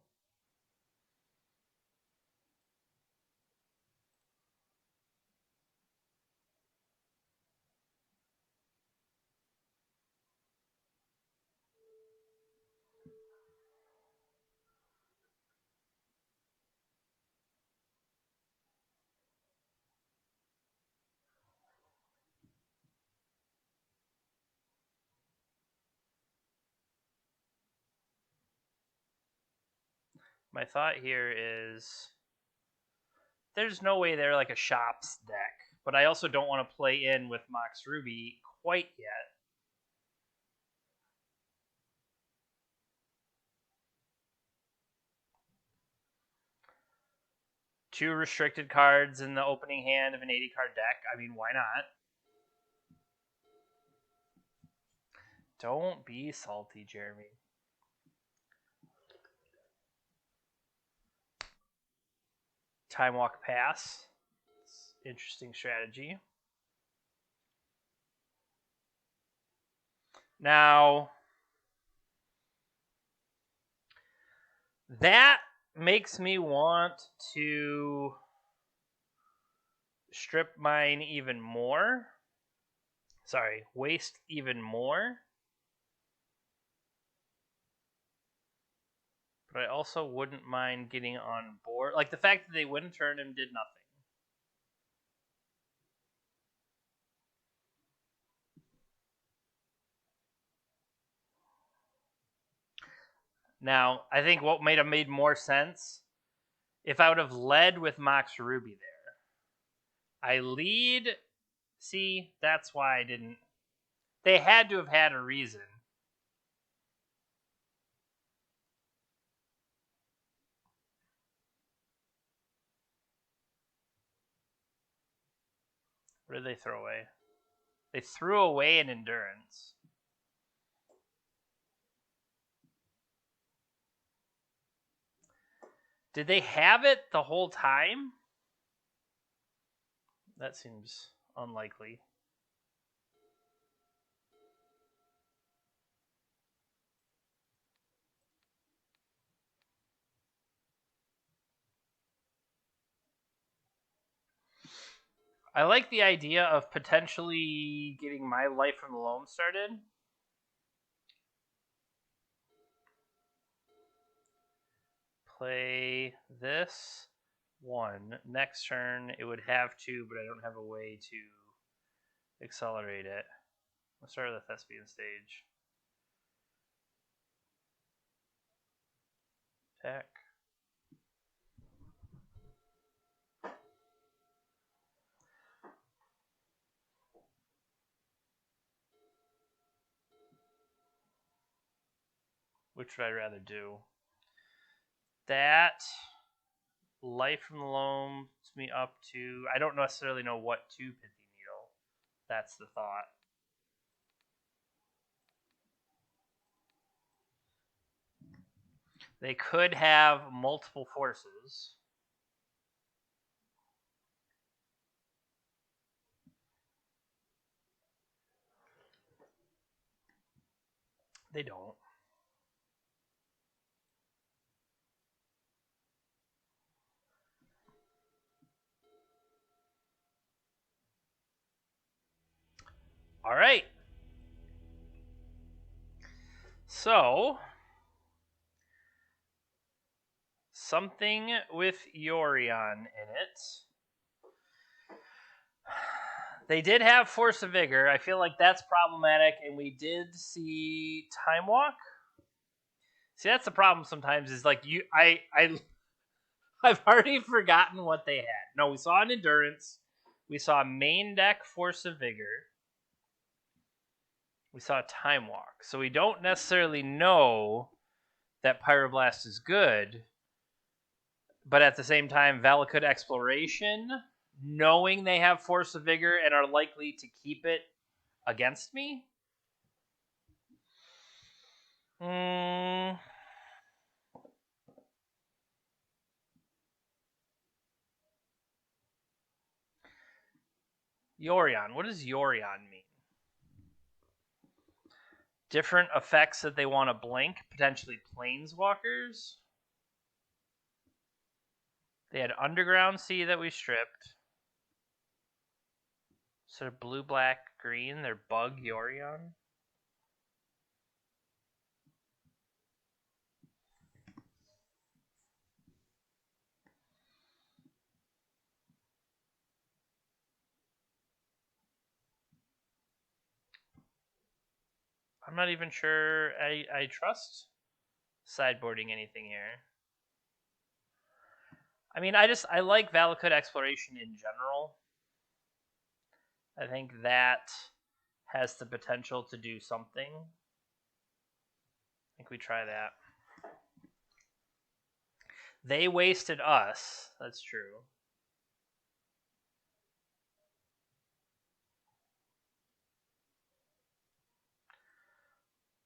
My thought here is there's no way they're like a shops deck, but I also don't want to play in with Mox Ruby quite yet. Two restricted cards in the opening hand of an 80 card deck. I mean, why not? Don't be salty, Jeremy. Time Walk Pass. Interesting strategy. Now, that makes me want to strip mine even more. Sorry, waste even more. But I also wouldn't mind getting on board. Like the fact that they wouldn't turn him did nothing. Now, I think what might have made more sense if I would have led with Mox Ruby there. I lead. See, that's why I didn't. They had to have had a reason. What did they throw away? They threw away an endurance. Did they have it the whole time? That seems unlikely. I like the idea of potentially getting my life from the loam started. Play this one. Next turn, it would have to, but I don't have a way to accelerate it. Let's start with the Thespian stage. Attack. Which would I rather do? That life from the loam puts me up to. I don't necessarily know what to Pithy Needle. That's the thought. They could have multiple forces. They don't. All right. So, something with Yorion in it. They did have Force of Vigor. I feel like that's problematic, and we did see Time Walk. See, that's the problem sometimes. Is like I've already forgotten what they had. No, we saw an Endurance. We saw main deck Force of Vigor. We saw Time Walk. So we don't necessarily know that Pyroblast is good. But at the same time, Valakut Exploration, knowing they have Force of Vigor and are likely to keep it against me? Yorion. What does Yorion mean? Different effects that they want to blink, potentially Planeswalkers. They had Underground Sea that we stripped. So blue, black, green. They're Bug Yorion. I'm not even sure I trust sideboarding anything here. I mean, I like Valakut exploration in general. I think that has the potential to do something. I think we try that. They wasted us. That's true.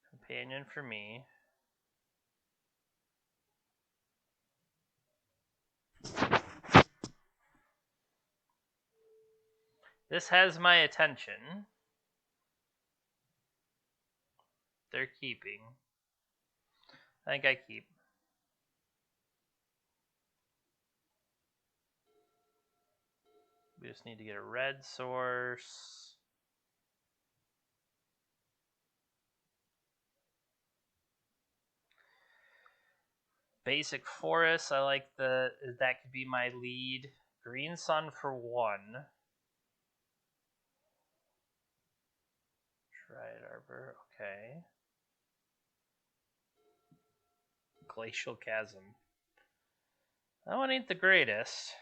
Companion for me. This has my attention. They're keeping. I think I keep. We just need to get a red source. Basic forest. I like that could be my lead. Green sun for 1. Triad Arbor. Okay. Glacial Chasm. That one ain't the greatest.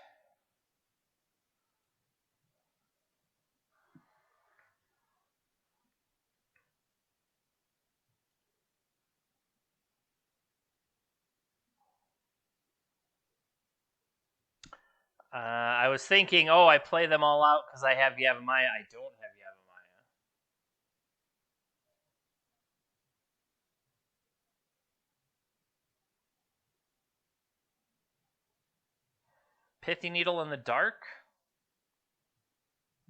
I was thinking, I play them all out because I have Yavimaya. I don't have Yavimaya. Pithy Needle in the Dark?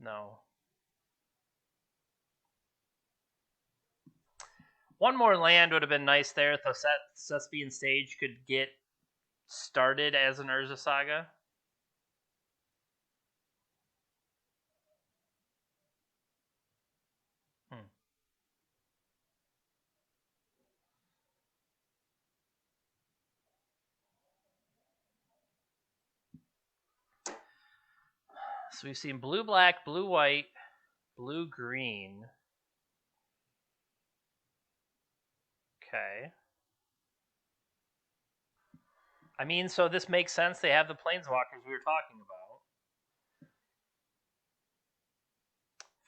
No. One more land would have been nice there. The Thespian Stage could get started as an Urza Saga. So we've seen blue-black, blue-white, blue-green. Okay. I mean, so this makes sense. They have the planeswalkers we were talking about.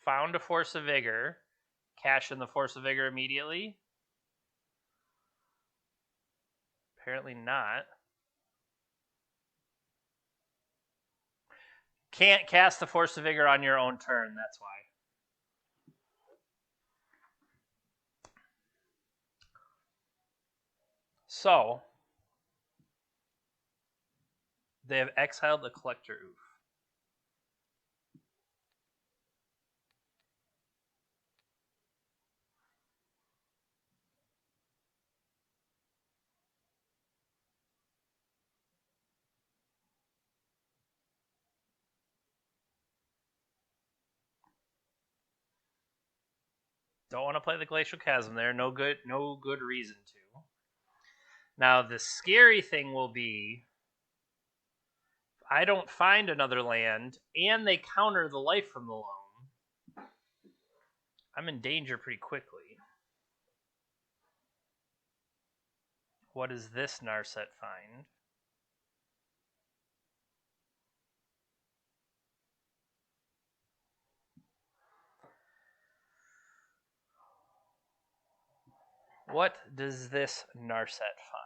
Found a Force of Vigor. Cash in the Force of Vigor immediately. Apparently not. Can't cast the Force of Vigor on your own turn, that's why. So, they have exiled the Collector Oof. Don't want to play the Glacial Chasm there. No good reason to. Now, the scary thing will be I don't find another land, and they counter the Life from the Loam. I'm in danger pretty quickly. What does this Narset find? What does this Narset find?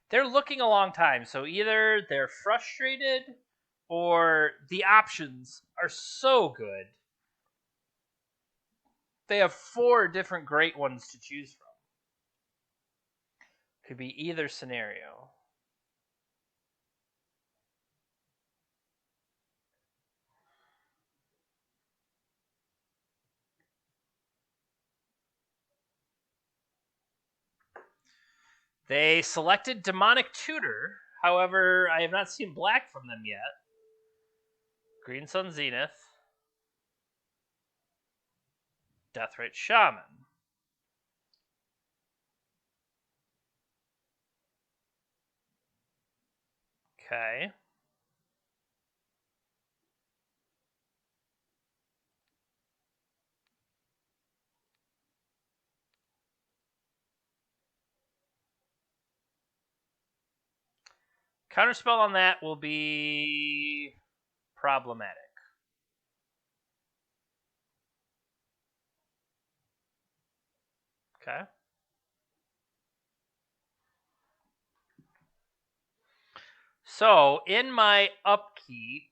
They're looking a long time, so either they're frustrated or the options are so good. They have 4 different great ones to choose from. Could be either scenario. They selected Demonic Tutor. However, I have not seen black from them yet. Green Sun Zenith. Deathrite Shaman. Okay. Counterspell on that will be problematic. Okay. So, in my upkeep,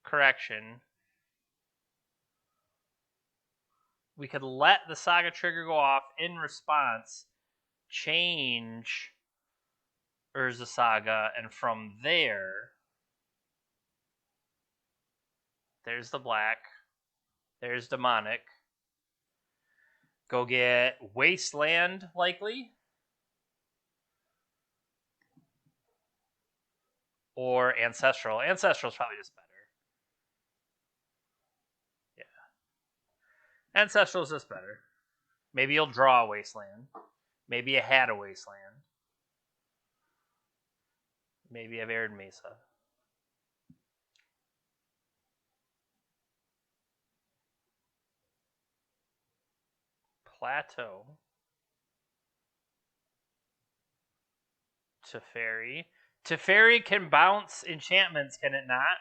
correction, we could let the Saga trigger go off in response, change Urza Saga, and from there, there's the black, there's demonic. Go get Wasteland, likely. Or Ancestral. Ancestral's probably just better. Yeah. Ancestral's just better. Maybe you'll draw a Wasteland. Maybe you had a Wasteland. Maybe I've aired Mesa. Plateau. Teferi. Teferi can bounce enchantments, can it not?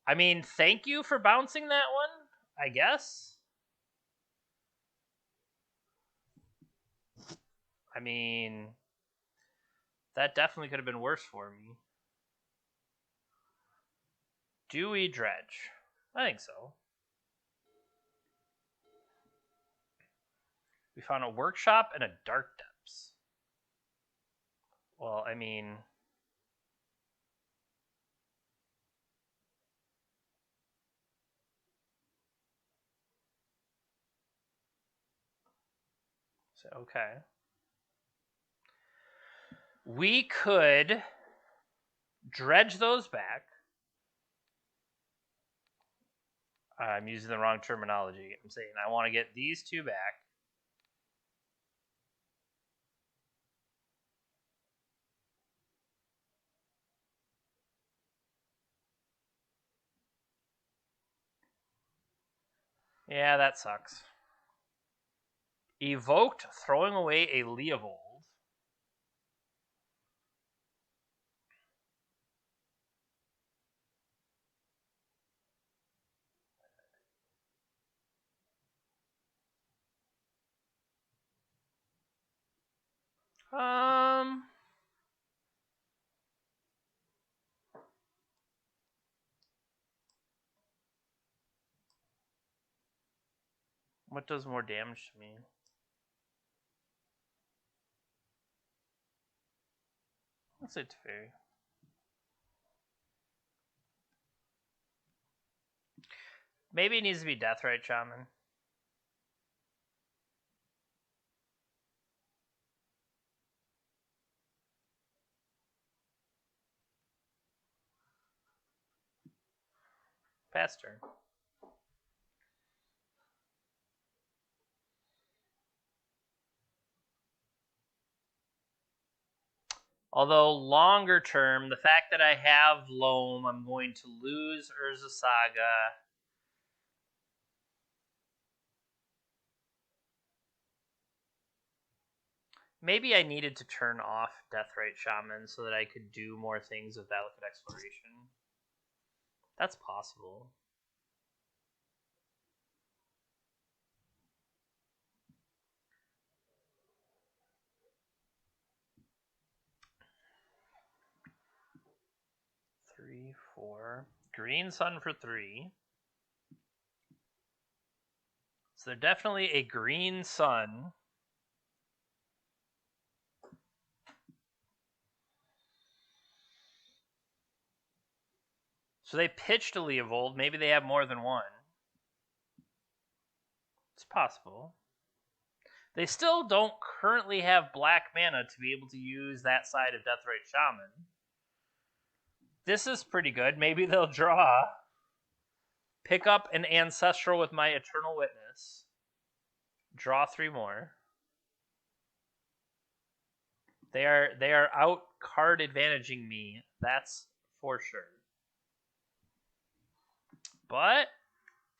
I mean, thank you for bouncing that one, I guess. I mean, that definitely could have been worse for me. Do we dredge? I think so. We found a workshop and a dark depths. Well, I mean, so okay. We could dredge those back. I'm using the wrong terminology. I'm saying I want to get these two back. Yeah, that sucks. Evoked, throwing away a Leovold. What does more damage to me? Let's say Teferi. Maybe it needs to be Deathrite Shaman. Pass turn. Although longer term, the fact that I have Loam, I'm going to lose Urza Saga. Maybe I needed to turn off Deathrite Shaman so that I could do more things with Delicate Exploration. That's possible. Three, four. Green Sun for 3. So they're definitely a Green Sun. So they pitched a Leovold. Maybe they have more than one. It's possible. They still don't currently have black mana to be able to use that side of Deathrite Shaman. This is pretty good. Maybe they'll draw. Pick up an Ancestral with my Eternal Witness. Draw 3 more. They are out card advantaging me. That's for sure. But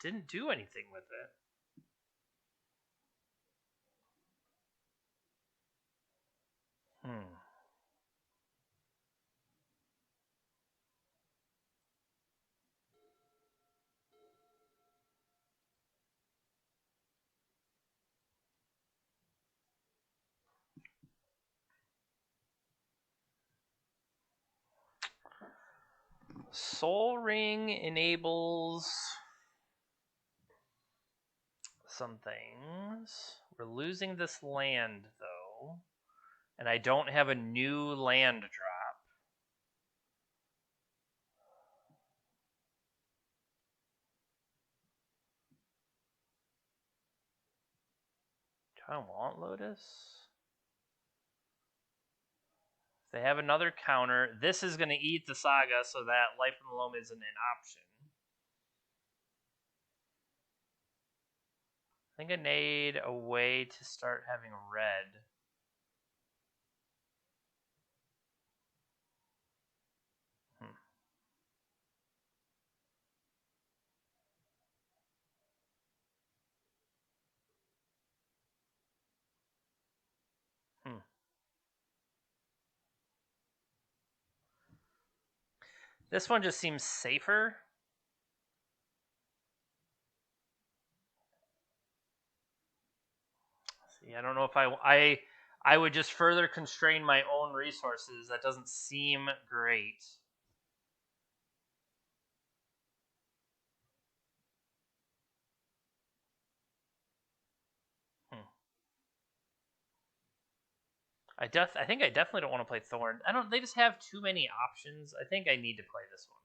didn't do anything with it. Hmm. Soul Ring enables some things. We're losing this land, though. And I don't have a new land drop. Do I want Lotus? If they have another counter, this is going to eat the Saga, so that Life from the Loam isn't an option. I think I need a way to start having red. Hmm. This one just seems safer. See, I don't know if I would just further constrain my own resources. That doesn't seem great. Hmm. I think I definitely don't want to play Thorn. I don't. They just have too many options. I think I need to play this one.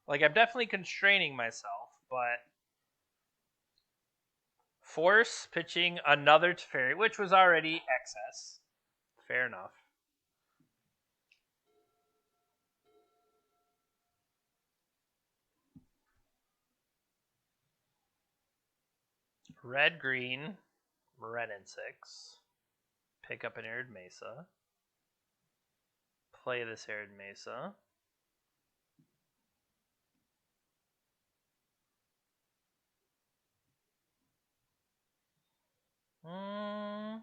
Like, I'm definitely constraining myself, but force pitching another Teferi, which was already excess. Fair enough. Red, green, red and 6. Pick up an Arid Mesa. Play this Arid Mesa. Hmm.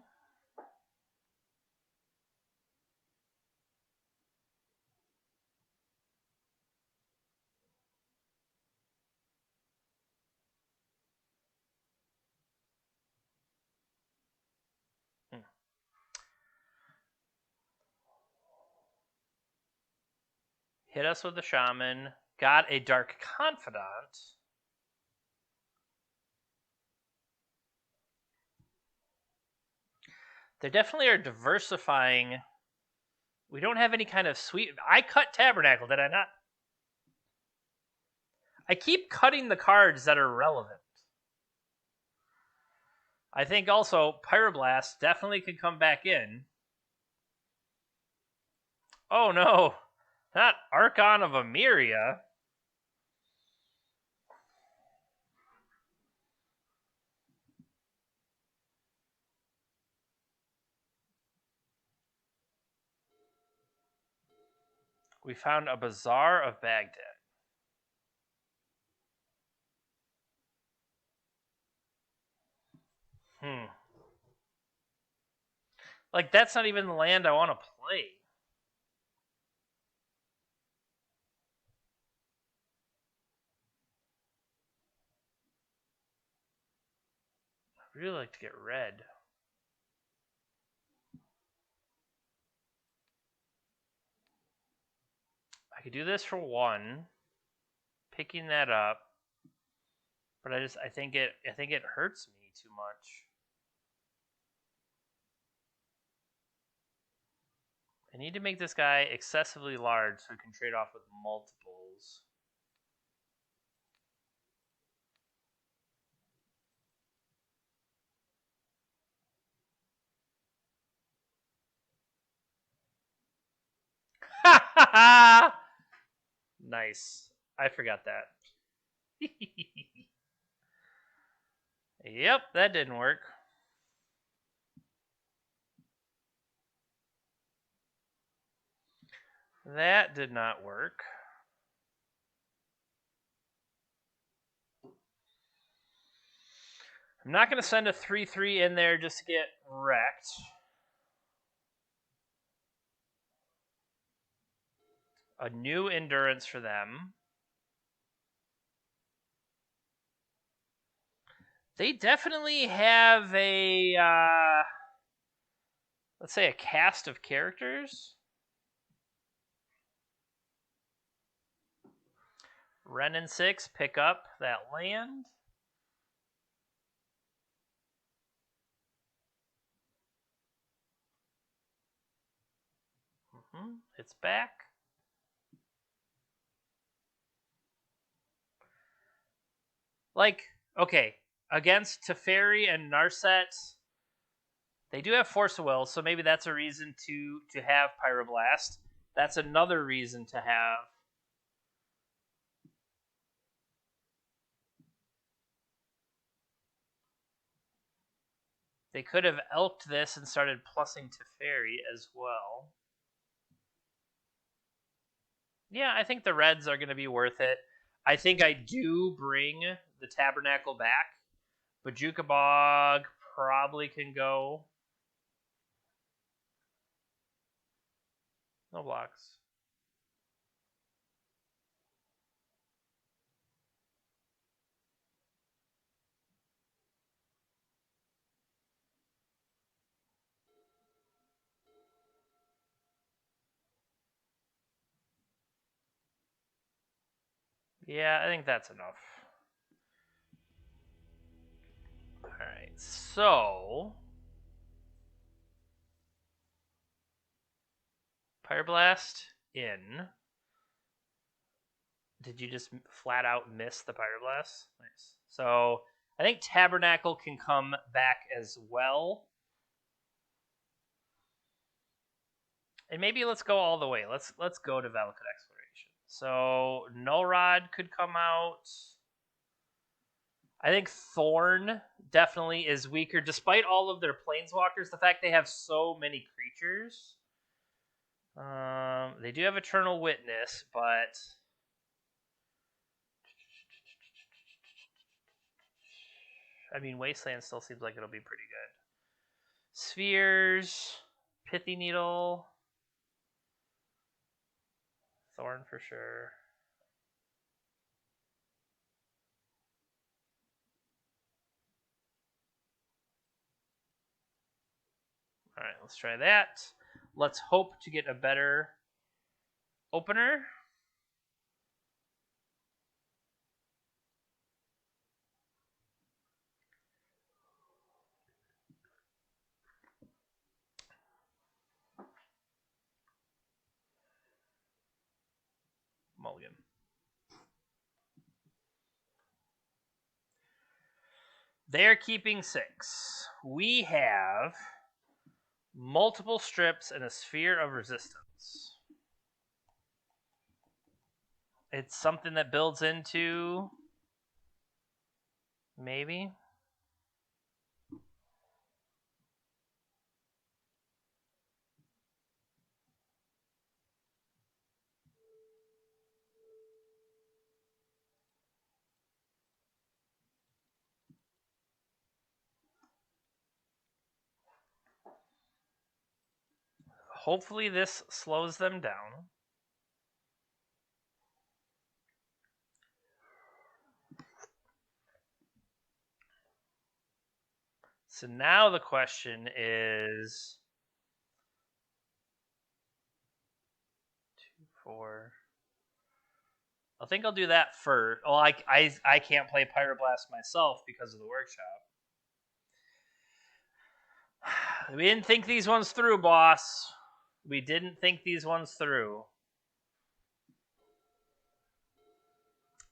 Hit us with the Shaman. Got a Dark Confidant. They definitely are diversifying. We don't have any kind of sweet. I cut Tabernacle, did I not? I keep cutting the cards that are relevant. I think also Pyroblast definitely could come back in. Oh no, not Archon of Emeria. We found a Bazaar of Baghdad. Like, that's not even the land I want to play. I'd really like to get red. I could do this for 1, picking that up, but I think it hurts me too much. I need to make this guy excessively large so we can trade off with multiples. Nice. I forgot that. Yep, that didn't work. That did not work. I'm not going to send a 3/3 in there just to get wrecked. A new endurance for them. They definitely have a, let's say, a cast of characters. Ren and 6 pick up that land. It's back. Like, okay, against Teferi and Narset, they do have Force of Will, so maybe that's a reason to have Pyroblast. That's another reason to have. They could have elked this and started plussing Teferi as well. Yeah, I think the reds are going to be worth it. I think I do bring the Tabernacle back. Bajuka Bog probably can go. No blocks. Yeah, I think that's enough. Alright, so Pyroblast in. Did you just flat out miss the Pyroblast? Nice. So I think Tabernacle can come back as well. And maybe let's go all the way. Let's go to Valakut Exploration. So Null Rod could come out. I think Thorn definitely is weaker, despite all of their planeswalkers. The fact they have so many creatures. They do have Eternal Witness, but I mean, Wasteland still seems like it'll be pretty good. Spheres, Pithy Needle, Thorn for sure. All right, let's try that. Let's hope to get a better opener. Mulligan. They're keeping 6. We have multiple strips and a sphere of resistance. It's something that builds into maybe. Hopefully this slows them down. So now the question is 2, 4. I think I'll do that first. Well, I can't play Pyroblast myself because of the workshop. We didn't think these ones through, boss. We didn't think these ones through.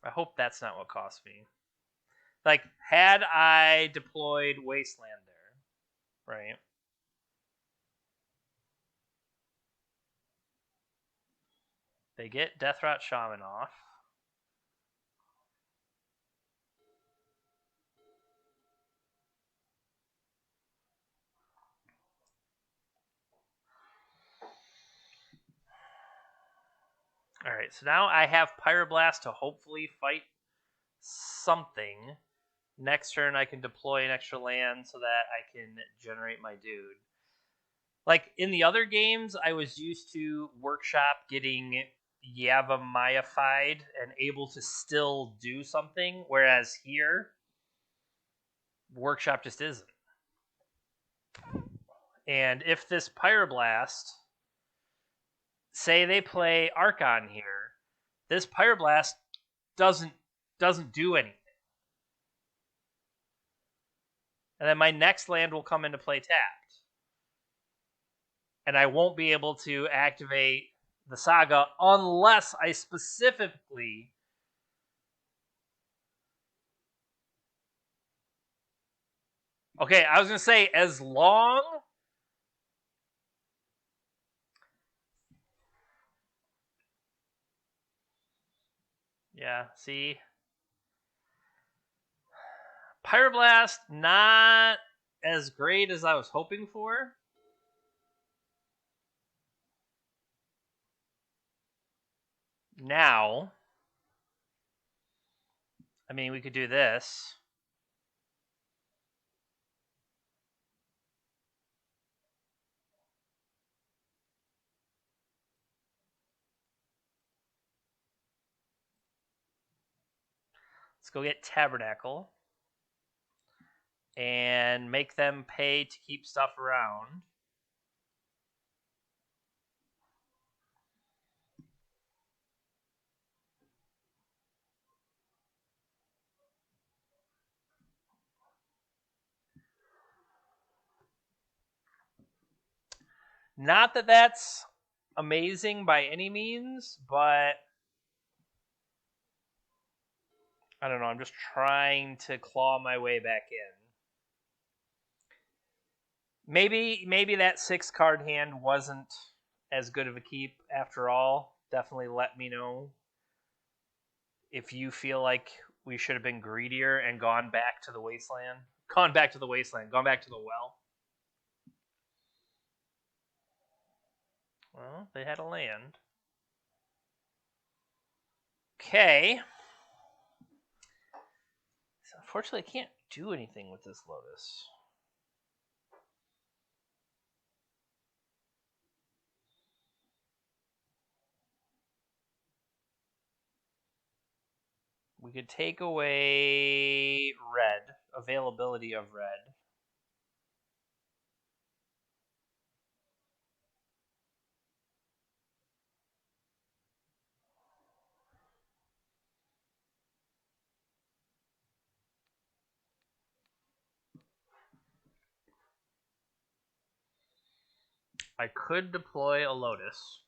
I hope that's not what cost me. Like, had I deployed Wasteland there, right? They get Deathrot Shaman off. Alright, so now I have Pyroblast to hopefully fight something. Next turn, I can deploy an extra land so that I can generate my dude. Like, in the other games, I was used to Workshop getting Yavamayified and able to still do something, whereas here, Workshop just isn't. And if this Pyroblast, say they play Archon here, this Pyroblast doesn't do anything. And then my next land will come into play tapped. And I won't be able to activate the Saga unless I specifically... Okay, I was going to say, as long... Yeah, see? Pyroblast, not as great as I was hoping for. Now, I mean, we could do this. Let's go get Tabernacle and make them pay to keep stuff around. Not that that's amazing by any means, but I don't know. I'm just trying to claw my way back in. Maybe that 6-card hand wasn't as good of a keep after all. Definitely let me know if you feel like we should have been greedier and gone back to the wasteland. Gone back to the well. Well, they had a land. Okay. So unfortunately, I can't do anything with this Lotus. We could take away red, availability of red. I could deploy a Lotus.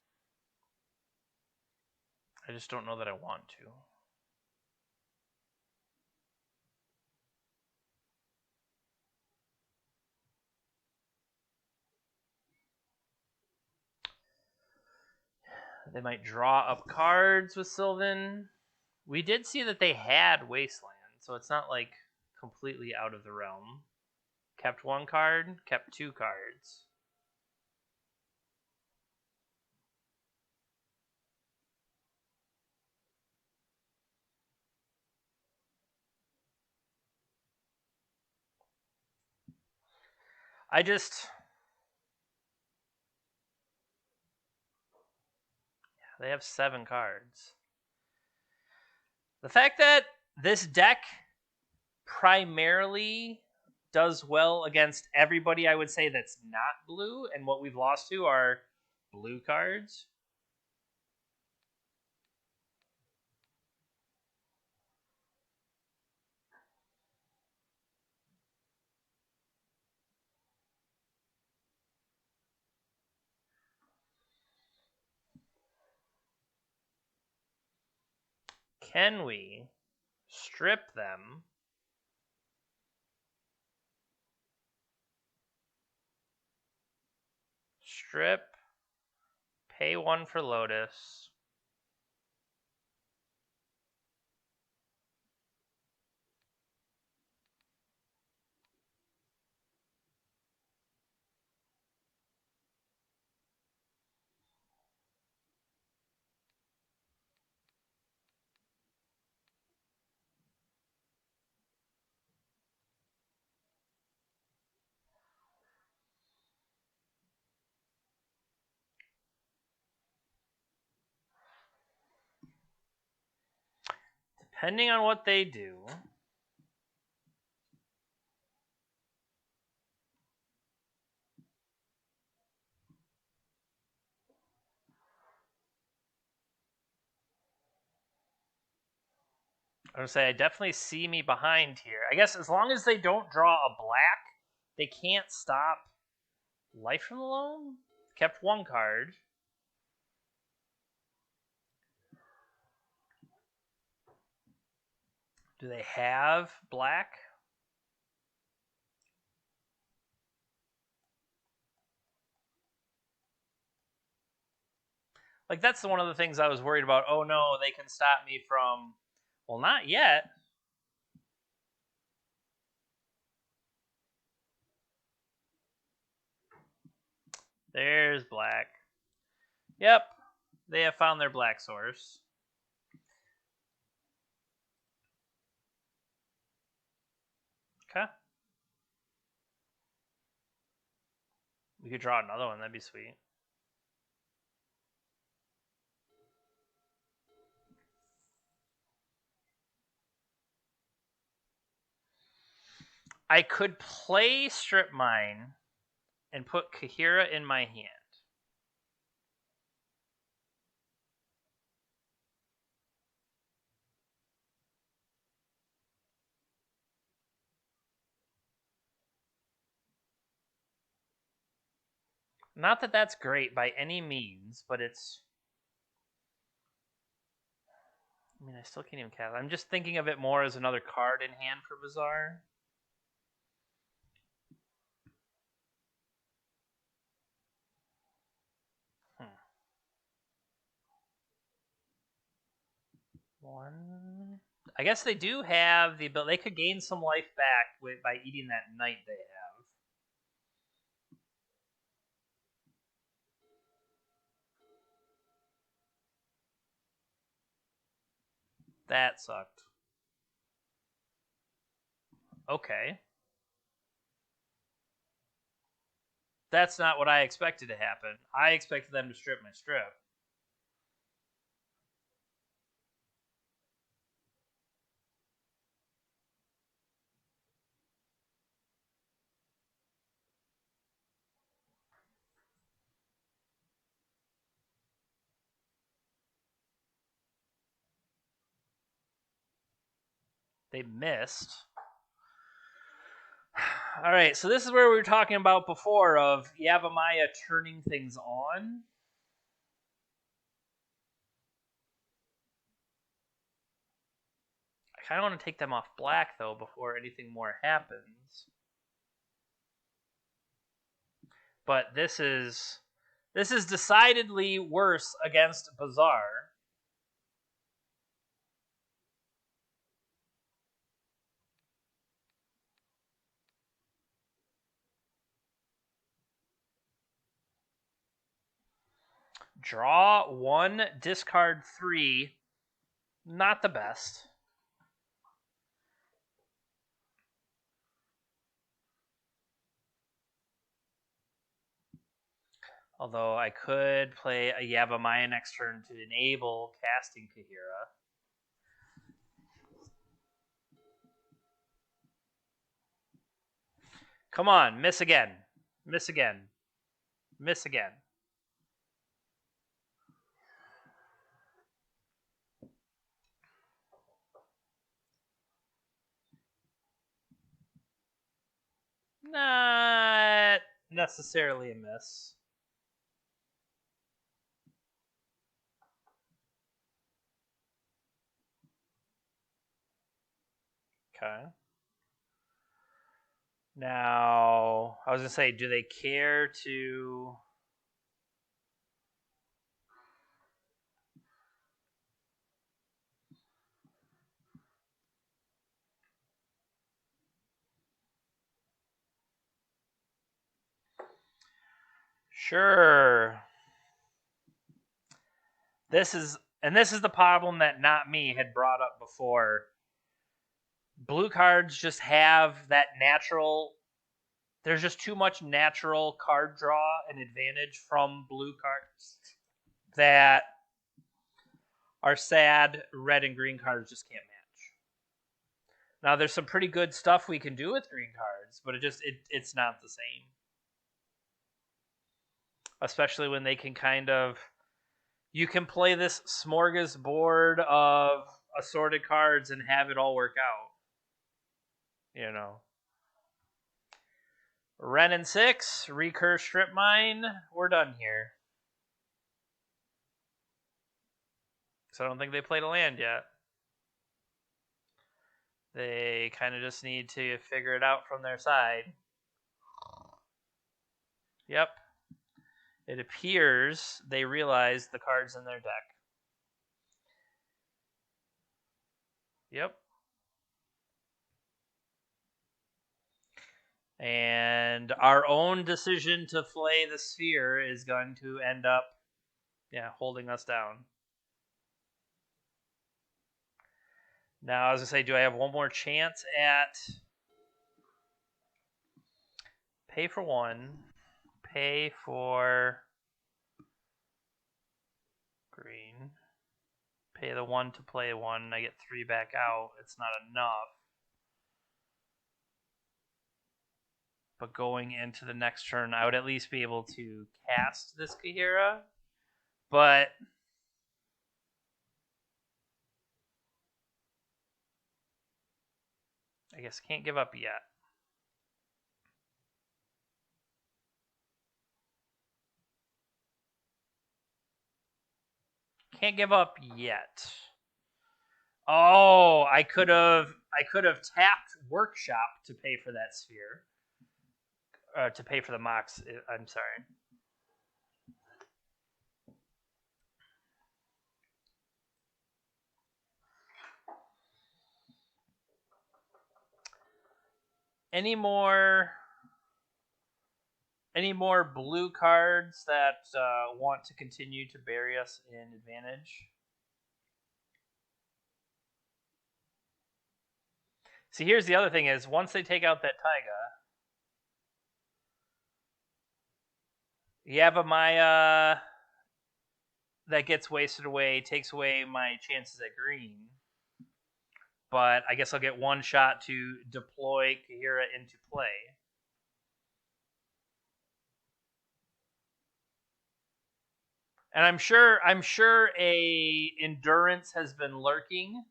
I just don't know that I want to. They might draw up cards with Sylvan. We did see that they had Wasteland, so it's not like completely out of the realm. Kept 1 card, kept 2 cards. They have 7 cards. The fact that this deck primarily does well against everybody, I would say, that's not blue, and what we've lost to are blue cards. Can we strip them? Strip, pay 1 for Lotus. Depending on what they do. I would say I definitely see me behind here. I guess as long as they don't draw a black, they can't stop Life from the Loam. Kept one card. Do they have black? Like, that's one of the things I was worried about. Oh no, they can stop me from... Well, not yet. There's black. Yep, they have found their black source. Okay. We could draw another one. That'd be sweet. I could play Strip Mine and put Kahira in my hand. Not that that's great by any means, but it's... I mean, I still can't even cast. I'm just thinking of it more as another card in hand for Bazaar. One. I guess they do have the ability. They could gain some life back by eating that knight they have. That sucked. Okay. That's not what I expected to happen. I expected them to strip my strip. They missed. All right, so this is where we were talking about before of Yavimaya turning things on. I kind of want to take them off black, though, before anything more happens. But this is decidedly worse against Bazaar. Draw 1, discard 3. Not the best. Although I could play a Yavimaya next turn to enable casting Kahira. Come on, miss again. Miss again. Miss again. Not necessarily a miss. Okay. Now, I was going to say, do they care to... Sure. This is the problem that Not Me had brought up before. Blue cards just have that natural... There's just too much natural card draw and advantage from blue cards that our sad red and green cards just can't match. Now, there's some pretty good stuff we can do with green cards, but it's not the same. Especially when they can kind of... You can play this smorgasbord of assorted cards and have it all work out. You know. Ren and 6, Recurse Strip Mine. We're done here. So I don't think they played a land yet. They kind of just need to figure it out from their side. Yep. It appears they realized the cards in their deck. Yep. And our own decision to flay the sphere is going to end up, holding us down. Now, I was going to say, do I have one more chance at pay for one, pay for green, pay the one to play one, and I get 3 back out. It's not enough. But going into the next turn, I would at least be able to cast this Kahira. But I guess can't give up yet. Can't give up yet. Oh, I could have tapped Workshop to pay for that sphere. To pay for the Mox. I'm sorry. Any more blue cards that want to continue to bury us in advantage? See, here's the other thing is, once they take out that Taiga, Yavimaya that gets wasted away takes away my chances at green. But I guess I'll get one shot to deploy Kahira into play. And I'm sure a endurance has been lurking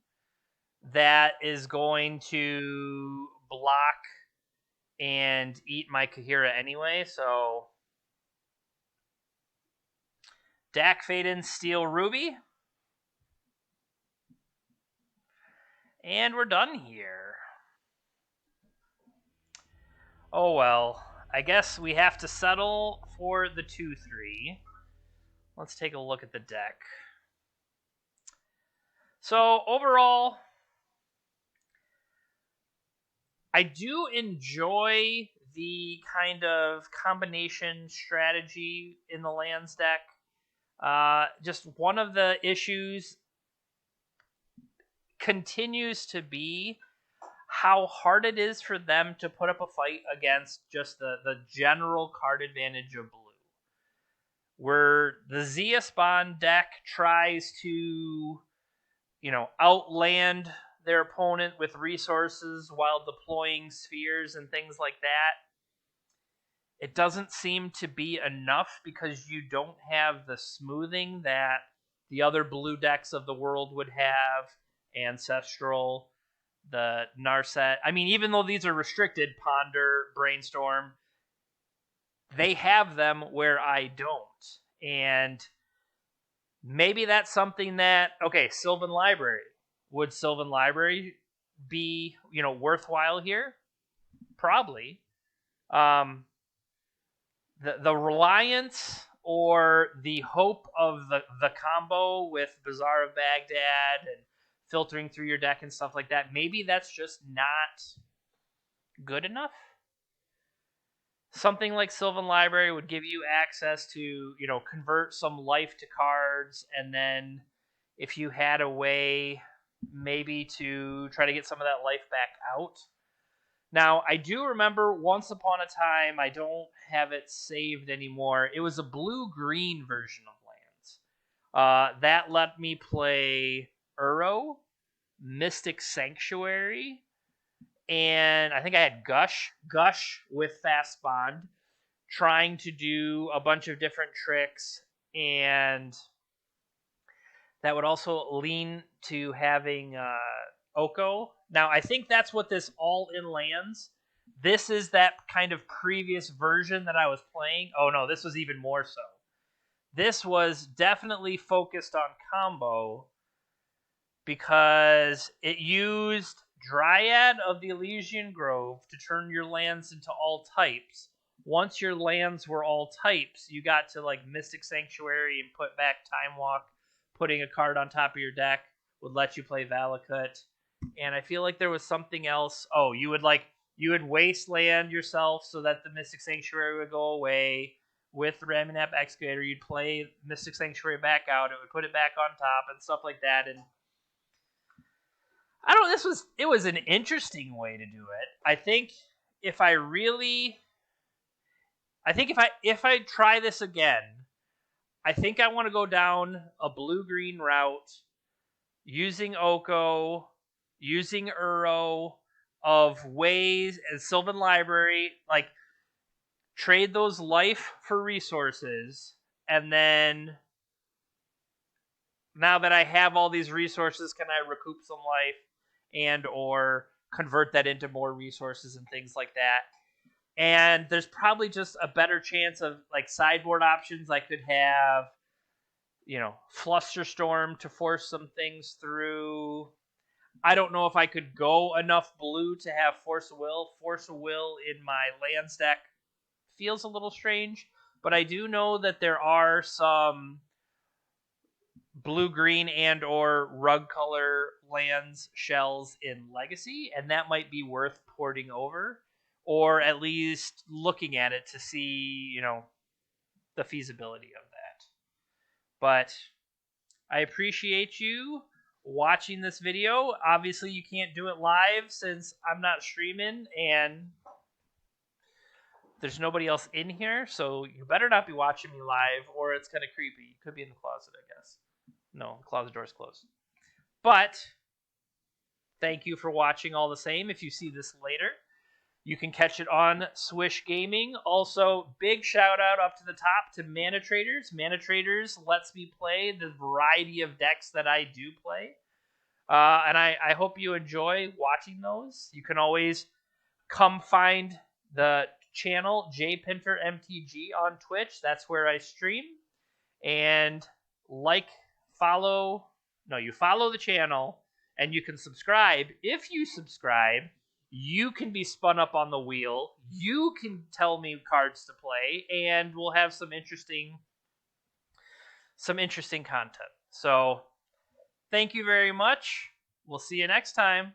that is going to block and eat my Kahira anyway, so Dak Faden, Steel Ruby. And we're done here. Oh well, I guess we have to settle for the 2-3. Let's take a look at the deck. So overall, I do enjoy the kind of combination strategy in the lands deck. Just one of the issues continues to be how hard it is for them to put up a fight against just the general card advantage of blue. Where the Ziasbond deck tries to, outland their opponent with resources while deploying spheres and things like that, it doesn't seem to be enough because you don't have the smoothing that the other blue decks of the world would have. Ancestral, the Narset. I mean, even though these are restricted, Ponder, Brainstorm, they have them where I don't. And maybe that's something that, Sylvan Library. Would Sylvan Library be, worthwhile here? Probably. The reliance or the hope of the combo with Bazaar of Baghdad and filtering through your deck and stuff like that, maybe that's just not good enough. Something like Sylvan Library would give you access to, convert some life to cards, and then if you had a way maybe to try to get some of that life back out. Now, I do remember once upon a time, I don't have it saved anymore, it was a blue-green version of lands. That let me play Uro, Mystic Sanctuary, and I think I had Gush with Fastbond, trying to do a bunch of different tricks, and that would also lean to having Oko. Now, I think that's what this all-in lands. This is that kind of previous version that I was playing. Oh no, this was even more so. This was definitely focused on combo because it used Dryad of the Elysian Grove to turn your lands into all types. Once your lands were all types, you got to like Mystic Sanctuary and put back Time Walk. Putting a card on top of your deck would let you play Valakut. And I feel like there was something else. Oh, you would wasteland yourself so that the Mystic Sanctuary would go away. With the Ramunap Excavator, you'd play Mystic Sanctuary back out. It would put it back on top and stuff like that. And I don't. It was an interesting way to do it. I think if I try this again, I think I want to go down a blue-green route, using Oko, using Uro, of ways and Sylvan Library, like trade those life for resources, and then now that I have all these resources, can I recoup some life and or convert that into more resources and things like that? And there's probably just a better chance of like sideboard options. I could have, Flusterstorm to force some things through. I don't know if I could go enough blue to have Force of Will. Force of Will in my lands deck feels a little strange, but I do know that there are some blue-green and or rug color lands shells in Legacy, and that might be worth porting over, or at least looking at it to see, the feasibility of that. But I appreciate you watching this video. Obviously, you can't do it live since I'm not streaming, and there's nobody else in here, so you better not be watching me live, or it's kind of creepy. You could be in the closet, I guess. No, the closet door's closed. But thank you for watching all the same. If you see this later, you can catch it on Swish Gaming. Also, big shout out up to the top to Mana Traders. Mana Traders lets me play the variety of decks that I do play. And I hope you enjoy watching those. You can always come find the channel JPinterMTG on Twitch. That's where I stream. And you follow the channel, and you can subscribe. If you subscribe, you can be spun up on the wheel. You can tell me cards to play, and we'll have some interesting content. So, thank you very much. We'll see you next time.